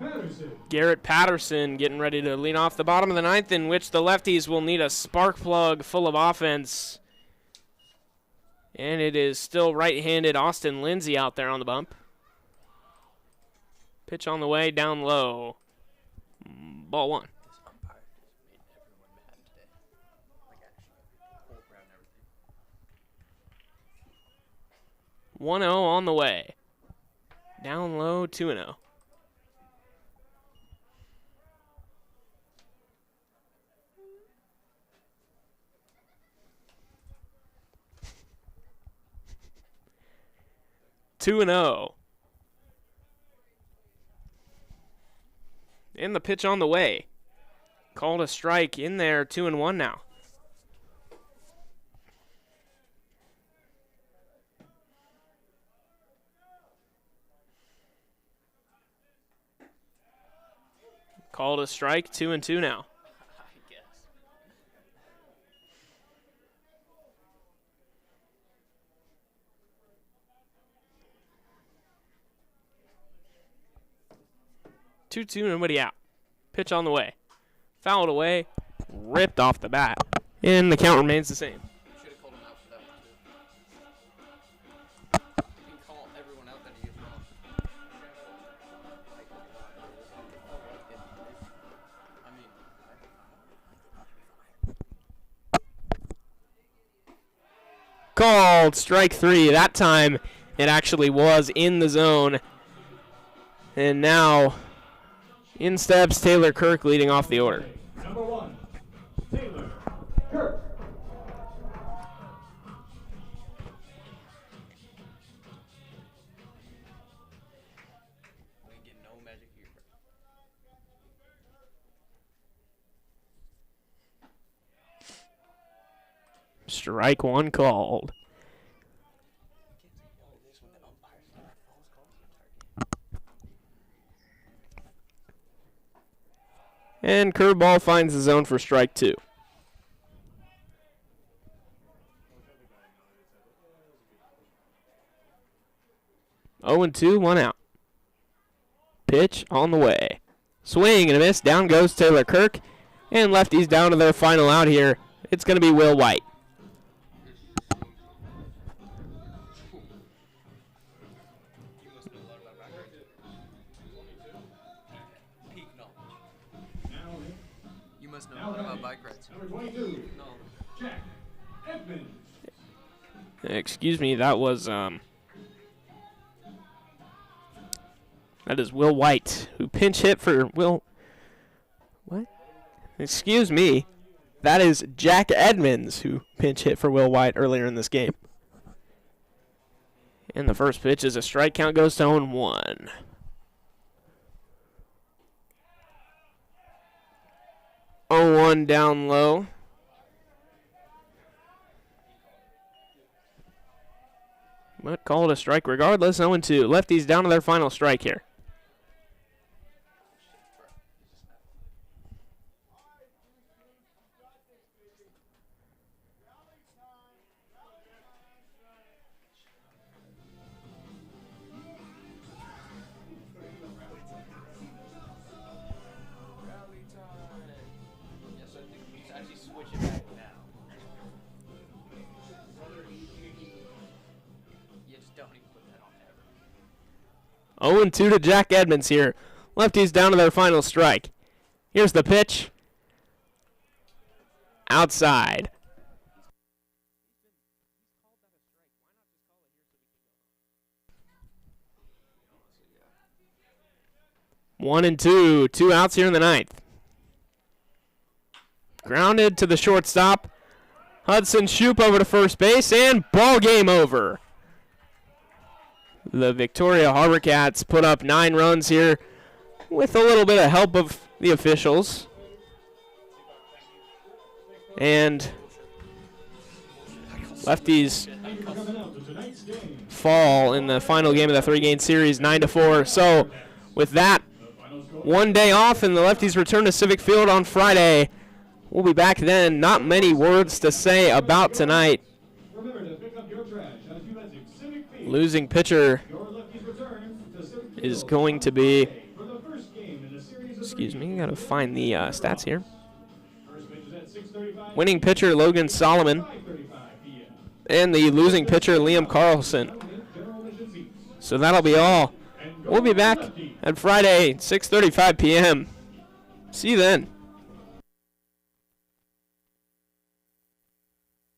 Patterson. Garrett Patterson getting ready to lead off the bottom of the ninth, in which the lefties will need a spark plug full of offense. And it is still right-handed Austin Lindsay out there on the bump. Pitch on the way, down low. Ball 1. This umpire just made everyone mad today. Like actually, whole crowd and everything. 1-0 on the way. Down low, 2-0. Two and 0. And the pitch on the way. Called a strike in there, 2-1 now. Called a strike, 2-2 now. I guess. Two, nobody out. Pitch on the way. Fouled away. Ripped off the bat. And the count remains the same. You should have called him out for that one too. You can call everyone out that he is wrong. Called strike 3. That time it actually was in the zone. And now in steps Taylor Kirk leading off the order. Number 1, Taylor Kirk. We get no magic here. Strike 1 called. This when the umpires make false calls the entire game. And curveball finds the zone for strike 2. Oh and 2, 1 out. Pitch on the way. Swing and a miss. Down goes Taylor Kirk. And lefties down to their final out here. It's going to be Will White. Peak knowledge. Now hit You must know a lot about bike rides. number 22, No. Jack Edmonds. Excuse me, that was that is Will White, who pinch hit for Will. What? Excuse me, that is Jack Edmonds, who pinch hit for Will White earlier in this game. And the first pitch is a strike. Count goes to 0-1. 0-1 down low. But call it a strike regardless. 0-2. Lefties down to their final strike here. Rally time. Yes, I think we should actually switch it back now. You just don't even put that on ever. 0-2 to Jack Edmonds here. Lefties down to their final strike. Here's the pitch. Outside. One and two. 2 outs here in the ninth. Grounded to the shortstop. Hudson Shoup over to first base, and ball game over. The Victoria HarbourCats put up 9 runs here with a little bit of help of the officials. And Lefties fall in the final game of the 3-game series, 9-4. So with that, 1 day off, and the Lefties return to Civic Field on Friday. We'll be back then. Not many words to say about tonight. Losing pitcher is going to be, excuse me, gotta find the stats here. Winning pitcher Logan Solomon, and the losing pitcher Liam Carlson. So that'll be all. We'll be back on Friday, 6:35 p.m. See you then.